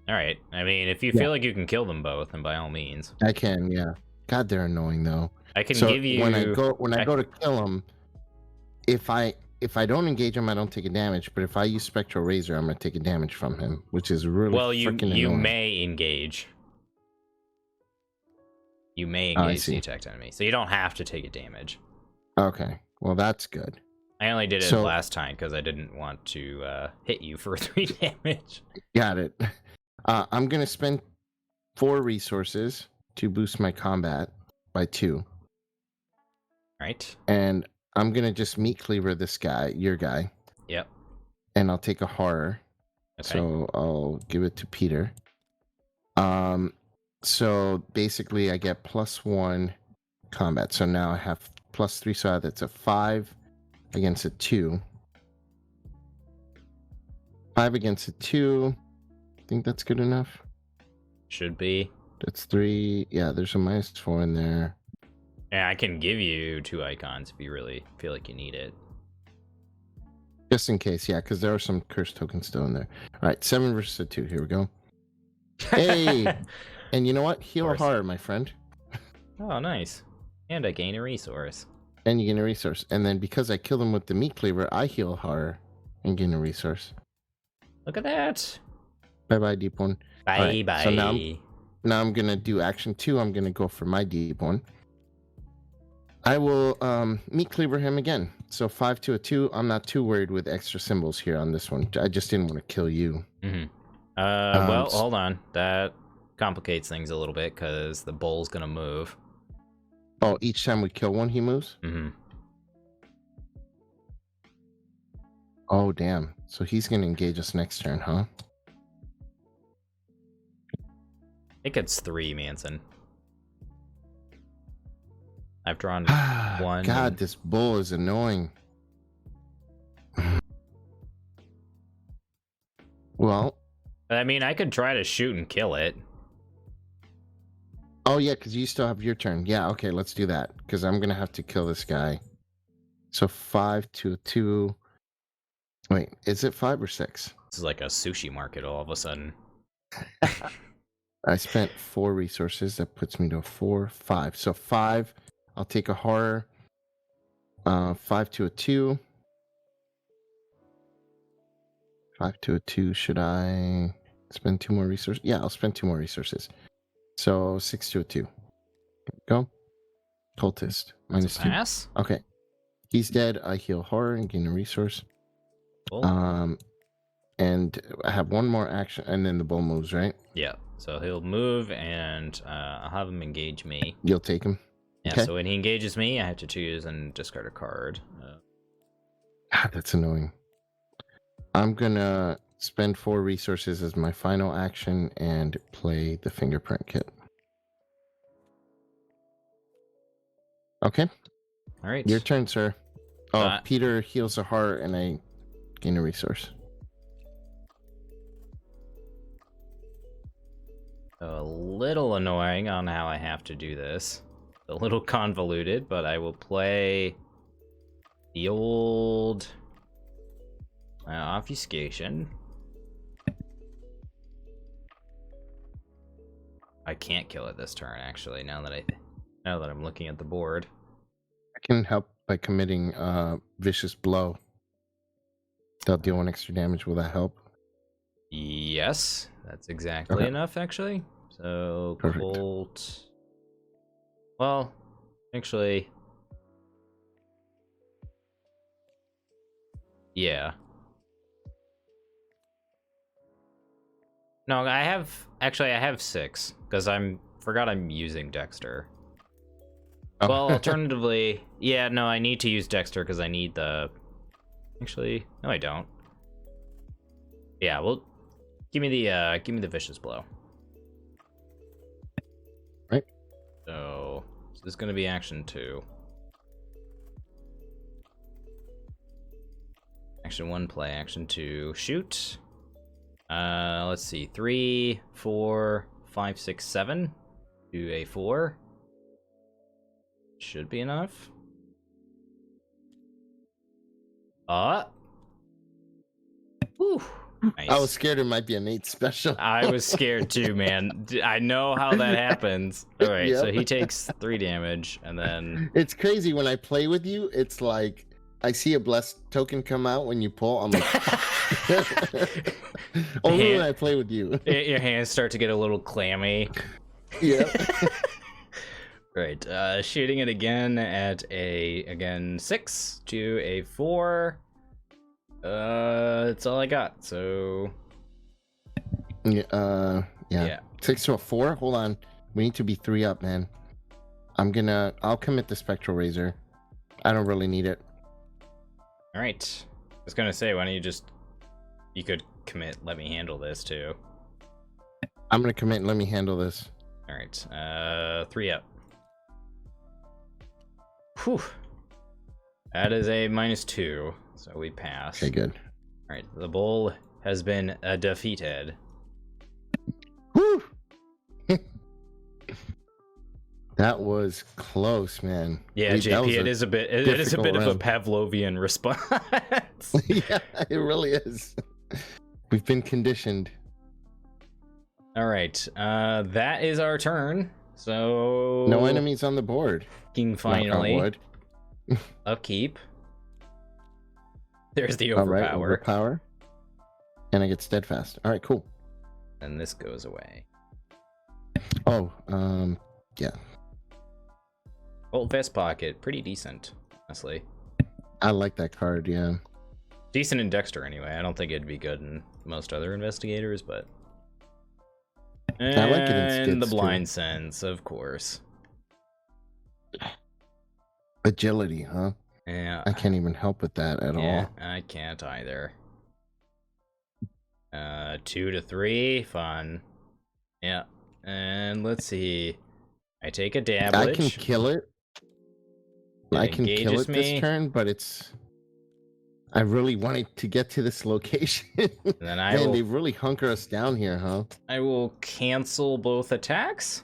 All right. I mean, if you feel like you can kill them both, then by all means. I can, yeah. God, they're annoying though. I can give you when I go to kill them, if I don't engage him, I don't take a damage. But if I use Spectral Razor, I'm gonna take a damage from him, which is really freaking annoying. You may engage. You may engage the attacked enemy, so you don't have to take a damage. Okay, well that's good. I only did it last time because I didn't want to hit you for 3 damage. Got it. I'm gonna spend 4 resources to boost my combat by 2. Right. And I'm gonna just meat cleaver this guy, your guy. Yep. And I'll take a horror. Okay. So I'll give it to Peter. So basically I get +1 combat. So now I have +3, so that's a 5 against a 2. 5 against a 2. I think that's good enough. Should be. That's 3. Yeah, there's a -4 in there. Yeah, I can give you 2 icons if you really feel like you need it. Just in case, yeah, because there are some curse tokens still in there. All right, 7 versus a 2. Here we go. Hey! And you know what? Heal a horror, my friend. Oh, nice. And I gain a resource. And you gain a resource. And then because I kill them with the meat cleaver, I heal a horror and gain a resource. Look at that. Bye-bye, deep one. Bye-bye. Right, so now I'm going to do action 2. I'm going to go for my deep one. I will meat cleaver him again. So 5 to a 2. I'm not too worried with extra symbols here on this one. I just didn't want to kill you. Mm-hmm. Well, hold on. That complicates things a little bit because the bull's going to move. Oh, each time we kill one, he moves? Mm-hmm. Oh, damn. So he's going to engage us next turn, huh? I think it's 3, Manson. I've drawn 1. God, this bull is annoying. Well, I mean, I could try to shoot and kill it. Oh, yeah, because you still have your turn. Yeah, okay, let's do that. Because I'm going to have to kill this guy. So 5 to a 2. Wait, is it 5 or 6? This is like a sushi market all of a sudden. I spent 4 resources. That puts me to 4, 5. So 5, I'll take a horror. 5 to a 2. 5 to a 2. Should I spend 2 more resources? Yeah, I'll spend 2 more resources. So 6 to a 2. Go. Cultist. -2. Pass? Okay. He's dead. I heal horror and gain a resource. Cool. And I have 1 more action, and then the bull moves, right? Yeah. So he'll move, and I'll have him engage me. You'll take him? Yeah, okay. So when he engages me, I have to choose and discard a card. God, that's annoying. I'm gonna spend 4 resources as my final action and play the fingerprint kit. Okay. All right. Your turn, sir. Oh, Peter heals a heart and I gain a resource. A little annoying on how I have to do this. A little convoluted, but I will play the old obfuscation. I can't kill it this turn, actually. Now that I'm looking at the board, I can help by committing vicious blow. They'll deal 1 extra damage. Will that help? Yes, that's exactly enough, actually. So Perfect. Colt. Well, actually, yeah. No, I have 6 because forgot I'm using Dexter. Oh. Well, alternatively, yeah, no, I need to use Dexter because I need the. Actually, no, I don't. Yeah, well, give me the vicious blow. Right. So this is gonna be action 2. Action 1, play. Action 2, shoot. Let's see, 3, 4, 5, 6, 7. Do a 4. Should be enough. Whew. Nice. I was scared it might be a Nate special. I was scared too, man. I know how that happens. All right, Yep. so he takes 3 damage, and then It's crazy when I play with you. It's like I see a blessed token come out when you pull. I'm like, only when I play with you. Your hands start to get a little clammy. Yeah. Right, shooting it again at a 6 to a 4. That's all I got. So yeah. 6 to a 4. Hold on, we need to be 3 up, man. I'll commit the Spectral Razor. I don't really need it. All right, I was gonna say, why don't you could commit, let me handle this too. I'm gonna commit and let me handle this. All right, 3 up. Whew. That is a -2, so we pass. Okay, good. All right, the bull has been defeated. Whew. That was close, man. Yeah, JP, it is a bit of a Pavlovian response. Yeah, it really is. We've been conditioned. All right, that is our turn. So No enemies on the board. King finally. Upkeep. There's the overpower. All right, overpower. And I get steadfast. All right, cool. And this goes away. Oh, yeah. Old vest pocket, pretty decent, honestly. I like that card, yeah. Decent in Dexter, anyway. I don't think it'd be good in most other investigators, but. And I like it in Skids, the blind too. sense, of course. Agility, huh? Yeah. I can't even help with that at all. I can't either. 2 to 3, fun. Yeah. And let's see. I take a dabblage. I can kill it. I can kill it me. this turn, but it's... I really wanted to get to this location. Then Man, they really hunker us down here, huh? I will cancel both attacks.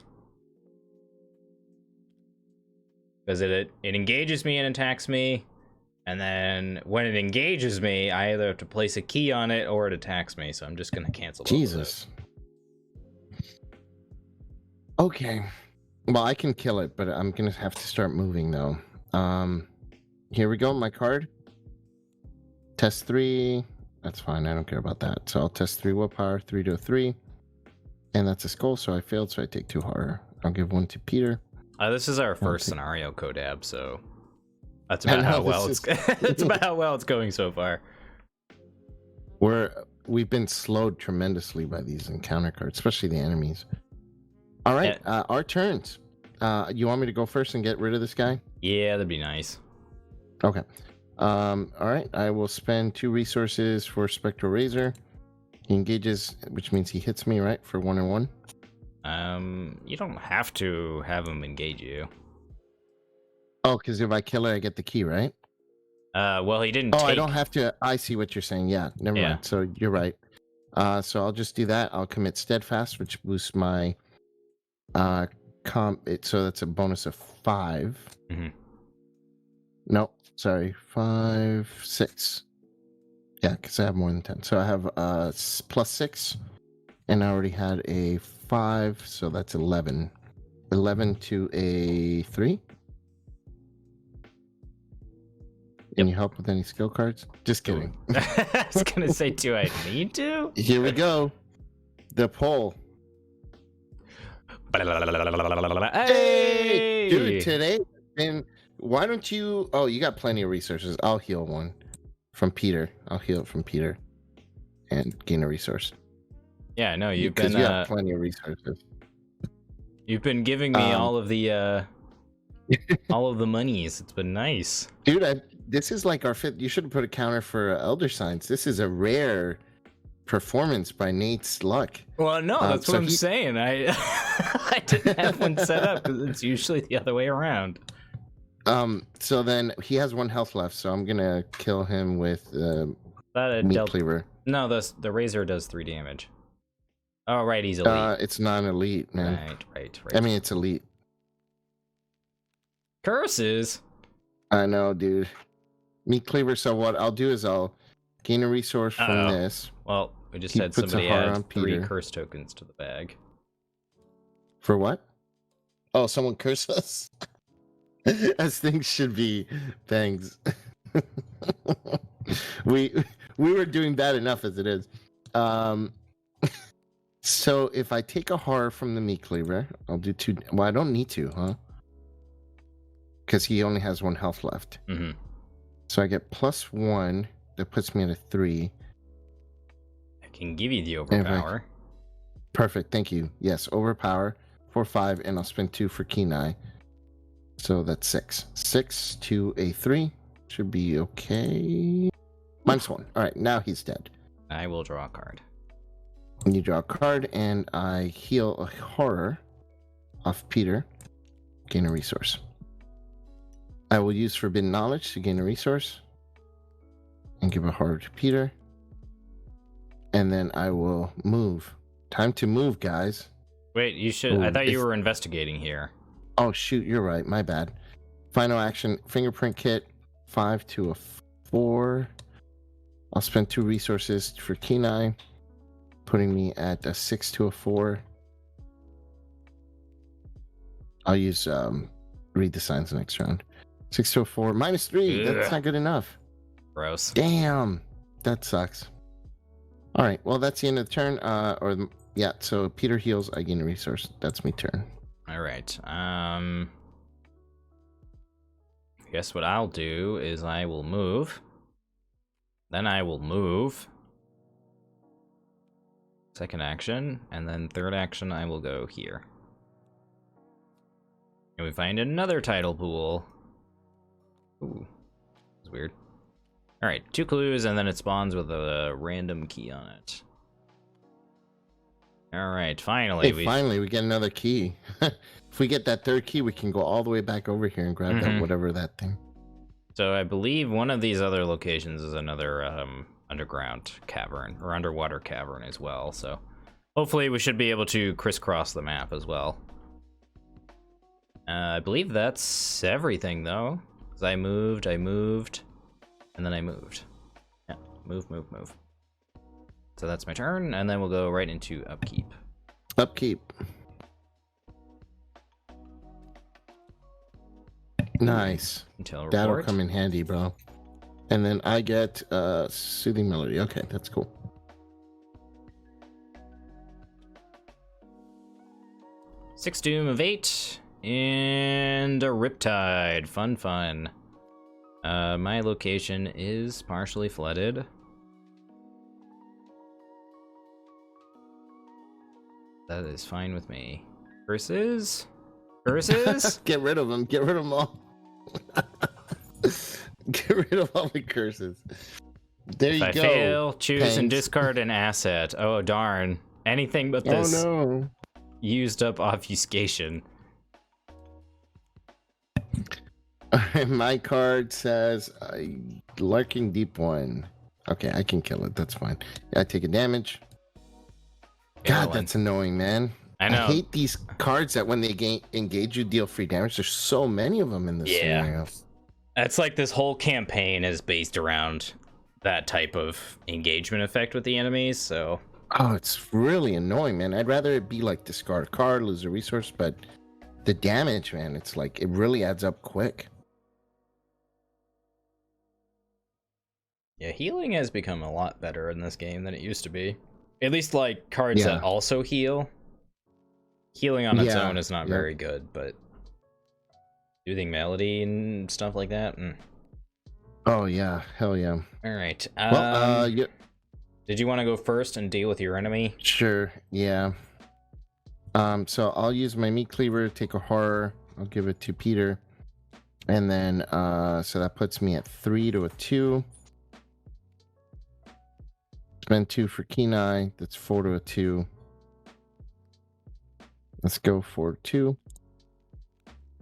Because it engages me and attacks me. And then when it engages me, I either have to place a key on it or it attacks me. So I'm just going to cancel both Jesus. Okay. Well, I can kill it, but I'm going to have to start moving, though. Here we go, my card. Test 3. That's fine, I don't care about that. So I'll test 3 willpower, 3 to a 3. And that's a skull, so I failed, so I take 2 horror. I'll give 1 to Peter. This is our first scenario Codab, so that's about how well it's that's about how well it's going so far. We've been slowed tremendously by these encounter cards, especially the enemies. All right, our turns. You want me to go first and get rid of this guy? Yeah, that'd be nice. Okay. All right, I will spend 2 resources for Spectral Razor. He engages, which means he hits me, right, for 1 and 1. You don't have to have him engage you. Oh, because if I kill it, I get the key, right? Well, he didn't. I don't have to. I see what you're saying. Yeah, never mind. So you're right. So I'll just do that. I'll commit Steadfast, which boosts my so that's a bonus of 5. Mm-hmm. No, sorry, 5, 6. Yeah, because I have more than 10. So I have plus 6, and I already had a 5, so that's 11. 11 to a 3. Can you help with any skill cards? Just kidding. I was gonna say, do I need to? Here we go. The poll. Hey! Dude, today, and why don't you... Oh, you got plenty of resources. I'll heal one from Peter. I'll heal it from Peter and gain a resource. Yeah, no, you've been... you have plenty of resources. You've been giving me all of the monies. It's been nice. Dude, this is like our 5th... You should have put a counter for Elder Signs. This is a rare performance by Nate's luck. Well, no, that's what I'm saying. I didn't have one set up because it's usually the other way around. So then he has 1 health left, so I'm gonna kill him with meat cleaver. No, the razor does 3 damage. Oh, right, he's elite. It's non-elite, man. Right. I mean, it's elite. Curses. I know, dude. Meat cleaver. So what I'll do is I'll gain a resource from this. Well, we just He had puts a somebody heart add on 3 Peter. curse tokens to the bag. For what? Oh, someone curse us? As things should be. Thanks. we were doing bad enough as it is. So if I take a horror from the meat cleaver, I'll do 2. Well, I don't need to, huh? Because he only has 1 health left. Mm-hmm. So I get +1. That puts me at a 3. I can give you the overpower. Perfect. Thank you. Yes, overpower for 5, and I'll spend 2 for Kenai. So that's 6. 6 to a 3 should be okay. -1. All right, now he's dead. I will draw a card. And you draw a card, and I heal a horror off Peter. Gain a resource. I will use Forbidden Knowledge to gain a resource. And give a horror to Peter. And then I will move. Time to move, guys. Wait, you should... I thought you were investigating here. Oh, shoot, you're right. My bad. Final action, fingerprint kit. 5 to a 4. I'll spend 2 resources for Kenai, putting me at a 6 to a 4. I'll use read the signs next round. 6 to a 4. -3. Ugh. That's not good enough. Gross. Damn. That sucks. All right. Well, that's the end of the turn. Yeah. So Peter heals. I gain a resource. That's my turn. All right. Guess what I'll do is I will move. Then I will move. Second action, and then third action I will go here. And we find another title pool. Ooh, that's weird. All right, 2 clues, and then it spawns with a random key on it. All right, finally. Finally, we get another key. If we get that 3rd key, we can go all the way back over here and grab that whatever that thing. So I believe one of these other locations is another underground cavern, or underwater cavern as well. So hopefully we should be able to crisscross the map as well. I believe that's everything, though. Because I moved, and then I moved. Yeah, move. So that's my turn, and then we'll go right into Upkeep. Upkeep. Nice. That'll come in handy, bro. And then I get Soothing Melody. Okay, that's cool. Six Doom of 8 and a Riptide. Fun. My location is partially flooded. That is fine with me. Curses? Get rid of them. Get rid of them all. Get rid of all the curses. There you go. If I fail, choose and discard an asset. Oh, darn. Anything but this. Oh, no. Used up obfuscation. My card says Lurking Deep One. Okay, I can kill it. That's fine. I take a damage. God, that's annoying, man. I know. I hate these cards that when they engage you, deal free damage. There's so many of them in this scenario. That's like this whole campaign is based around that type of engagement effect with the enemies, so... Oh, it's really annoying, man. I'd rather it be like discard a card, lose a resource, but the damage, man, it's like, it really adds up quick. Yeah, healing has become a lot better in this game than it used to be. At least, like, cards that also heal. Healing on its own is not very good, but Soothing Melody and stuff like that. Oh, yeah. Hell yeah. All right. Well, did you want to go first and deal with your enemy? Sure, yeah. So I'll use my meat cleaver, take a horror. I'll give it to Peter. And then, so that puts me at 3 to a 2. Spend 2 for Kenai. That's 4 to a 2. Let's go for 2.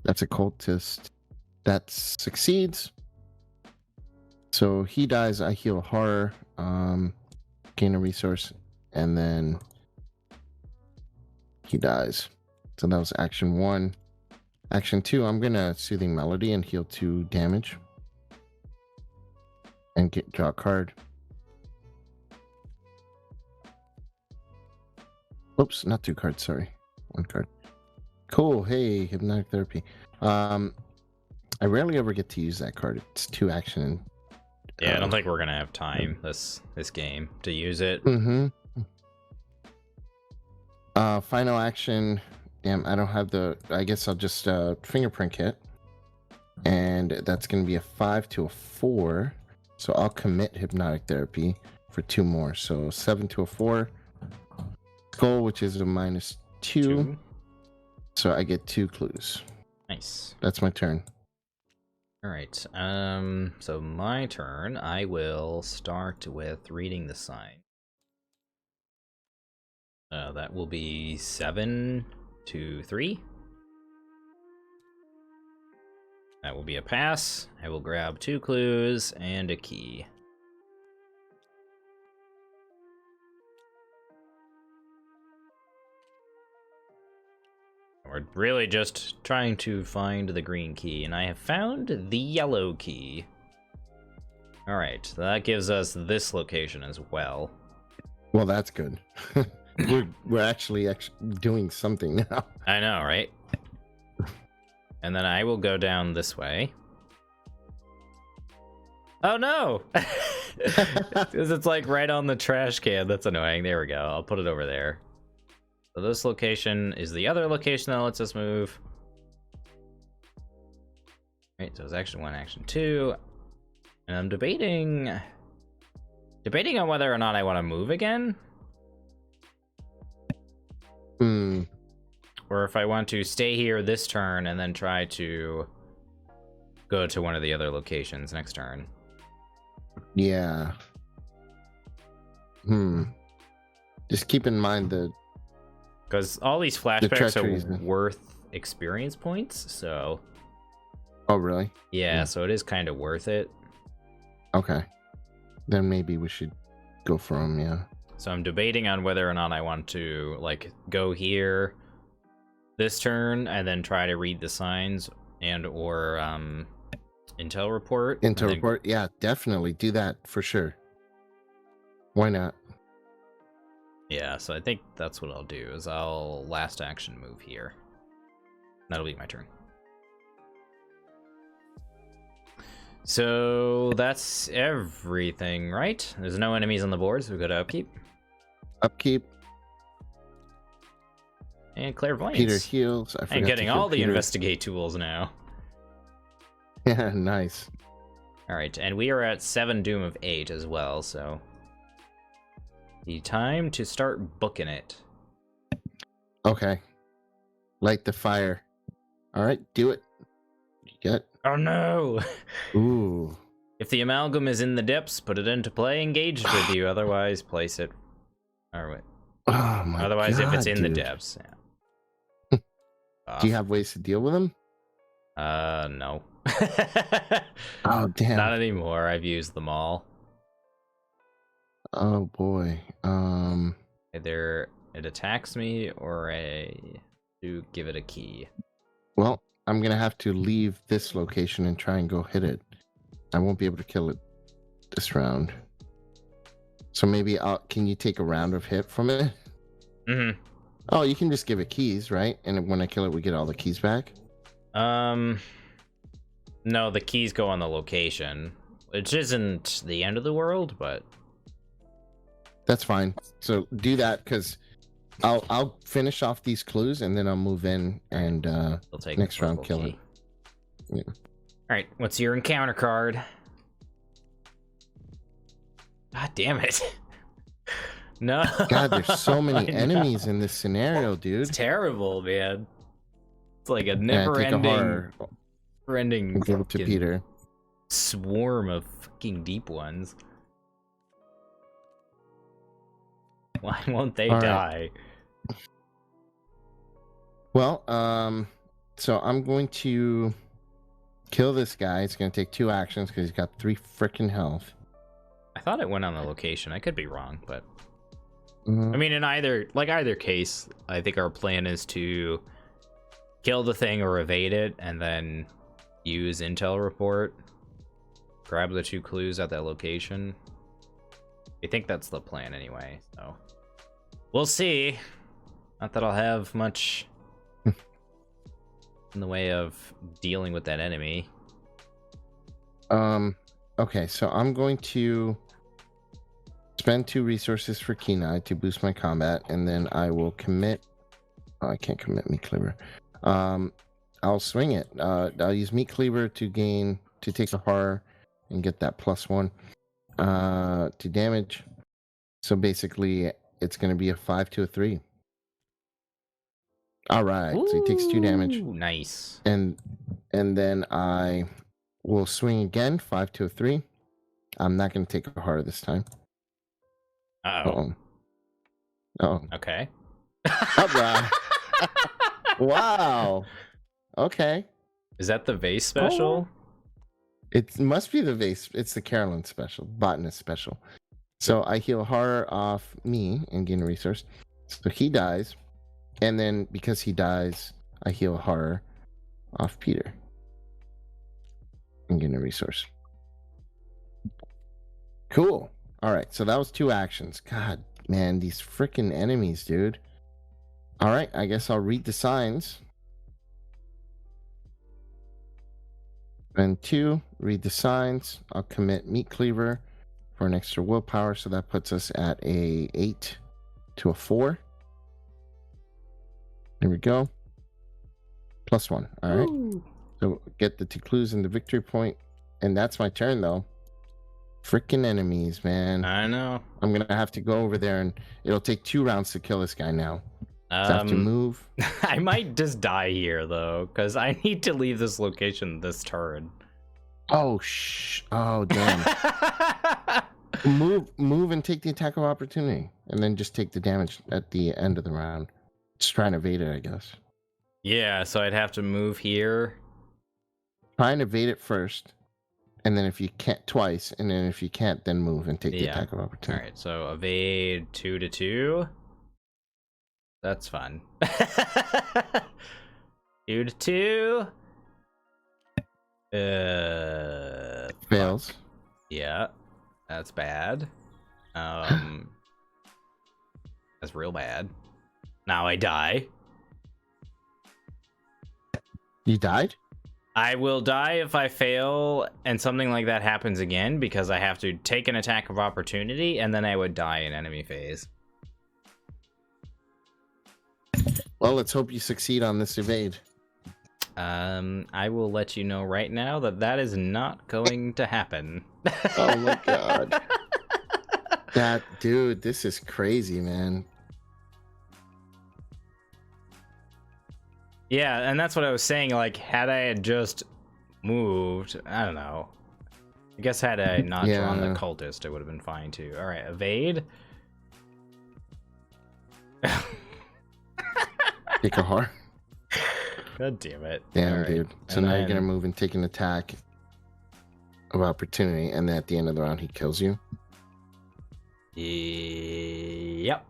That's a cultist. That succeeds. So he dies. I heal horror. Gain a resource. And then he dies. So that was action 1. Action 2, I'm going to Soothing Melody and heal 2 damage. And draw a card. Oops, not 2 cards, sorry. 1 card. Cool, hey, hypnotic therapy. I rarely ever get to use that card. It's 2 action. Yeah, I don't think we're gonna have time this game to use it. Final action. Damn, I don't have the. I guess I'll just fingerprint hit, and that's gonna be a 5 to a 4. So I'll commit hypnotic therapy for 2 more. So 7 to a 4. Goal, which is a -2. So I get 2 clues. Nice. That's my turn. All right. So my turn. I will start with reading the sign. That will be 7 to 3. That will be a pass. I will grab 2 clues and a key. We're really just trying to find the green key, and I have found the yellow key. Alright, so that gives us this location as well. Well, that's good. we're actually doing something now. I know, right? And then I will go down this way. Oh no! Because it's like right on the trash can. That's annoying. There we go. I'll put it over there. So this location is the other location that lets us move. Right, so it's action 1, action 2. And I'm debating on whether or not I want to move again. Or if I want to stay here this turn and then try to go to one of the other locations next turn. Yeah. Just keep in mind the... Because all these flashbacks are worth experience points, so... Oh, really? Yeah, so it is kind of worth it. Okay. Then maybe we should go for them, yeah. So I'm debating on whether or not I want to, like, go here this turn and then try to read the signs and or intel report. Intel report, yeah, definitely do that for sure. Why not? Yeah, so I think that's what I'll do, is I'll last action move here. That'll be my turn. So that's everything, right? There's no enemies on the board, so we go to Upkeep. Upkeep. And Clairvoyance. Peter heals. And getting all the investigate tools now. Yeah, nice. Alright, and we are at 7 Doom of 8 as well, so... The time to start booking it. Okay. Light the fire. Alright, do it. Get. Oh no! Ooh. If the amalgam is in the depths, put it into play engaged with you. Otherwise, place it. Or wait. Oh my Otherwise, God, if it's in the dude. depths. Yeah. Do you have ways to deal with them? No. Oh, damn. Not anymore. I've used them all. Oh boy. Either it attacks me or I do give it a key. Well, I'm gonna have to leave this location and try and go hit it. I won't be able to kill it this round. So maybe can you take a round of hit from it? Mm-hmm. Oh, you can just give it keys, right? And when I kill it, we get all the keys back? No, the keys go on the location, which isn't the end of the world, but... That's fine. So do that, because I'll finish off these clues, and then I'll move in and We'll take next round kill it. Yeah. Alright, what's your encounter card? God damn it. No. God, there's so many I know. enemies in this scenario, dude. It's terrible, man. It's like a Take a never-ending, horror. never-ending Give it to fucking Peter. swarm of fucking deep ones. Why won't they All right. die? Well, so I'm going to kill this guy. It's going to take 2 actions because he's got 3 freaking health. I thought it went on the location. I could be wrong, but Mhm. I mean, in either case, I think our plan is to kill the thing or evade it, and then use intel report. grab the 2 clues at that location. I think that's the plan anyway, so we'll see. Not that I'll have much in the way of dealing with that enemy. Okay, so I'm going to spend 2 resources for Kenai to boost my combat, and then I will commit. Oh, I can't commit Meat Cleaver. I'll swing it. I'll use Meat Cleaver to take a horror and get that +1 to damage. So basically, it's going to be a 5 to a 3. All right. Ooh, so he takes 2 damage. Nice. And then I will swing again, 5 to a 3. I'm not going to take a horror this time. Uh-oh. Oh. Okay. All right. Wow. Okay. Is that the Vase special? It must be the Vase. It's the Carolyn special, botanist special. So I heal horror off me and gain a resource. So he dies. And then because he dies, I heal horror off Peter and gain a resource. Cool. All right. So that was 2 actions. God, man, these freaking enemies, dude. All right. I guess I'll read the signs. And 2, read the signs. I'll commit Meat Cleaver for an extra willpower, so that puts us at a 8 to a 4. There we go. +1. All right. Ooh. So get the 2 clues and the victory point, and that's my turn though. Freaking enemies, man. I know. I'm gonna have to go over there, and it'll take 2 rounds to kill this guy now. So I have to move. I might just die here though, because I need to leave this location this turn. Oh damn. Move and take the attack of opportunity, and then just take the damage at the end of the round. Just try and evade it, I guess. Yeah, so I'd have to move here. Try and evade it first, and then if you can't, twice, and then if you can't, then move and take the attack of opportunity. All right, so evade 2 to 2. That's fun. 2 to 2. Fails. Fuck. Yeah, that's bad. That's real bad. Now I die. You died? I will die if I fail and something like that happens again, because I have to take an attack of opportunity, and then I would die in enemy phase. Well, let's hope you succeed on this evade. I will let you know right now that that is not going to happen. Oh my god. Dude, this is crazy, man. Yeah, and that's what I was saying, like, had I had just moved, I don't know. I guess had I not drawn the cultist, it would have been fine too. Alright, evade. Take a heart. God damn it. Damn, right. dude. So and now you're gonna move and take an attack of opportunity, and then at the end of the round he kills you? Yep.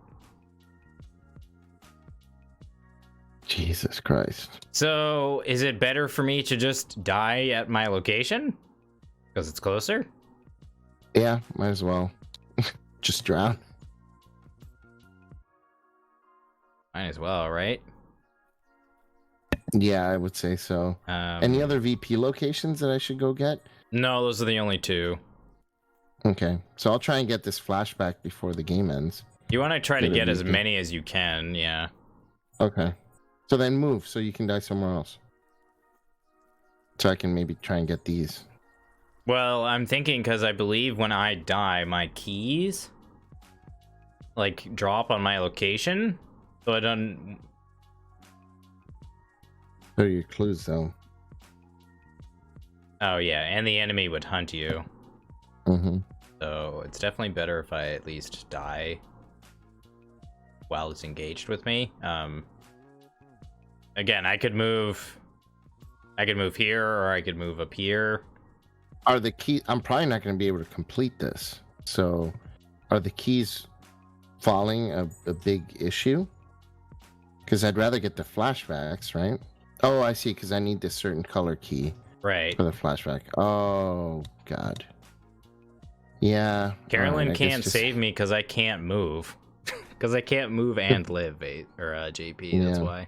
Jesus Christ. So, is it better for me to just die at my location? Because it's closer? Yeah, might as well. Just drown. Might as well, right? Yeah, I would say so. Any other VP locations that I should go get? No, those are the only 2. Okay, so I'll try and get this flashback before the game ends. You want to try to get as many as you can, yeah. Okay. So then move so you can die somewhere else. So I can maybe try and get these. Well, I'm thinking because I believe when I die, my keys, like, drop on my location. So I don't... What are your clues, though? Oh, yeah, and the enemy would hunt you. Mm-hmm. So it's definitely better if I at least die while it's engaged with me. Again, I could move here, or I could move up here. Are the keys... I'm probably not going to be able to complete this. So are the keys falling a big issue? Because I'd rather get the flashbacks, right? Oh, I see, because I need this certain color key Right. For the flashback. Oh, God. Yeah. Carolyn right, can't save me because I can't move. Because I can't move and live, JP. That's why.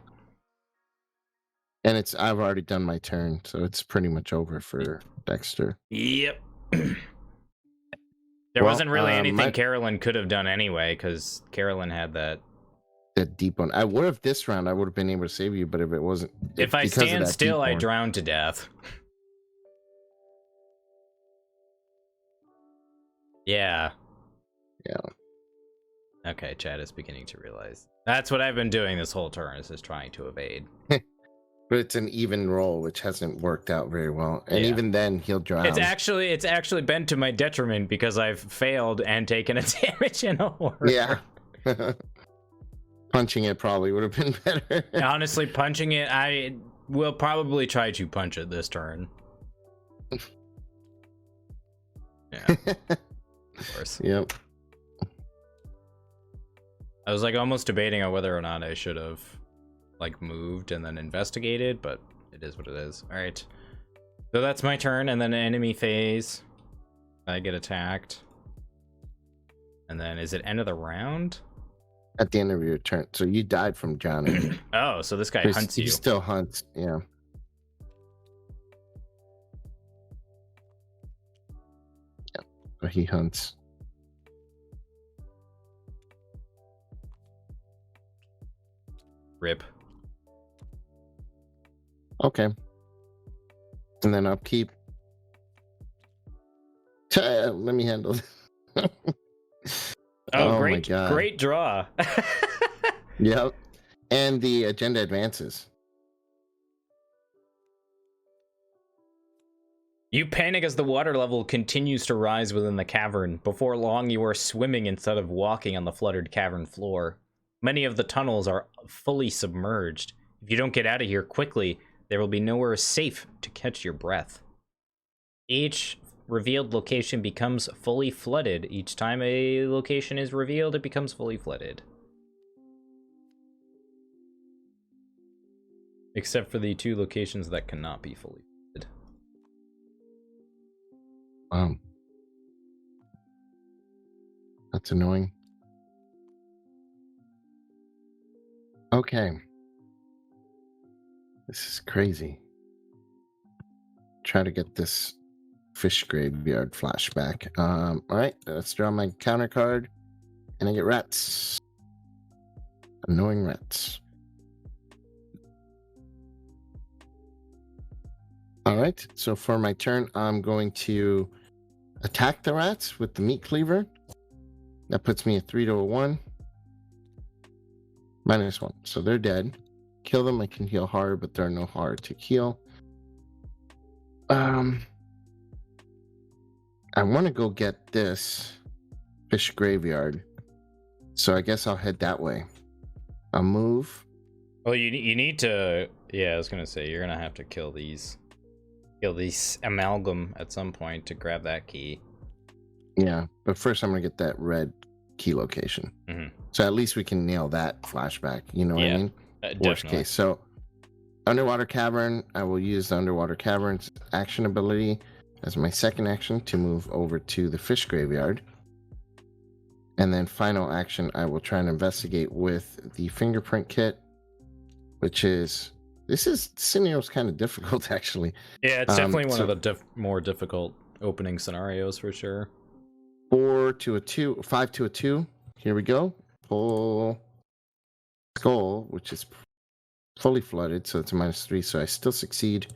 And I've already done my turn, so it's pretty much over for Dexter. Yep. There wasn't really anything Carolyn could have done anyway, because Carolyn had that deep one. I would have this round. I would have been able to save you, but if it wasn't, if I stand still, I drown to death. Yeah. Yeah. Okay, Chad is beginning to realize. That's what I've been doing this whole turn, is just trying to evade. But it's an even roll, which hasn't worked out very well. And even then, he'll drown. It's actually been to my detriment because I've failed and taken a damage in a horror. Yeah. Punching it probably would have been better. Honestly, punching it, I will probably try to punch it this turn. Yeah. Of course. Yep. I was like almost debating on whether or not I should have like moved and then investigated, but it is what it is. All right. So that's my turn, and then enemy phase. I get attacked. And then is it end of the round? At the end of your turn. So you died from drowning. Oh, so this guy hunts you. He still hunts, yeah. Yeah, but he hunts. Rip. Okay. And then upkeep. Let me handle this. Oh, great draw. Yep. And the agenda advances. You panic as the water level continues to rise within the cavern. Before long, you are swimming instead of walking on the flooded cavern floor. Many of the tunnels are fully submerged. If you don't get out of here quickly, there will be nowhere safe to catch your breath. Each revealed location becomes fully flooded. Each time a location is revealed, it becomes fully flooded. Except for the 2 locations that cannot be fully flooded. Wow. That's annoying. Okay. This is crazy. Try to get this fish graveyard flashback. All right, let's draw my counter card, and I get rats. Annoying rats. All right, so for my turn, I'm going to attack the rats with the meat cleaver. That puts me a 3 to a 1. -1. So they're dead. Kill them. I can heal hard, but there are no hard to heal. I want to go get this fish graveyard. So I guess I'll head that way. I'll move. Well, you need to. Yeah, I was gonna say you're gonna have to kill these amalgam at some point to grab that key. Yeah, but first I'm gonna get that red key location. Mm-hmm. So at least we can nail that flashback. You know what I mean? Worst Definitely. case. So underwater cavern. I will use the underwater cavern's action ability as my second action to move over to the fish graveyard. And then final action, I will try and investigate with the fingerprint kit, which is, this scenario's kind of difficult actually. Yeah, it's definitely one of the more difficult opening scenarios for sure. 4 to a 2, 5 to a 2. Here we go. Pull skull, which is fully flooded, so it's a -3, so I still succeed.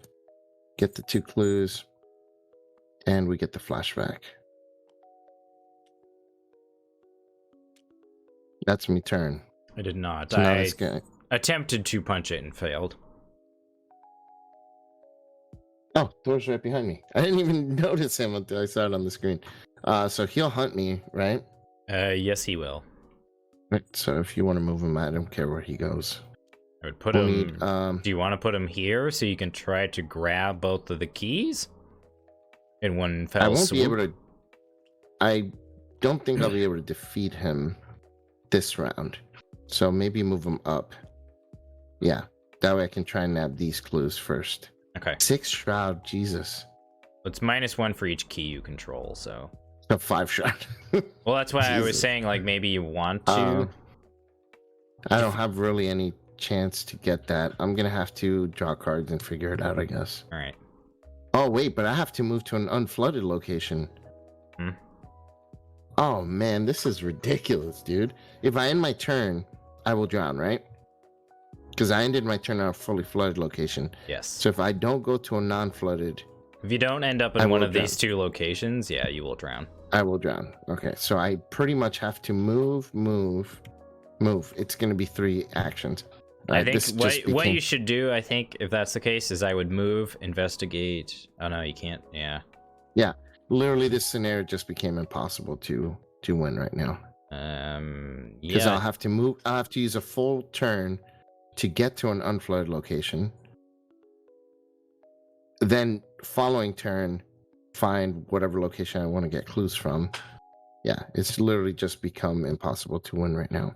Get the 2 clues, and we get the flashback. That's me turn. I did not. So I attempted to punch it and failed. Oh, door's right behind me. I didn't even notice him until I saw it on the screen. So he'll hunt me, right? Yes, he will. Right. So if you want to move him, I don't care where he goes. I would put him. Do you want to put him here so you can try to grab both of the keys in one fell swoop? Be able to. I don't think I'll be able to defeat him this round. So maybe move him up. Yeah, that way I can try and nab these clues first. Okay. 6 shroud, Jesus. It's -1 for each key you control, so. So 5 shroud. Well, that's why I was Jesus. saying, like, maybe you want to. I don't have really any chance to get that. I'm gonna have to draw cards and figure it out, I guess. All right. Oh wait, but I have to move to an unflooded location. Hmm. Oh man, this is ridiculous, dude. If I end my turn, I will drown, right? Because I ended my turn on a fully flooded location. Yes. So if I don't go to a non-flooded, If you don't end up I in one will of these 2 locations, yeah, you will drown. I will drown. Okay, so I pretty much have to move. It's going to be 3 actions. I think what you should do, I think, if that's the case, is I would move, investigate. Oh no, you can't. Yeah. Yeah, literally, this scenario just became impossible to win right now. Because Yeah. I'll have to move. I'll have to use a full turn to get to an unflooded location. Then, following turn, find whatever location I want to get clues from. Yeah, it's literally just become impossible to win right now.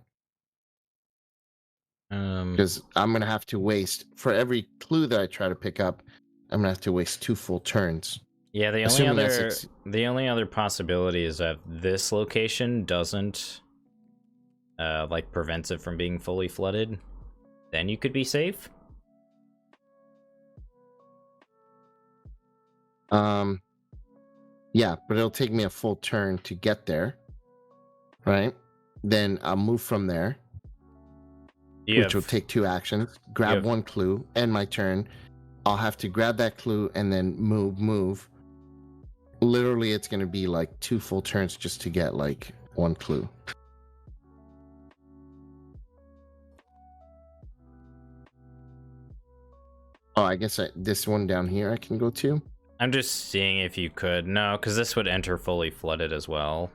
Because I'm gonna have to waste for every clue that I try to pick up. I'm gonna have to waste 2 full turns. Yeah, the only other possibility is that this location doesn't like prevents it from being fully flooded. Then you could be safe. Yeah, but it'll take me a full turn to get there. Right? Then I'll move from there. Which will take 2 actions. Grab 1 clue, end my turn. I'll have to grab that clue and then move. Literally, it's going to be like 2 full turns just to get like 1 clue. Oh, I guess this one down here I can go to? I'm just seeing if you could. No, because this would enter fully flooded as well.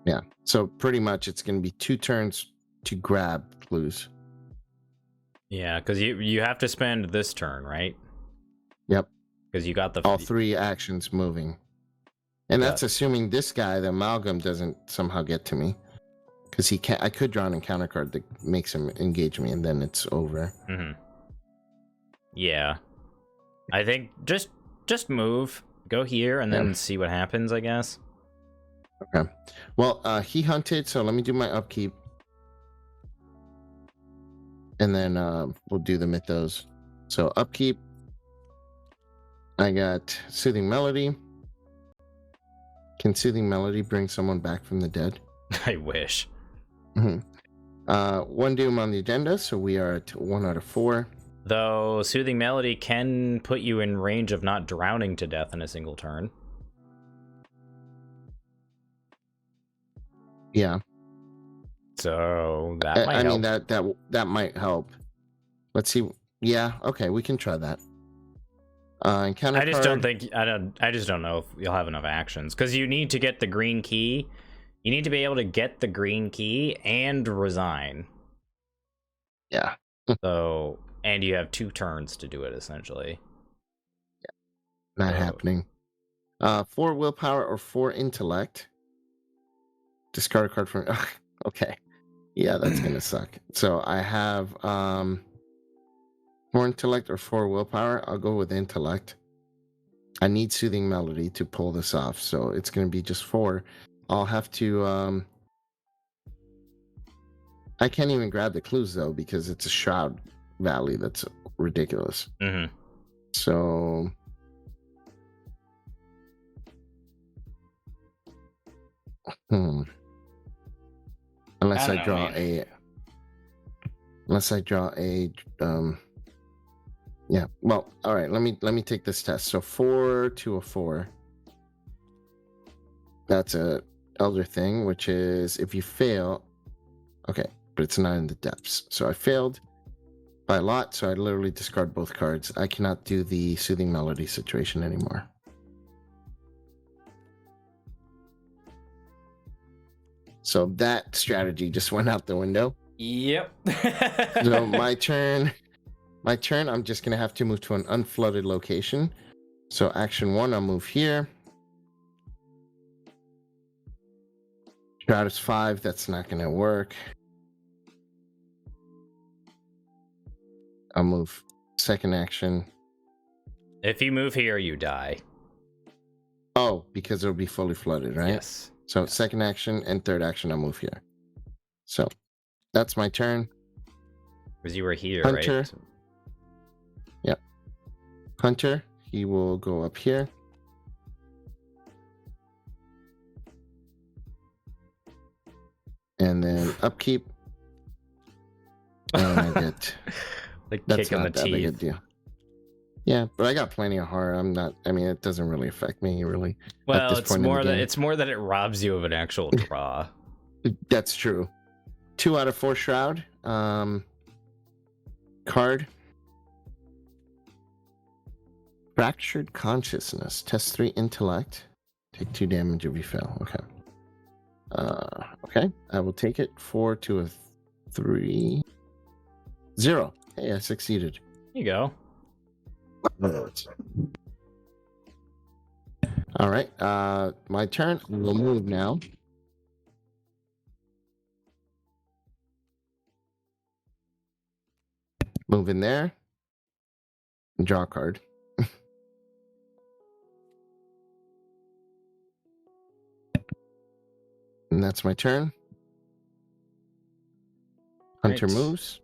Yeah, so pretty much it's going to be 2 turns to grab clues. Yeah, because you have to spend this turn, right? Yep. Because you got all 3 actions moving. And that's assuming this guy, the amalgam, doesn't somehow get to me. Because I could draw an encounter card that makes him engage me, and then it's over. Mm-hmm. Yeah. I think just move. Go here and then see what happens, I guess. Okay. Well, he hunted, so let me do my upkeep. And then we'll do the mythos. So upkeep. I got Soothing Melody. Can Soothing Melody bring someone back from the dead? I wish. Mm-hmm. 1 doom on the agenda, so we are at 1 out of 4. Though Soothing Melody can put you in range of not drowning to death in a single turn. Yeah. So that might help. I mean that might help. Let's see. Yeah, okay, we can try that. Encounter I just card. I just don't know if you'll have enough actions because you need to get the green key. You need to be able to get the green key and resign. Yeah. So, and you have 2 turns to do it essentially. Yeah. Not happening. 4 willpower or 4 intellect. Discard a card from. Okay. Yeah, that's gonna suck. So I have 4 intellect or 4 willpower. I'll go with intellect. I need Soothing Melody to pull this off, so it's gonna be just 4. I'll have to I can't even grab the clues though because it's a Shroud Valley that's ridiculous. Mm-hmm. So unless I draw a yeah, well, all right, let me take this test. So 4 to a 4. That's a elder thing, which is if you fail, okay, but it's not in the depths. So I failed by a lot, so I literally discard both cards. I cannot do the Soothing Melody situation anymore. So that strategy just went out the window. Yep. So my turn, I'm just going to have to move to an unflooded location. So action 1, I'll move here. Shroud is 5, that's not going to work. I'll move second action. If you move here, you die. Oh, because it'll be fully flooded, right? Yes. So second action and third action, I'll move here. So that's my turn. Because you were here, Hunter. right? Yep. Hunter, he will go up here. And then upkeep. And I get Like that's kick in the not that big a teeth. deal. Yeah, but I got plenty of horror. I mean, it doesn't really affect me, really. Well, this it's point in the more that game. it's more that it robs you of an actual draw. That's true. 2 out of 4 shroud. Card. Fractured consciousness. Test 3 intellect. Take 2 damage if you fail. Okay. Okay. I will take it. 4 to a 3. 0. Hey, I succeeded. Here you go. All right. My turn. We'll move now. Move in there. Draw a card. And that's my turn. Hunter Right. moves.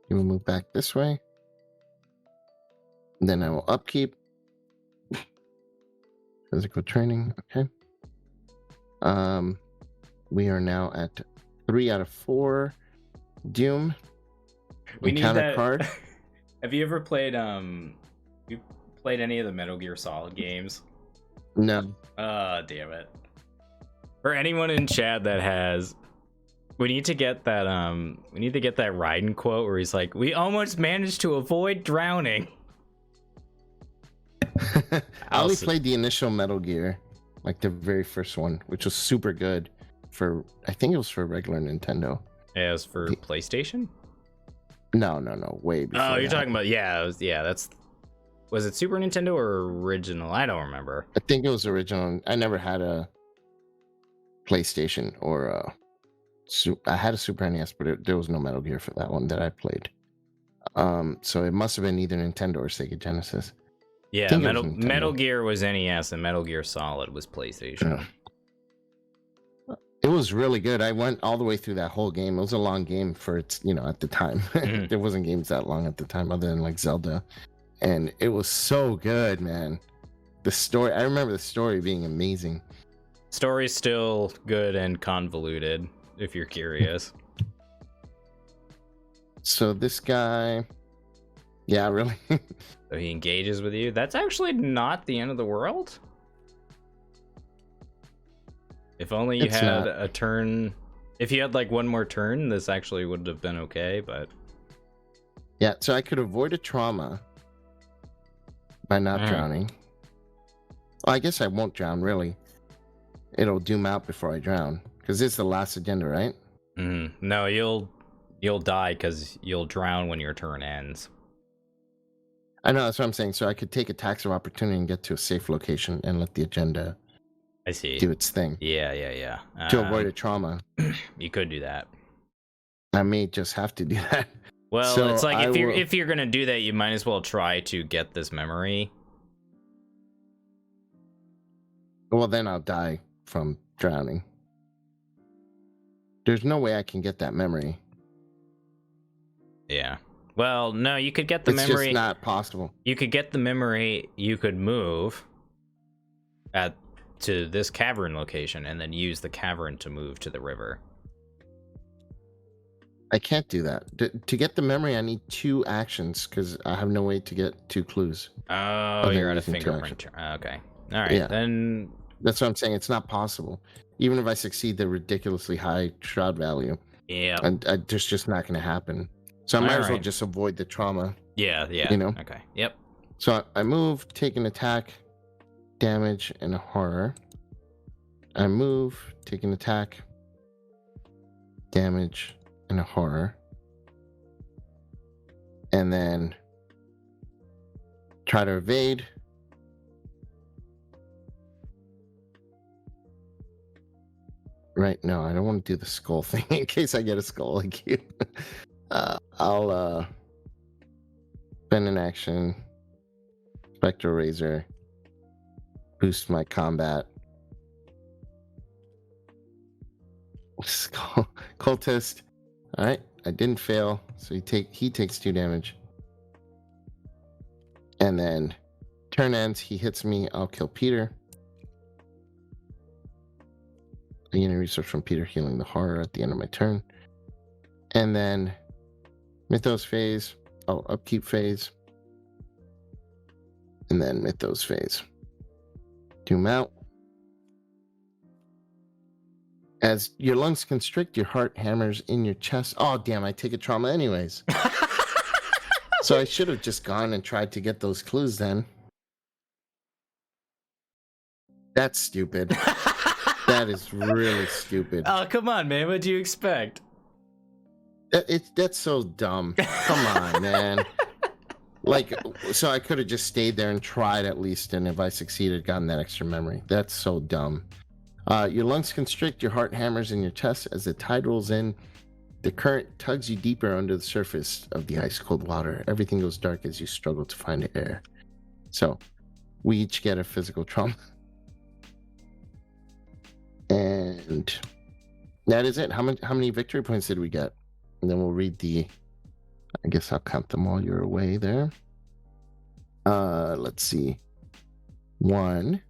He will move back this way. And then I will upkeep. Physical training. Okay. We are now at 3 out of 4. Doom. We need Encounter that card. Have you ever played you played any of the Metal Gear Solid games? No. Damn it. For anyone in chat that has, we need to get that Raiden quote where he's like, "We almost managed to avoid drowning." I only played the initial Metal Gear, like the very first one, which was super good for, I think it was for regular Nintendo. As for PlayStation? No, way before. Oh, you're that. talking about was it Super Nintendo or original? I don't remember. I think it was original. I never had a PlayStation or I had a Super NES, but there was no Metal Gear for that one that I played. So it must have been either Nintendo or Sega Genesis. Yeah, Metal Gear was NES and Metal Gear Solid was PlayStation. Yeah. It was really good. I went all the way through that whole game. It was a long game for its, at the time. Mhm. There wasn't games that long at the time other than like Zelda. And it was so good, man. The story, I remember the story being amazing. Story's still good and convoluted, if you're curious. So this guy, yeah, really. So he engages with you. That's actually not the end of the world. If only you It's had not. a turn. If you had like one more turn, this actually would have been okay, but Yeah, so I could avoid a trauma by not drowning. Well, I guess I won't drown, really. It'll doom out before I drown. Because it's the last agenda, right? No, you'll die because you'll drown when your turn ends. I know, that's what I'm saying. So I could take attacks of opportunity and get to a safe location and let the agenda I see. do its thing. Yeah. To avoid a trauma. You could do that. I may just have to do that. Well, So it's like I if you're gonna do that, you might as well try to get this memory. Well, then I'll die from drowning. There's no way I can get that memory. Yeah. Well, no, you could get the It's memory. just not possible. You could get the memory. You could move to this cavern location and then use the cavern to move to the river. I can't do that. To get the memory, I need 2 actions because I have no way to get 2 clues. Oh, you're at a using 2 fingerprint. Okay. All right. Yeah. Then That's what I'm saying. It's not possible. Even if I succeed the ridiculously high shroud value, yeah. there's just not going to happen. So I might as well Alright. just avoid the trauma. Yeah. Okay. Yep. So I move, take an attack, damage, and a horror. I move, take an attack, damage, and a horror. And then try to evade. Right, no, I don't want to do the skull thing in case I get a skull like you. I'll spend an action, Spectral Razor. Boost my combat. Cultist. All right, I didn't fail, so he takes 2 damage. And then turn ends, he hits me, I'll kill Peter. I gain a resource from Peter, healing the horror at the end of my turn. And then Mythos phase, Upkeep phase. And then Mythos phase. Doom out. As your lungs constrict, your heart hammers in your chest. Oh, damn, I take a trauma anyways. So I should have just gone and tried to get those clues then. That's stupid. That is really stupid. Oh, come on, man. What do you expect? That's so dumb. Come on, man. Like, so I could have just stayed there and tried at least, and if I succeeded, gotten that extra memory. That's so dumb. Your lungs constrict, your heart hammers in your chest as the tide rolls in. The current tugs you deeper under the surface of the ice-cold water. Everything goes dark as you struggle to find air. So, we each get a physical trauma. And that is it. How many victory points did we get? And then we'll read I guess I'll count them while you're away there. Let's see. 1,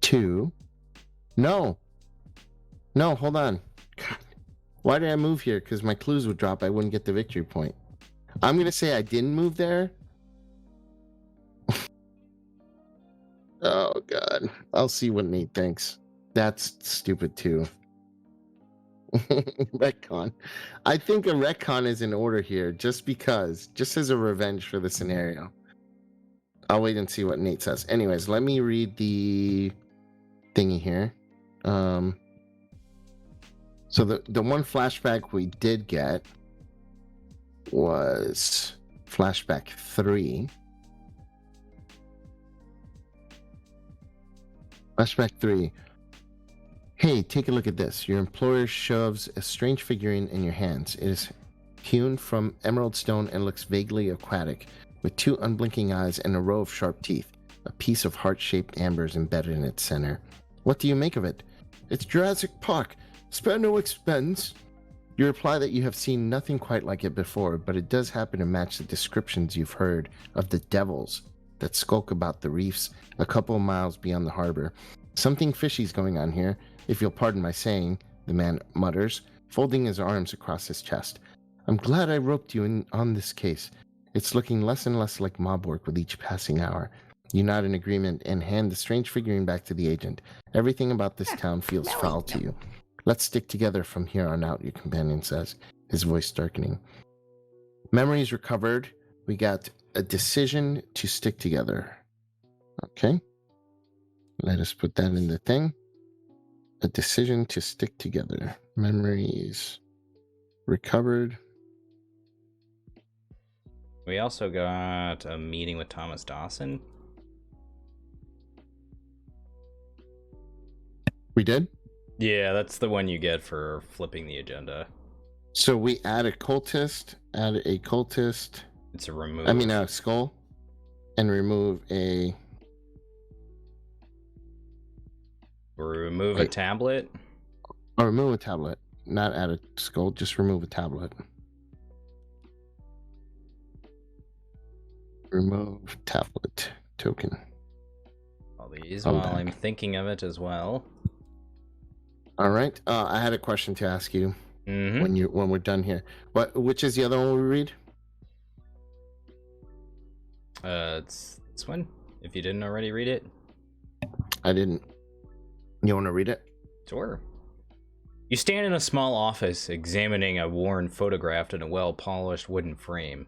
2. No, hold on. God. Why did I move here? Because my clues would drop. I wouldn't get the victory point. I'm going to say I didn't move there. Oh, God. I'll see what Nate thinks. That's stupid, too. Retcon. I think a retcon is in order here, just because. Just as a revenge for the scenario. I'll wait and see what Nate says. Anyways, let me read the thingy here. So the one flashback we did get was flashback 3. Flashback 3. Hey, take a look at this. Your employer shoves a strange figurine in your hands. It is hewn from emerald stone and looks vaguely aquatic, with 2 unblinking eyes and a row of sharp teeth. A piece of heart-shaped amber is embedded in its center. What do you make of it? It's Jurassic Park. Spare no expense. You reply that you have seen nothing quite like it before, but it does happen to match the descriptions you've heard of the devils that skulk about the reefs a couple of miles beyond the harbor. Something fishy's going on here, if you'll pardon my saying, the man mutters, folding his arms across his chest. I'm glad I roped you in on this case. It's looking less and less like mob work with each passing hour. You nod in agreement and hand the strange figurine back to the agent. Everything about this town feels foul to you. Let's stick together from here on out, your companion says, his voice darkening. Memories recovered. We got a decision to stick together. Okay. Let us put that in the thing. A decision to stick together. Memories recovered. We also got a meeting with Thomas Dawson. We did? Yeah, that's the one you get for flipping the agenda. So we add a cultist. It's a remove. I mean, a skull. And remove a... Remove a tablet? Or remove a tablet. Not add a skull, just remove a tablet. Remove tablet token. All these while I'm thinking of it as well. All right. I had a question to ask you Mm-hmm. when we're done here. Which is the other one we read? It's this one. If you didn't already read it. I didn't. You want to read it? Sure. You stand in a small office examining a worn photograph in a well-polished wooden frame.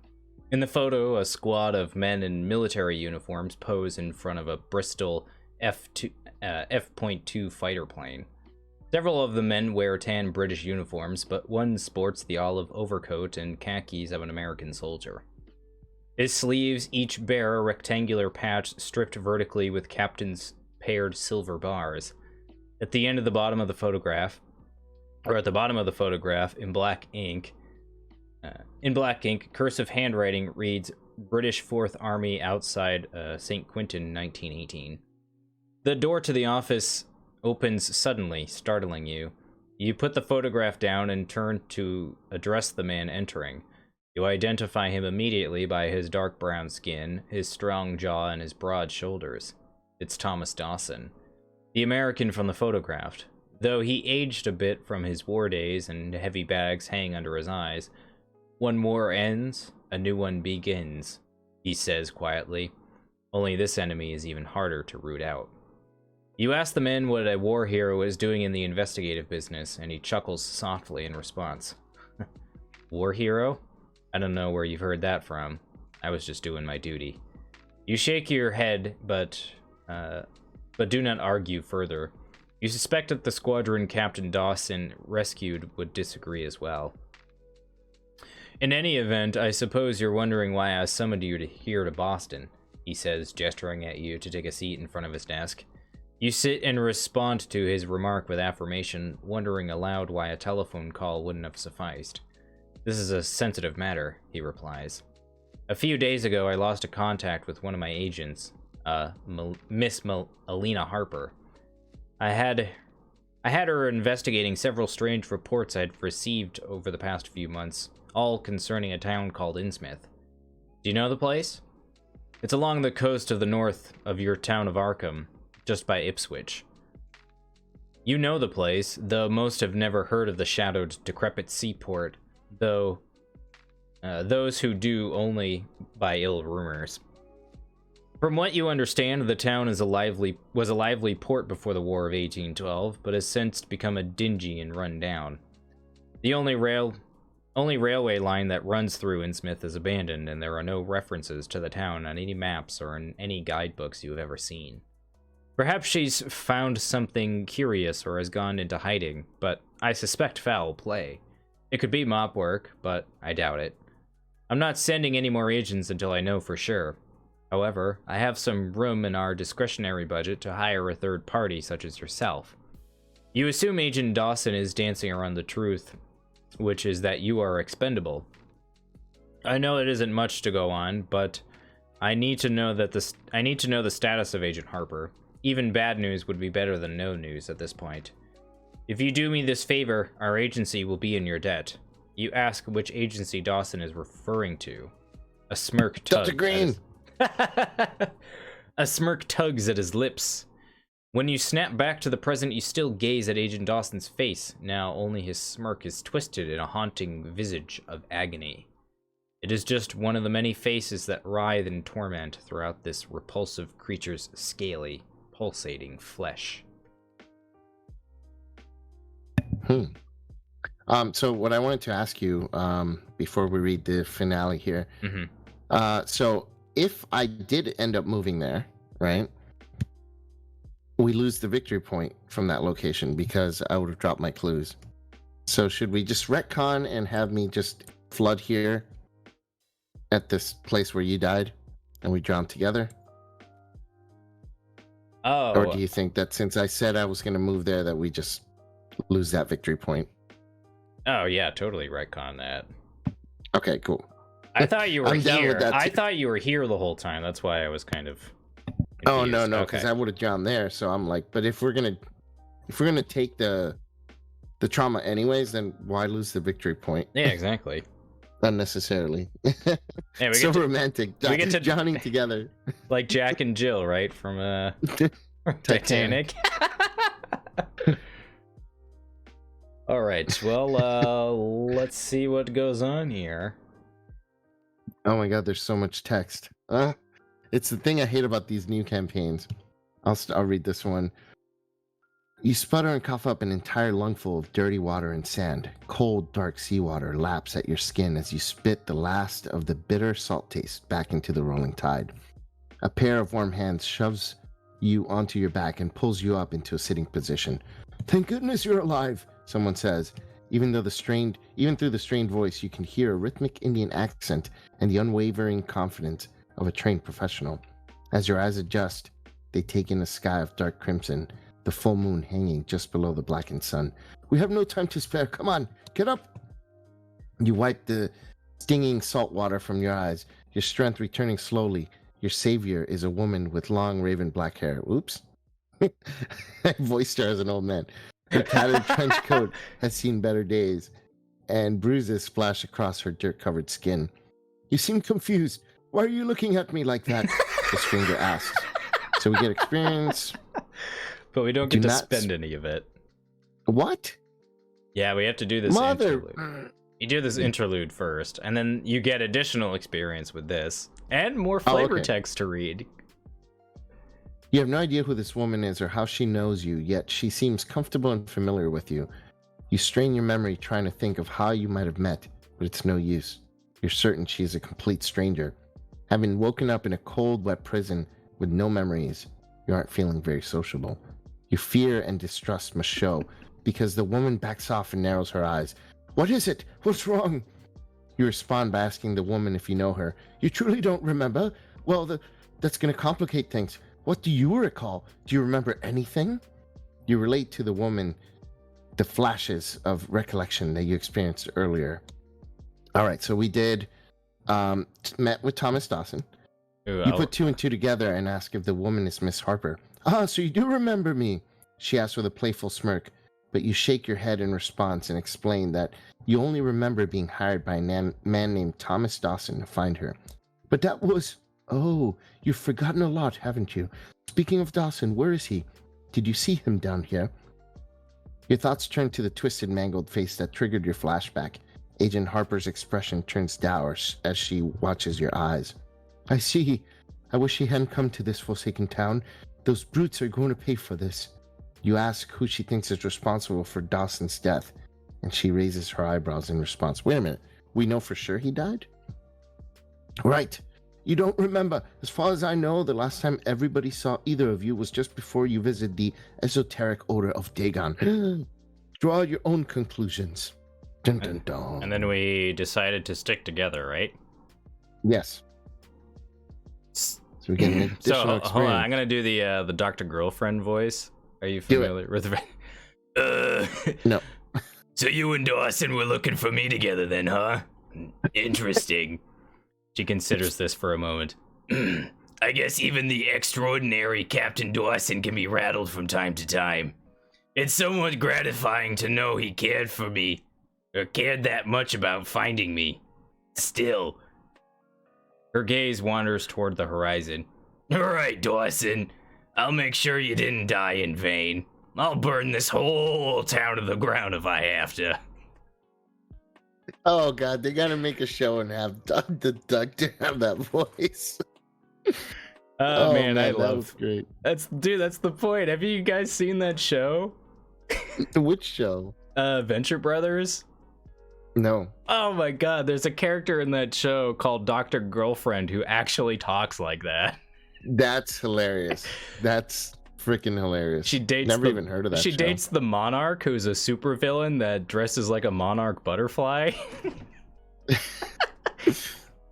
In the photo, a squad of men in military uniforms pose in front of a Bristol F.2 fighter plane. Several of the men wear tan British uniforms, but one sports the olive overcoat and khakis of an American soldier. His sleeves each bear a rectangular patch stripped vertically with captain's paired silver bars. At the bottom of the photograph, in black ink, In black ink, cursive handwriting reads British 4th Army outside St. Quentin, 1918. The door to the office opens suddenly, startling you. You put the photograph down and turn to address the man entering. You identify him immediately by his dark brown skin, his strong jaw, and his broad shoulders. It's Thomas Dawson, the American from the photograph. Though he aged a bit from his war days and heavy bags hang under his eyes, one war ends, a new one begins, he says quietly. Only this enemy is even harder to root out. You ask the man what a war hero is doing in the investigative business, and he chuckles softly in response. War hero? I don't know where you've heard that from. I was just doing my duty. You shake your head, but do not argue further. You suspect that the squadron Captain Dawson rescued would disagree as well. In any event, I suppose you're wondering why I summoned you here to Boston, he says, gesturing at you to take a seat in front of his desk. You sit and respond to his remark with affirmation, wondering aloud why a telephone call wouldn't have sufficed. This is a sensitive matter, he replies. A few days ago, I lost a contact with one of my agents, Miss Alina Harper. I had her investigating several strange reports I'd received over the past few months, all concerning a town called Innsmouth. Do you know the place? It's along the coast of the north of your town of Arkham, just by Ipswich. You know the place, though most have never heard of the shadowed, decrepit seaport, though those who do only by ill rumors. From what you understand, the town was a lively port before the War of 1812, but has since become a dingy and run down. The only railway line that runs through Innsmouth is abandoned, and there are no references to the town on any maps or in any guidebooks you have ever seen. Perhaps she's found something curious or has gone into hiding, but I suspect foul play. It could be mop work, but I doubt it. I'm not sending any more agents until I know for sure. However, I have some room in our discretionary budget to hire a third party such as yourself. You assume Agent Dawson is dancing around the truth, which is that you are expendable. I know it isn't much to go on, but I need to know the status of Agent Harper. Even bad news would be better than no news at this point. If you do me this favor, our agency will be in your debt. You ask which agency Dawson is referring to. A smirk tugs. Dr. Green! A smirk tugs at his lips. When you snap back to the present, you still gaze at Agent Dawson's face. Now only his smirk is twisted in a haunting visage of agony. It is just one of the many faces that writhe in torment throughout this repulsive creature's scaly, pulsating flesh. So what I wanted to ask you before we read the finale here. So if I did end up moving there, right, we lose the victory point from that location because I would have dropped my clues. So should we just retcon and have me just flood here at this place where you died and we drown together? Oh. Or do you think that since I said I was going to move there that we just lose that victory point? Oh, yeah, totally retcon that. Okay, cool. I thought you were here. I too. thought you were here the whole time. That's why I was kind of confused. Oh, no, because Okay. I would have drowned there. So I'm like, but if we're gonna take the trauma anyways, then why lose the victory point? Yeah, exactly. Unnecessarily. Yeah, we so get to, romantic. we get to- drowning together. like Jack and Jill, right? From Titanic. All right. Well, let's see what goes on here. Oh my god, there's so much text. It's the thing I hate about these new campaigns. I'll read this one. You sputter and cough up an entire lungful of dirty water and sand. Cold, dark seawater laps at your skin as you spit the last of the bitter salt taste back into the rolling tide. A pair of warm hands shoves you onto your back and pulls you up into a sitting position. Thank goodness you're alive, someone says. Even through the strained voice, you can hear a rhythmic Indian accent and the unwavering confidence of a trained professional. As your eyes adjust, they take in a sky of dark crimson, the full moon hanging just below the blackened sun. We have no time to spare. Come on, get up. You wipe the stinging salt water from your eyes, your strength returning slowly. Your savior is a woman with long raven black hair. Oops. I voiced her as an old man. Her tattered trench coat has seen better days, and bruises splash across her dirt-covered skin. You seem confused. Why are you looking at me like that? The stranger asks. So we get experience. But we don't get to spend any of it. What? Yeah, we have to do this interlude. You do this interlude first, and then you get additional experience with this, and more flavor text to read. You have no idea who this woman is or how she knows you, yet she seems comfortable and familiar with you. You strain your memory trying to think of how you might have met, but it's no use. You're certain she is a complete stranger. Having woken up in a cold, wet prison with no memories, you aren't feeling very sociable. Your fear and distrust must show, because the woman backs off and narrows her eyes. What is it? What's wrong? You respond by asking the woman if you know her. You truly don't remember? Well, that's going to complicate things. What do you recall? Do you remember anything? You relate to the woman the flashes of recollection that you experienced earlier. All right, so we did met with Thomas Dawson. Ooh, you put two and two together and ask if the woman is Miss Harper. Ah, so you do remember me, she asks with a playful smirk, but you shake your head in response and explain that you only remember being hired by a man named Thomas Dawson to find her. But that was... Oh, you've forgotten a lot, haven't you? Speaking of Dawson, where is he? Did you see him down here? Your thoughts turn to the twisted, mangled face that triggered your flashback. Agent Harper's expression turns dour as she watches your eyes. I see. I wish he hadn't come to this forsaken town. Those brutes are going to pay for this. You ask who she thinks is responsible for Dawson's death, and she raises her eyebrows in response. Wait a minute. We know for sure he died? Right. You don't remember. As far as I know, the last time everybody saw either of you was just before you visited the esoteric order of Dagon. Draw your own conclusions. Dun, dun, dun. And then we decided to stick together, right? Yes. So we get an additional experience. Hold on, I'm gonna do the Dr. Girlfriend voice. Are you familiar with it? No. So you and Dawson were looking for me together then, huh? Interesting. She considers this for a moment. I guess even the extraordinary Captain Dawson can be rattled from time to time. It's somewhat gratifying to know he cared for me, or cared that much about finding me. Still. Her gaze wanders toward the horizon. Alright, Dawson. I'll make sure you didn't die in vain. I'll burn this whole town to the ground if I have to. Oh god, they gotta make a show and have the doctor have that voice. Oh man, I love. That was great. That's the point. Have you guys seen that show? Which show? Venture Brothers. No. Oh my god, there's a character in that show called Dr. Girlfriend who actually talks like that. That's hilarious. That's freaking hilarious. She dates Never even heard of that. She dates the Monarch, who's a supervillain that dresses like a monarch butterfly.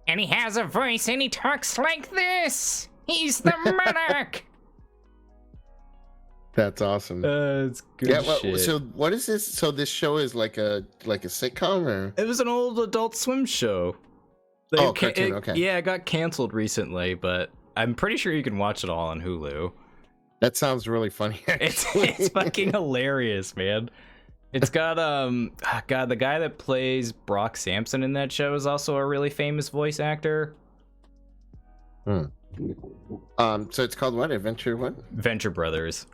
And he has a voice and he talks like this. He's the Monarch. That's awesome. It's good shit. So what is this? So this show is like a sitcom, or? It was an old Adult Swim show. Cartoon, okay. Yeah, it got canceled recently, but I'm pretty sure you can watch it all on Hulu. That sounds really funny. It's fucking hilarious, man. It's got the guy that plays Brock Sampson in that show is also a really famous voice actor. So it's called what? Adventure what? Venture Brothers.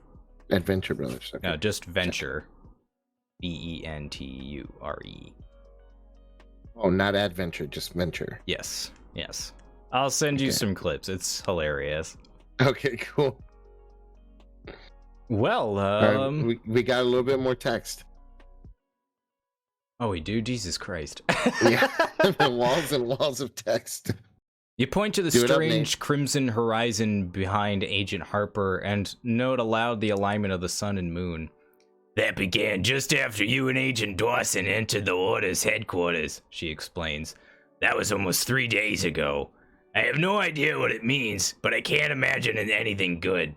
Adventure Brothers. Okay. No, just Venture. Venture. Oh, not Adventure, just Venture. Yes. I'll send you some clips. It's hilarious. Okay, cool. Well, we got a little bit more text. Oh, we do? Jesus Christ. Yeah, walls and walls of text. You point to the strange crimson horizon behind Agent Harper and note aloud the alignment of the sun and moon. That began just after you and Agent Dawson entered the Order's headquarters, she explains. That was almost 3 days ago. I have no idea what it means, but I can't imagine it anything good.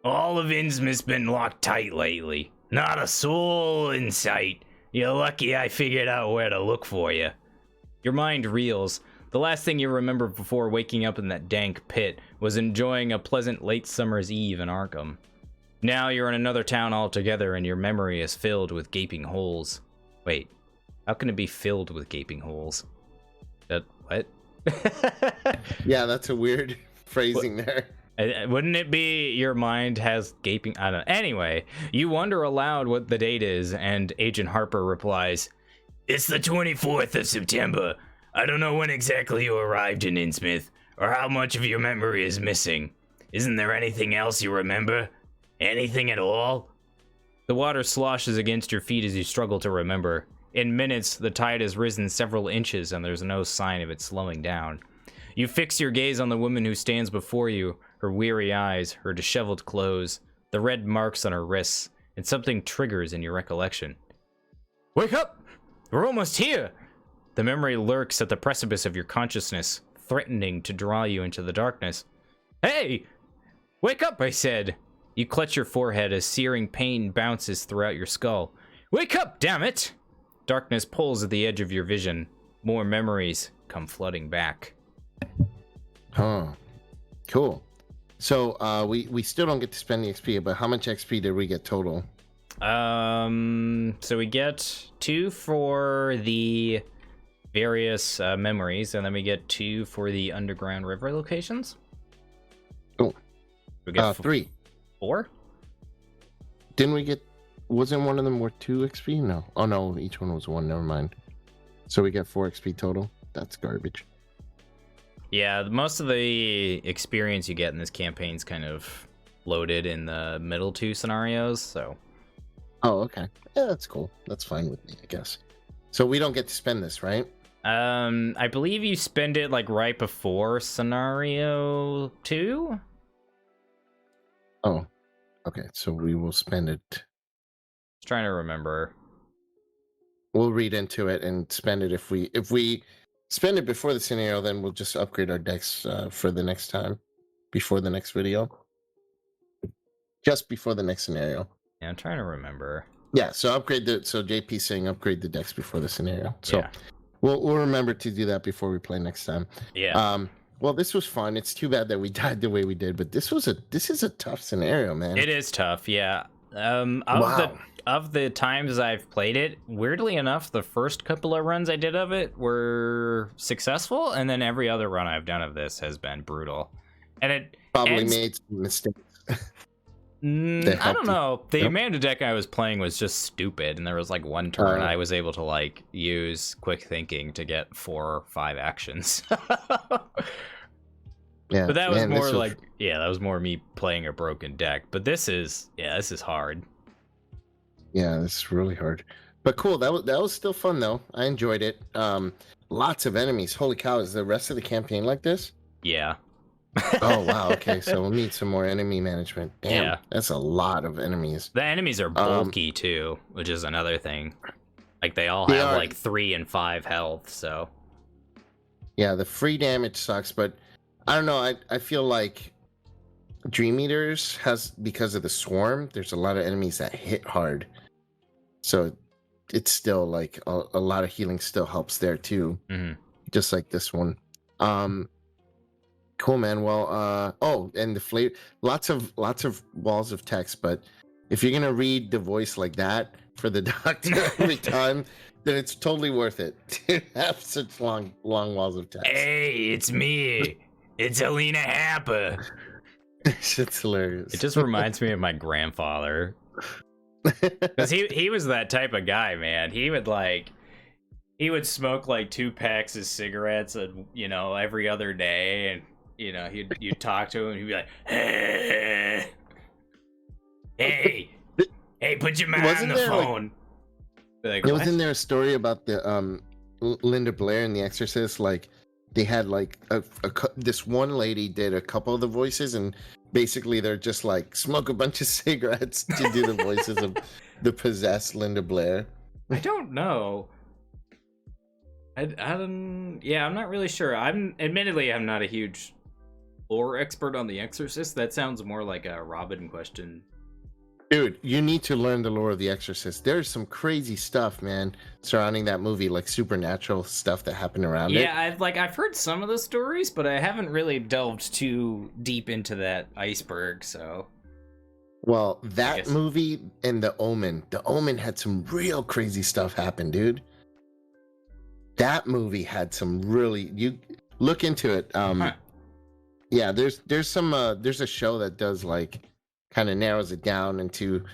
All of Innsmouth's been locked tight lately. Not a soul in sight. You're lucky I figured out where to look for you. Your mind reels. The last thing you remember before waking up in that dank pit was enjoying a pleasant late summer's eve in Arkham. Now you're in another town altogether, and your memory is filled with gaping holes. Wait, how can it be filled with gaping holes? What? Yeah, that's a weird phrasing there. Wouldn't it be your mind has gaping? I don't know. Anyway, you wonder aloud what the date is, and Agent Harper replies, "It's the 24th of September. I don't know when exactly you arrived in Innsmouth, or how much of your memory is missing. Isn't there anything else you remember? Anything at all?" The water sloshes against your feet as you struggle to remember. In minutes, the tide has risen several inches, and there's no sign of it slowing down. You fix your gaze on the woman who stands before you, her weary eyes, her disheveled clothes, the red marks on her wrists, and something triggers in your recollection. "Wake up! We're almost here!" The memory lurks at the precipice of your consciousness, threatening to draw you into the darkness. "Hey! Wake up, I said!" You clutch your forehead as searing pain bounces throughout your skull. "Wake up, damn it!" Darkness pulls at the edge of your vision. More memories come flooding back. Huh. Cool. So we still don't get to spend the XP, but how much XP did we get total? So we get 2 for the various memories, and then we get 2 for the underground river locations. Cool. We get 3. 4? Didn't we get? Wasn't one of them worth 2 XP? No. Oh no, each one was 1. Never mind. So we get 4 XP total. That's garbage. Yeah, most of the experience you get in this campaign is kind of loaded in the middle 2 scenarios, so. Oh, okay. Yeah, that's cool. That's fine with me, I guess. So we don't get to spend this, right? I believe you spend it like right before scenario 2. Oh, okay. So we will spend it. Just trying to remember. We'll read into it and spend it. If we spend it before the scenario, then we'll just upgrade our decks for the next time, before the next video. Just before the next scenario. Yeah, I'm trying to remember. Yeah, so JP's saying upgrade the decks before the scenario. So yeah. we'll remember to do that before we play next time. Yeah. Well, this was fun. It's too bad that we died the way we did, but this is a tough scenario, man. It is tough, yeah. Wow. Of the times I've played it, weirdly enough, the first couple of runs I did of it were successful, and then every other run I've done of this has been brutal. And it probably made some mistakes. I don't know. The Amanda deck I was playing was just stupid, and there was like one turn I was able to like use quick thinking to get 4 or 5 actions. Yeah, but that was more like that was more me playing a broken deck. But this is hard. Yeah, this is really hard. But cool. That was still fun though. I enjoyed it. Lots of enemies. Holy cow! Is the rest of the campaign like this? Yeah. Oh wow, okay, so we'll need some more enemy management. Damn, yeah, that's a lot of enemies. The enemies are bulky too, which is another thing. Like they all have like 3 and 5 health, so. Yeah, the free damage sucks, but I don't know, I feel like Dream Eaters has, because of the swarm, there's a lot of enemies that hit hard. So it's still like a lot of healing still helps there too. Mm-hmm. Just like this one. Cool, man. Well, and the flavor, lots of walls of text, but if you're gonna read the voice like that for the doctor every time, then it's totally worth it to have such long walls of text. Hey, it's me. It's Alina Happa. Shit's hilarious. It just reminds me of my grandfather. Because he was that type of guy, man. He would smoke like 2 packs of cigarettes, and every other day, and you'd talk to him, and he'd be like, hey, put your mouth on the phone. Like, wasn't there a story about the Linda Blair and The Exorcist? Like they had like this one lady did a couple of the voices, and basically they're just like smoke a bunch of cigarettes to do the voices of the possessed Linda Blair. I don't know. I don't. Yeah, I'm not really sure. I'm not a huge lore expert on The Exorcist. That sounds more like a Robin question. Dude, you need to learn the lore of The Exorcist. There's some crazy stuff, man, surrounding that movie, like supernatural stuff that happened around it. Yeah, I've heard some of the stories, but I haven't really delved too deep into that iceberg, so. Well, that movie and The Omen had some real crazy stuff happen, dude. That movie had some really, you look into it. Yeah, there's a show that does like kind of narrows it down into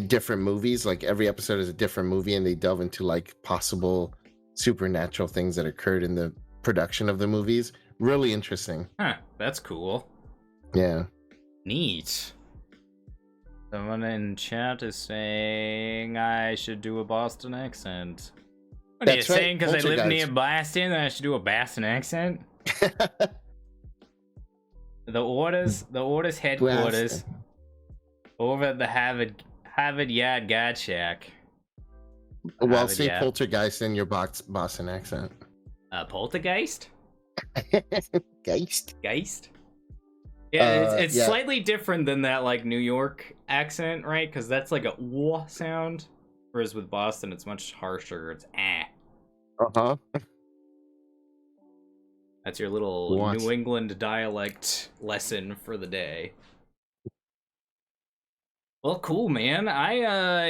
different movies. Like every episode is a different movie, and they delve into like possible supernatural things that occurred in the production of the movies. Really interesting. Huh, that's cool. Yeah. Neat. Someone in chat is saying I should do a Boston accent. What are you saying? Because I live near Boston, I should do a Boston accent? The orders headquarters over at the Harvard Yard Guard Shack. Well, say poltergeist in your Boston accent. Poltergeist? Geist? Yeah, it's slightly different than that like New York accent, right? Because that's like a "w" sound, whereas with Boston, it's much harsher. It's "ah." Uh-huh. That's your little New England dialect lesson for the day. Well, cool, man. I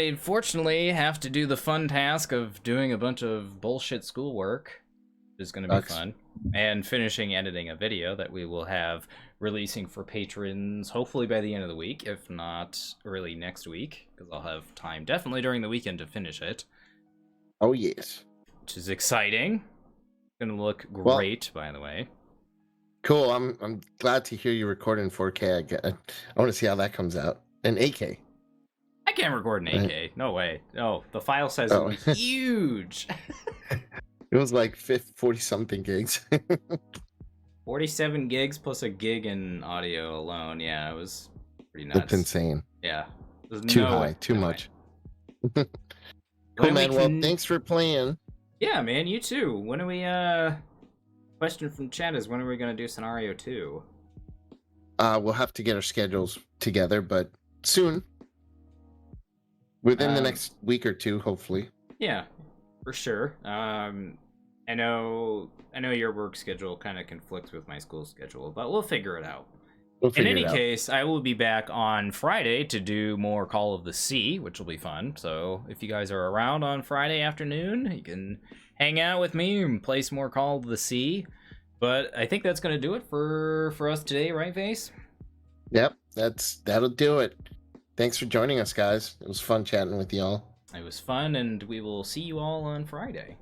unfortunately have to do the fun task of doing a bunch of bullshit schoolwork, which is going to be fun, and finishing editing a video that we will have releasing for patrons hopefully by the end of the week, if not early next week, because I'll have time definitely during the weekend to finish it. Oh, yes. Which is exciting. Gonna look great, by the way. Cool. I'm glad to hear you record in 4K. I want to see how that comes out. In 8K. I can't record in 8K. No way. No, the file size is huge. It was like 40 something gigs. 47 gigs plus a gig in audio alone. Yeah, it was pretty nuts. It's insane. Yeah. Too high. Too much. Cool, man. Well, thanks for playing. Yeah, man. You too. When are we, question from chat is, when are we going to do scenario 2? We'll have to get our schedules together, but soon. Within the next week or two, hopefully. Yeah, for sure. I know your work schedule kind of conflicts with my school schedule, but we'll figure it out. In any case, I will be back on Friday to do more Call of the Sea, which will be fun. So if you guys are around on Friday afternoon, you can hang out with me and play some more Call of the Sea. But I think that's going to do it for us today, right, Vase? Yep, that'll do it. Thanks for joining us, guys. It was fun chatting with y'all. It was fun, and we will see you all on Friday.